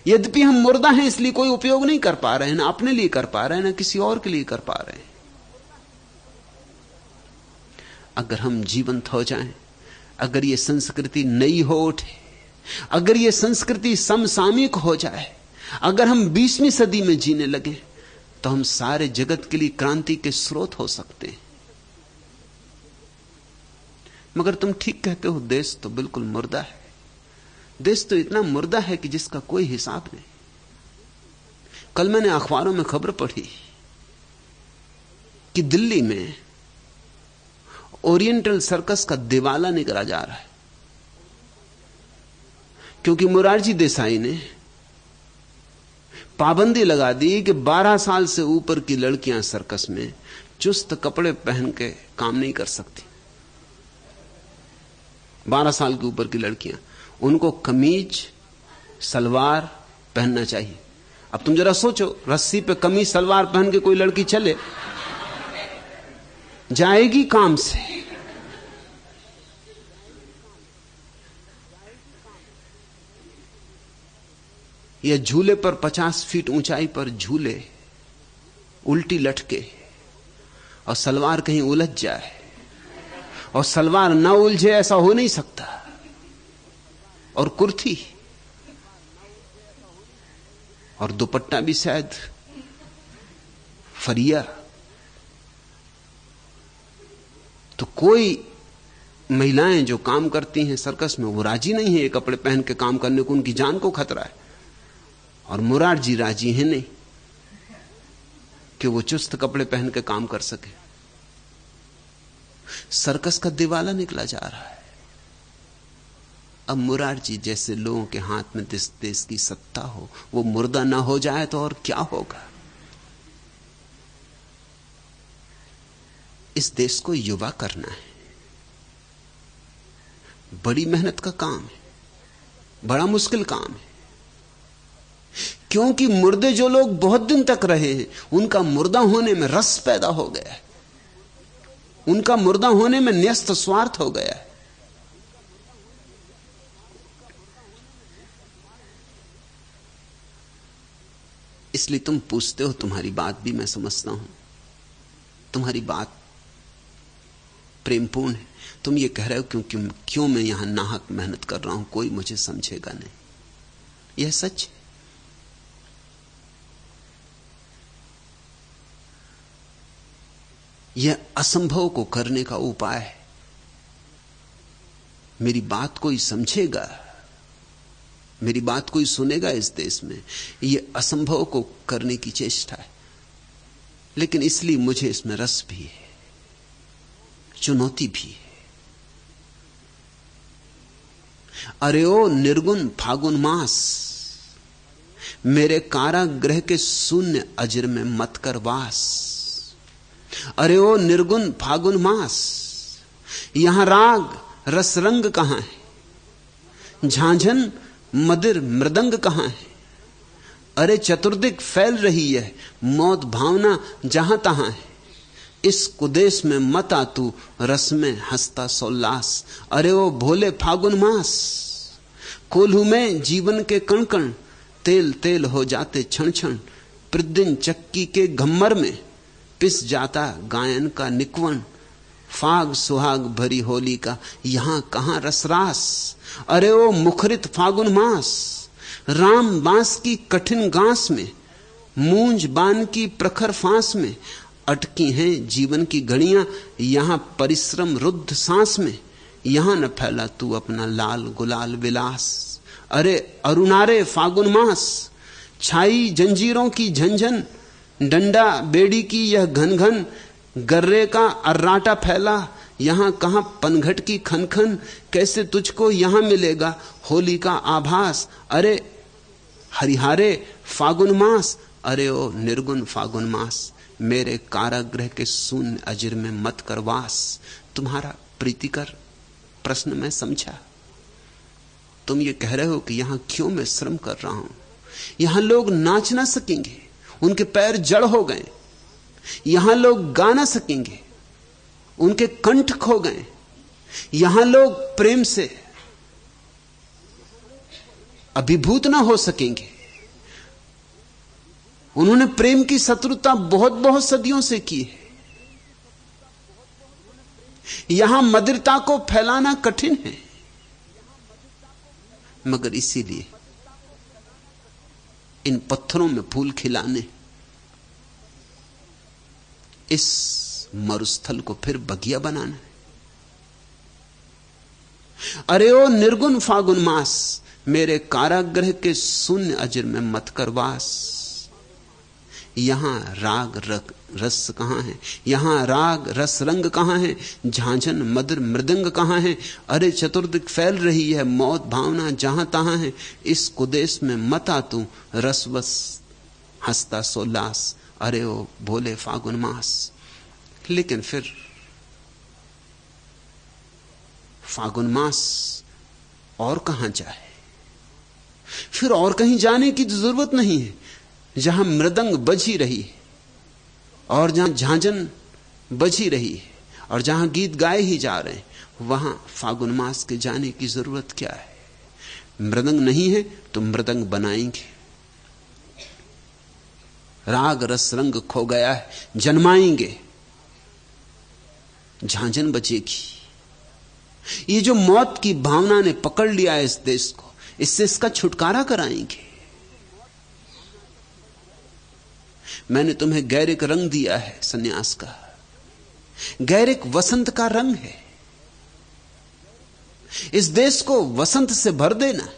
यद्यपि हम मुर्दा हैं इसलिए कोई उपयोग नहीं कर पा रहे हैं, ना अपने लिए कर पा रहे हैं, ना किसी और के लिए कर पा रहे हैं। अगर हम जीवंत हो जाएं, अगर ये संस्कृति नई हो उठे, अगर ये संस्कृति समसामयिक हो जाए, अगर हम 20वीं सदी में जीने लगे, तो हम सारे जगत के लिए क्रांति के स्रोत हो सकते हैं। मगर तुम ठीक कहते हो, देश तो बिल्कुल मुर्दा है। देश तो इतना मुर्दा है कि जिसका कोई हिसाब नहीं। कल मैंने अखबारों में खबर पढ़ी कि दिल्ली में ओरिएंटल सर्कस का दिवाला निकला जा रहा है, क्योंकि मोरारजी देसाई ने पाबंदी लगा दी कि 12 साल से ऊपर की लड़कियां सर्कस में चुस्त कपड़े पहन के काम नहीं कर सकती। 12 साल के ऊपर की लड़कियां, उनको कमीज सलवार पहनना चाहिए। अब तुम जरा सोचो, रस्सी पे कमीज सलवार पहन के कोई लड़की चले, जाएगी काम से? या झूले पर 50 फीट ऊंचाई पर झूले, उल्टी लटके, और सलवार कहीं उलझ जाए, और सलवार ना उलझे ऐसा हो नहीं सकता, और कुर्ती और दुपट्टा भी शायद फरिया। तो कोई महिलाएं जो काम करती हैं सर्कस में, वो राजी नहीं है ये कपड़े पहन के काम करने को, उनकी जान को खतरा है। और मुरारजी राजी है नहीं कि वो चुस्त कपड़े पहन के काम कर सके। सर्कस का दिवाला निकला जा रहा है। अब मुरारजी जैसे लोगों के हाथ में जिस देश की सत्ता हो, वो मुर्दा ना हो जाए तो और क्या होगा। इस देश को युवा करना है, बड़ी मेहनत का काम है, बड़ा मुश्किल काम है। क्योंकि मुर्दे जो लोग बहुत दिन तक रहे हैं, उनका मुर्दा होने में रस पैदा हो गया है, उनका मुर्दा होने में न्यस्त स्वार्थ हो गया है। इसलिए तुम पूछते हो। तुम्हारी बात भी मैं समझता हूं, तुम्हारी बात प्रेमपूर्ण है। तुम ये कह रहे हो क्यों मैं यहां नाहक मेहनत कर रहा हूं, कोई मुझे समझेगा नहीं। यह सच है। यह असंभव को करने का उपाय है। मेरी बात कोई समझेगा, मेरी बात कोई सुनेगा इस देश में, यह असंभव को करने की चेष्टा है। लेकिन इसलिए मुझे इसमें रस भी है, चुनौती भी है। अरे ओ निर्गुण फागुन मास, मेरे कारागृह के शून्य अजर में मत कर वास। अरे ओ निर्गुण फागुन मास, यहां राग रस रंग कहां है, झांझन मदिर मृदंग कहां है। अरे चतुर्दिक फैल रही है मौत भावना जहां तहां है। इस कुदेश में मत आ तू रस में हंसता सोल्लास। अरे ओ भोले फागुन मास, कोल्हू में जीवन के कण कण तेल तेल हो जाते क्षण क्षण। प्रतिदिन चक्की के घम्मर में पिस जाता गायन का निकवन। फाग सुहाग भरी होली का यहां कहां रसरास। अरे ओ मुखरित फागुन मास, राम बांस की कठिन गांस में मूंज बान की प्रखर फांस में अटकी हैं जीवन की घड़ियां यहां परिश्रम रुद्ध सांस में। यहां न फैला तू अपना लाल गुलाल विलास। अरे अरुणारे फागुन मास, छाई जंजीरों की झंझन, डंडा बेड़ी की यह घन घन। गर्रे का अर्राटा फैला यहां कहां पनघट की खनखन। कैसे तुझको यहां मिलेगा होली का आभास। अरे हरिहारे फागुन मास, अरे ओ निर्गुण फागुन मास, मेरे कारागृह के शून्य अजर में मत कर वास। तुम्हारा प्रीतिकर प्रश्न मैं समझा। तुम ये कह रहे हो कि यहां क्यों मैं श्रम कर रहा हूं। यहां लोग नाच ना सकेंगे, उनके पैर जड़ हो गए। यहां लोग गा ना सकेंगे, उनके कंठ खो गए। यहां लोग प्रेम से अभिभूत ना हो सकेंगे। उन्होंने प्रेम की शत्रुता बहुत बहुत सदियों से की है। यहां मदिरता को फैलाना कठिन है, मगर इसीलिए इन पत्थरों में फूल खिलाने, इस मरुस्थल को फिर बगिया बनाना है। अरे ओ निर्गुण फागुन मास, मेरे कारागृह के शून्य अजर में मत कर वास। यहां राग रस कहां है, यहां राग रस रंग कहां है, झांझन मधुर मृदंग कहां है। अरे चतुर्दिक फैल रही है मौत भावना जहां तहां है। इस कुदेश में मत आ तू रसवस हंसता सोल्लास। अरे ओ भोले फागुन मास। लेकिन फिर फागुन मास और कहां जाए, फिर और कहीं जाने की जरूरत नहीं है। जहां मृदंग बजी रही है और जहां झांझन बजी रही है और जहां गीत गाए ही जा रहे हैं, वहां फागुन मास के जाने की जरूरत क्या है। मृदंग नहीं है तो मृदंग बनाएंगे। राग रस रंग खो गया है, जन्माएंगे, झांझन बजेगी। ये जो मौत की भावना ने पकड़ लिया है इस देश को, इससे इसका छुटकारा कराएंगे। मैंने तुम्हें गैरिक रंग दिया है सन्यास का। गैरिक वसंत का रंग है। इस देश को वसंत से भर देना।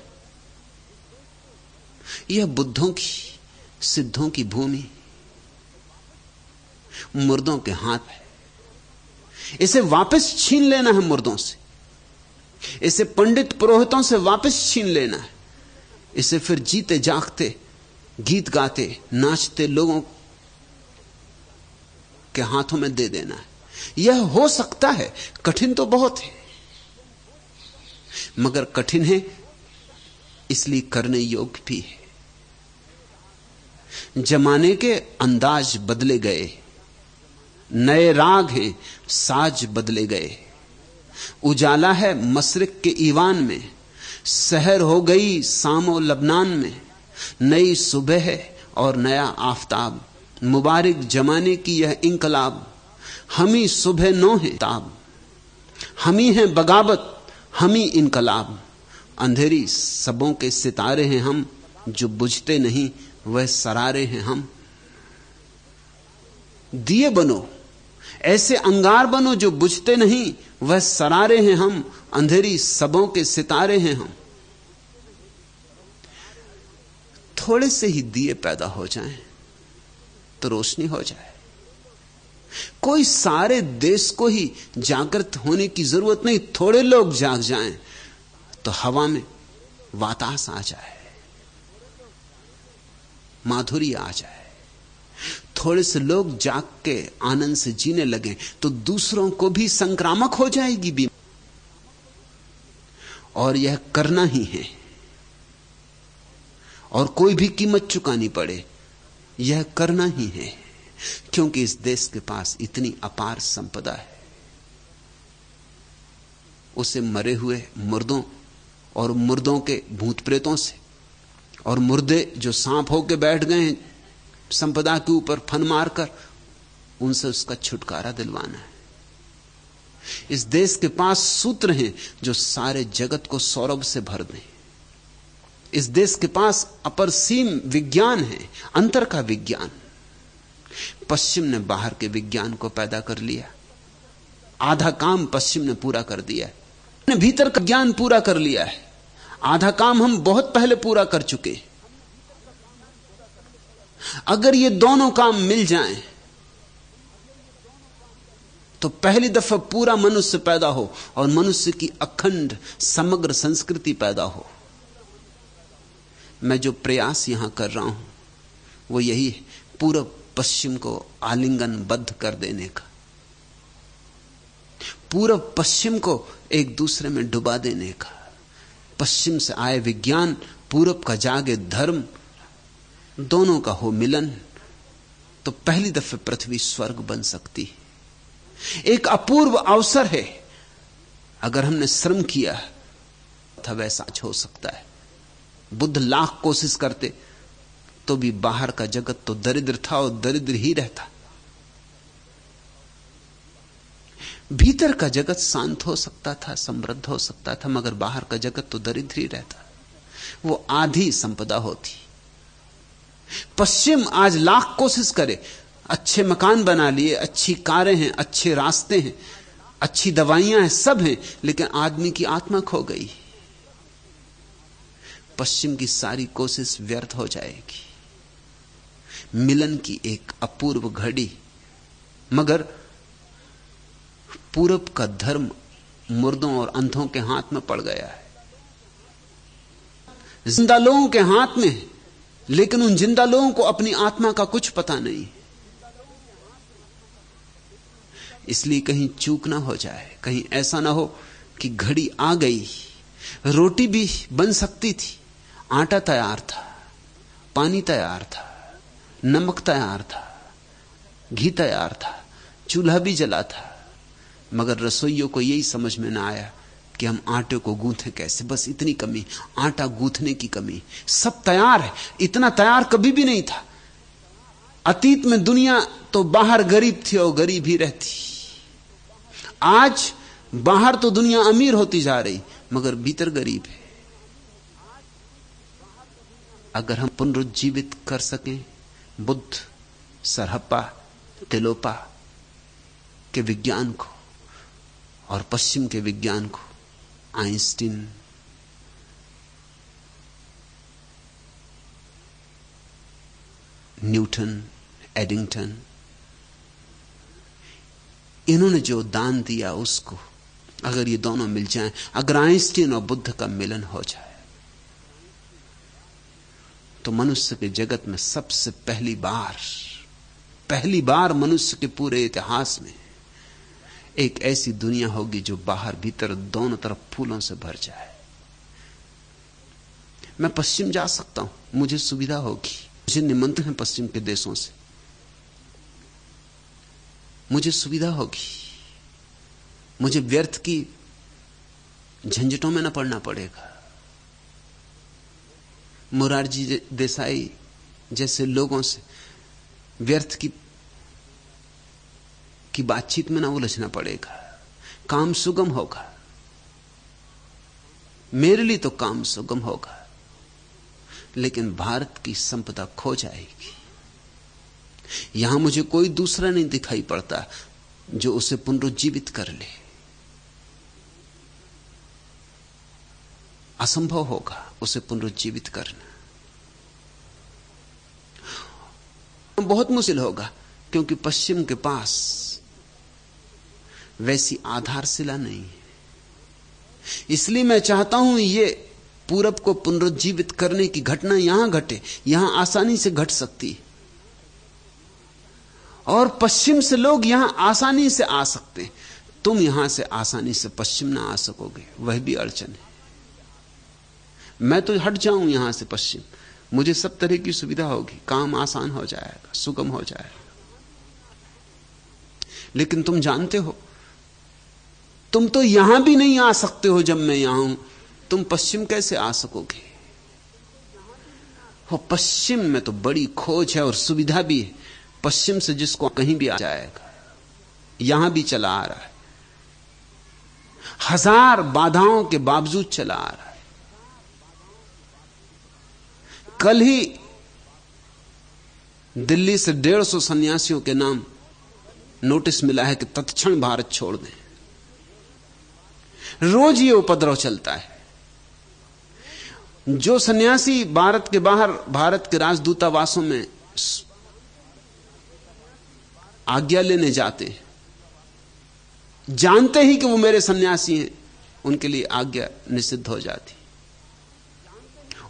यह बुद्धों की सिद्धों की भूमि, मुर्दों के हाथ है। इसे वापस छीन लेना है मुर्दों से, इसे पंडित पुरोहितों से वापस छीन लेना है। इसे फिर जीते जागते गीत गाते नाचते लोगों के हाथों में दे देना है। यह हो सकता है, कठिन तो बहुत है, मगर कठिन है इसलिए करने योग्य भी है। जमाने के अंदाज बदले गए, नए राग हैं, साज बदले गए। उजाला है मशरिक के ईवान में, सहर हो गई सामो लबनान में। नई सुबह है और नया आफताब, मुबारक जमाने की यह इंकलाब, हम ही सुबह नो है ताब, हम ही हैं बगावत, हम ही इनकलाब, अंधेरी सबों के सितारे हैं हम, जो बुझते नहीं वह सरारे हैं हम। दिए बनो, ऐसे अंगार बनो जो बुझते नहीं वह सरारे हैं हम, अंधेरी सबों के सितारे हैं हम। थोड़े से ही दिए पैदा हो जाएं तो रोशनी हो जाए। कोई सारे देश को ही जागृत होने की जरूरत नहीं, थोड़े लोग जाग जाएं तो हवा में वातास आ जाए, माधुरी आ जाए। थोड़े से लोग जाग के आनंद से जीने लगे तो दूसरों को भी संक्रामक हो जाएगी बीमारी। और यह करना ही है, और कोई भी कीमत चुकानी पड़े, यह करना ही है, क्योंकि इस देश के पास इतनी अपार संपदा है। उसे मरे हुए मुर्दों और मुर्दों के भूत प्रेतों से, और मुर्दे जो सांप होके बैठ गए हैं संपदा के ऊपर फन मारकर, उनसे उसका छुटकारा दिलवाना है। इस देश के पास सूत्र हैं जो सारे जगत को सौरभ से भर दें। इस देश के पास अपरसीम विज्ञान है, अंतर का विज्ञान। पश्चिम ने बाहर के विज्ञान को पैदा कर लिया, आधा काम पश्चिम ने पूरा कर दिया है। भीतर का ज्ञान पूरा कर लिया है, आधा काम हम बहुत पहले पूरा कर चुके। अगर ये दोनों काम मिल जाएं तो पहली दफा पूरा मनुष्य पैदा हो और मनुष्य की अखंड समग्र संस्कृति पैदा हो। मैं जो प्रयास यहां कर रहा हूं वो यही है, पूरब पश्चिम को आलिंगनबद्ध कर देने का, पूरब पश्चिम को एक दूसरे में डुबा देने का। पश्चिम से आए विज्ञान, पूरब का जागे धर्म, दोनों का हो मिलन, तो पहली दफे पृथ्वी स्वर्ग बन सकती है। एक अपूर्व अवसर है, अगर हमने श्रम किया था वैसा हो सकता है। बुद्ध लाख कोशिश करते तो भी बाहर का जगत तो दरिद्र था और दरिद्र ही रहता। भीतर का जगत शांत हो सकता था, समृद्ध हो सकता था, मगर बाहर का जगत तो दरिद्र ही रहता। वो आधी संपदा होती। पश्चिम आज लाख कोशिश करे, अच्छे मकान बना लिए, अच्छी कारें हैं, अच्छे रास्ते हैं, अच्छी दवाइयां हैं, सब हैं, लेकिन आदमी की आत्मा खो गई। पश्चिम की सारी कोशिश व्यर्थ हो जाएगी। मिलन की एक अपूर्व घड़ी, मगर पूरब का धर्म मुर्दों और अंधों के हाथ में पड़ गया है। जिंदा लोगों के हाथ में है, लेकिन उन जिंदा लोगों को अपनी आत्मा का कुछ पता नहीं। इसलिए कहीं चूक ना हो जाए, कहीं ऐसा ना हो कि घड़ी आ गई। रोटी भी बन सकती थी, आटा तैयार था, पानी तैयार था, नमक तैयार था, घी तैयार था, चूल्हा भी जला था, मगर रसोइयों को यही समझ में ना आया कि हम आटे को गूंथें कैसे। बस इतनी कमी, आटा गूंथने की कमी। सब तैयार है, इतना तैयार कभी भी नहीं था। अतीत में दुनिया तो बाहर गरीब थी और गरीब ही रहती। आज बाहर तो दुनिया अमीर होती जा रही, मगर भीतर गरीब है। अगर हम पुनरुज्जीवित कर सकें बुद्ध, सरहप्पा, तिलोपा के विज्ञान को और पश्चिम के विज्ञान को, आइंस्टीन, न्यूटन, एडिंगटन, इन्होंने जो दान दिया उसको अगर ये दोनों मिल जाएं, अगर आइंस्टीन और बुद्ध का मिलन हो जाए, तो मनुष्य के जगत में सबसे पहली बार मनुष्य के पूरे इतिहास में एक ऐसी दुनिया होगी जो बाहर भीतर दोनों तरफ फूलों से भर जाए। मैं पश्चिम जा सकता हूं, मुझे सुविधा होगी, मुझे निमंत्रण है पश्चिम के देशों से, मुझे सुविधा होगी, मुझे व्यर्थ की झंझटों में न पड़ना पड़ेगा। मोरारजी देसाई जैसे लोगों से व्यर्थ की बातचीत में ना उलझना पड़ेगा, काम सुगम होगा। मेरे लिए तो काम सुगम होगा, लेकिन भारत की संपदा खो जाएगी। यहां मुझे कोई दूसरा नहीं दिखाई पड़ता जो उसे पुनरुज्जीवित कर ले। असंभव होगा उसे पुनरुज्जीवित करना, बहुत मुश्किल होगा, क्योंकि पश्चिम के पास वैसी आधारशिला नहीं है। इसलिए मैं चाहता हूं ये पूरब को पुनरुज्जीवित करने की घटना यहां घटे। यहां आसानी से घट सकती है, और पश्चिम से लोग यहां आसानी से आ सकते हैं। तुम यहां से आसानी से पश्चिम ना आ सकोगे, वह भी अड़चन है। मैं तो हट जाऊं यहां से पश्चिम, मुझे सब तरह की सुविधा होगी, काम आसान हो जाएगा, सुगम हो जाएगा। लेकिन तुम जानते हो, तुम तो यहां भी नहीं आ सकते हो जब मैं यहां हूं, तुम पश्चिम कैसे आ सकोगे? हो, पश्चिम में तो बड़ी खोज है और सुविधा भी है। पश्चिम से जिसको कहीं भी आ जाएगा, यहां भी चला आ रहा है, हजार बाधाओं के बावजूद चला आ रहा है। कल ही दिल्ली से 150 सन्यासियों के नाम नोटिस मिला है कि तत्क्षण भारत छोड़ दें। रोज ये उपद्रव चलता है। जो सन्यासी भारत के बाहर भारत के राजदूतावासों में आज्ञा लेने जाते, जानते ही कि वो मेरे सन्यासी हैं, उनके लिए आज्ञा निषिद्ध हो जाती।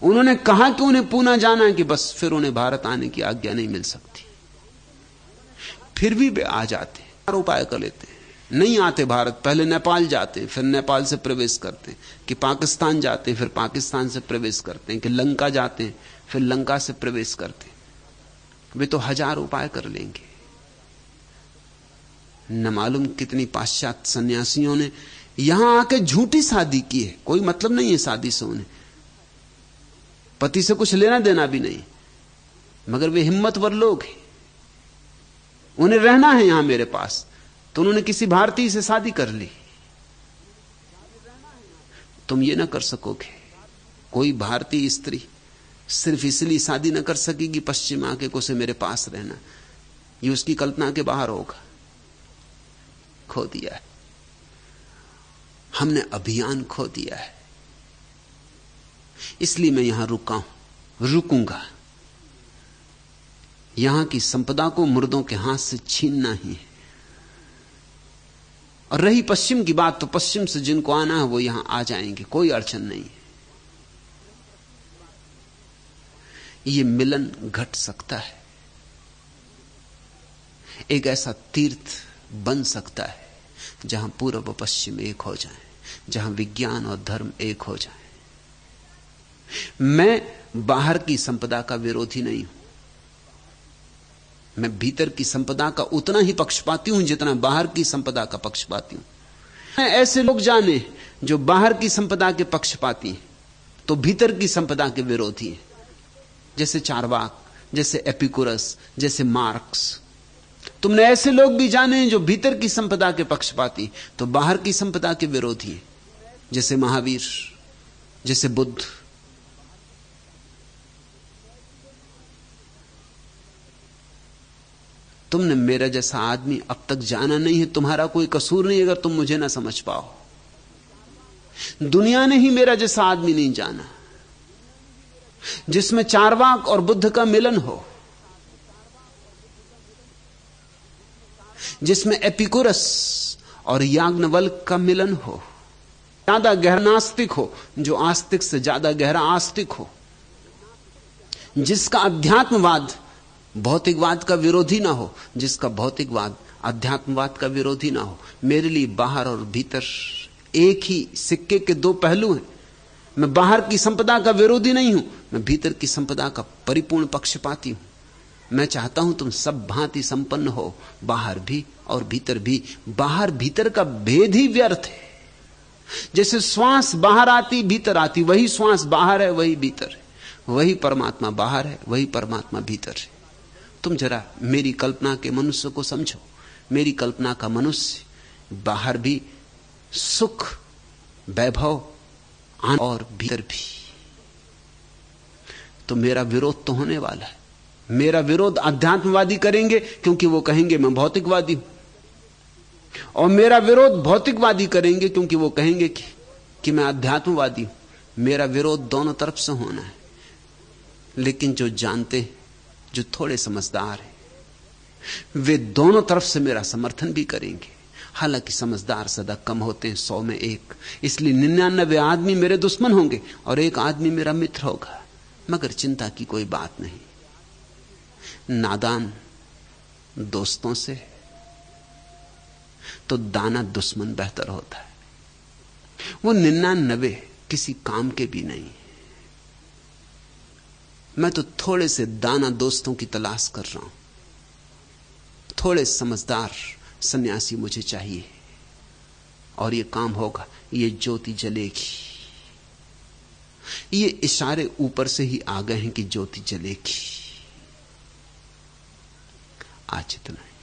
उन्होंने कहा कि उन्हें पूना जाना है, कि बस फिर उन्हें भारत आने की आज्ञा नहीं मिल सकती। फिर भी वे आ जाते, उपाय कर लेते हैं, नहीं आते भारत, पहले नेपाल जाते हैं, फिर नेपाल से प्रवेश करते हैं, कि पाकिस्तान जाते हैं, फिर पाकिस्तान से प्रवेश करते हैं, कि लंका जाते हैं, फिर लंका से प्रवेश करते हैं। वे तो हजार उपाय कर लेंगे। न मालूम कितनी पाश्चात्य सन्यासियों ने यहां आके झूठी शादी की है। कोई मतलब नहीं है शादी से, उन्हें पति से कुछ लेना देना भी नहीं, मगर वे हिम्मतवर लोग हैं, उन्हें रहना है यहां मेरे पास, तो उन्होंने किसी भारतीय से शादी कर ली। तुम ये ना कर सकोगे। कोई भारतीय स्त्री सिर्फ इसलिए शादी ना कर सकेगी पश्चिम आके को से मेरे पास रहना, ये उसकी कल्पना के बाहर होगा। खो दिया है हमने, अभियान खो दिया है। इसलिए मैं यहां रुका हूं, रुकूंगा। यहां की संपदा को मुर्दों के हाथ से छीनना ही है। और रही पश्चिम की बात, तो पश्चिम से जिनको आना है वो यहां आ जाएंगे, कोई अड़चन नहीं है। ये मिलन घट सकता है, एक ऐसा तीर्थ बन सकता है जहां पूर्व और पश्चिम एक हो जाएं, जहां विज्ञान और धर्म एक हो जाएं। मैं बाहर की संपदा का विरोधी नहीं हूं, मैं भीतर की संपदा का उतना ही पक्षपाती हूं जितना बाहर की संपदा का पक्षपाती हूं। ऐसे लोग जाने जो बाहर की संपदा के पक्षपाती हैं तो भीतर की संपदा के विरोधी हैं, जैसे चारवाक, जैसे एपिकुरस, जैसे मार्क्स। तुमने ऐसे लोग भी जाने जो भीतर की संपदा के पक्षपाती तो बाहर की संपदा के विरोधी हैं, जैसे महावीर, जैसे बुद्ध। तुमने मेरा जैसा आदमी अब तक जाना नहीं है, तुम्हारा कोई कसूर नहीं अगर तुम मुझे ना समझ पाओ। दुनिया ने ही मेरा जैसा आदमी नहीं जाना जिसमें चारवाक और बुद्ध का मिलन हो, जिसमें एपिकुरस और याज्ञवल्क्य का मिलन हो, ज्यादा गहरा नास्तिक हो जो आस्तिक से ज्यादा गहरा आस्तिक हो, जिसका अध्यात्मवाद भौतिकवाद का विरोधी ना हो, जिसका भौतिकवाद अध्यात्मवाद का विरोधी ना हो। मेरे लिए बाहर और भीतर एक ही सिक्के के दो पहलू हैं। मैं बाहर की संपदा का विरोधी नहीं हूं, मैं भीतर की संपदा का परिपूर्ण पक्षपाती हूं। मैं चाहता हूं तुम सब भांति संपन्न हो, बाहर भी और भीतर भी। बाहर भीतर का भेद ही व्यर्थ है। जैसे श्वास बाहर आती भीतर आती, वही श्वास बाहर है वही भीतर है। वही परमात्मा बाहर है, वही परमात्मा भीतर है। तुम जरा मेरी कल्पना के मनुष्य को समझो। मेरी कल्पना का मनुष्य बाहर भी सुख, वैभव, आनंद और भीतर भी। तो मेरा विरोध तो होने वाला है। मेरा विरोध अध्यात्मवादी करेंगे क्योंकि वो कहेंगे मैं भौतिकवादी हूं, और मेरा विरोध भौतिकवादी करेंगे क्योंकि वो कहेंगे कि मैं अध्यात्मवादी हूं। मेरा विरोध दोनों तरफ से होना है। लेकिन जो जानते हैं, जो थोड़े समझदार हैं, वे दोनों तरफ से मेरा समर्थन भी करेंगे। हालांकि समझदार सदा कम होते हैं, 100 में 1, इसलिए 99 आदमी मेरे दुश्मन होंगे और 1 आदमी मेरा मित्र होगा। मगर चिंता की कोई बात नहीं। नादान दोस्तों से तो दाना दुश्मन बेहतर होता है। वो 99 किसी काम के भी नहीं। मैं तो थोड़े से दाना दोस्तों की तलाश कर रहा हूं। थोड़े समझदार सन्यासी मुझे चाहिए, और ये काम होगा। ये ज्योति जलेगी। ये इशारे ऊपर से ही आ गए हैं कि ज्योति जलेगी। आज इतना है।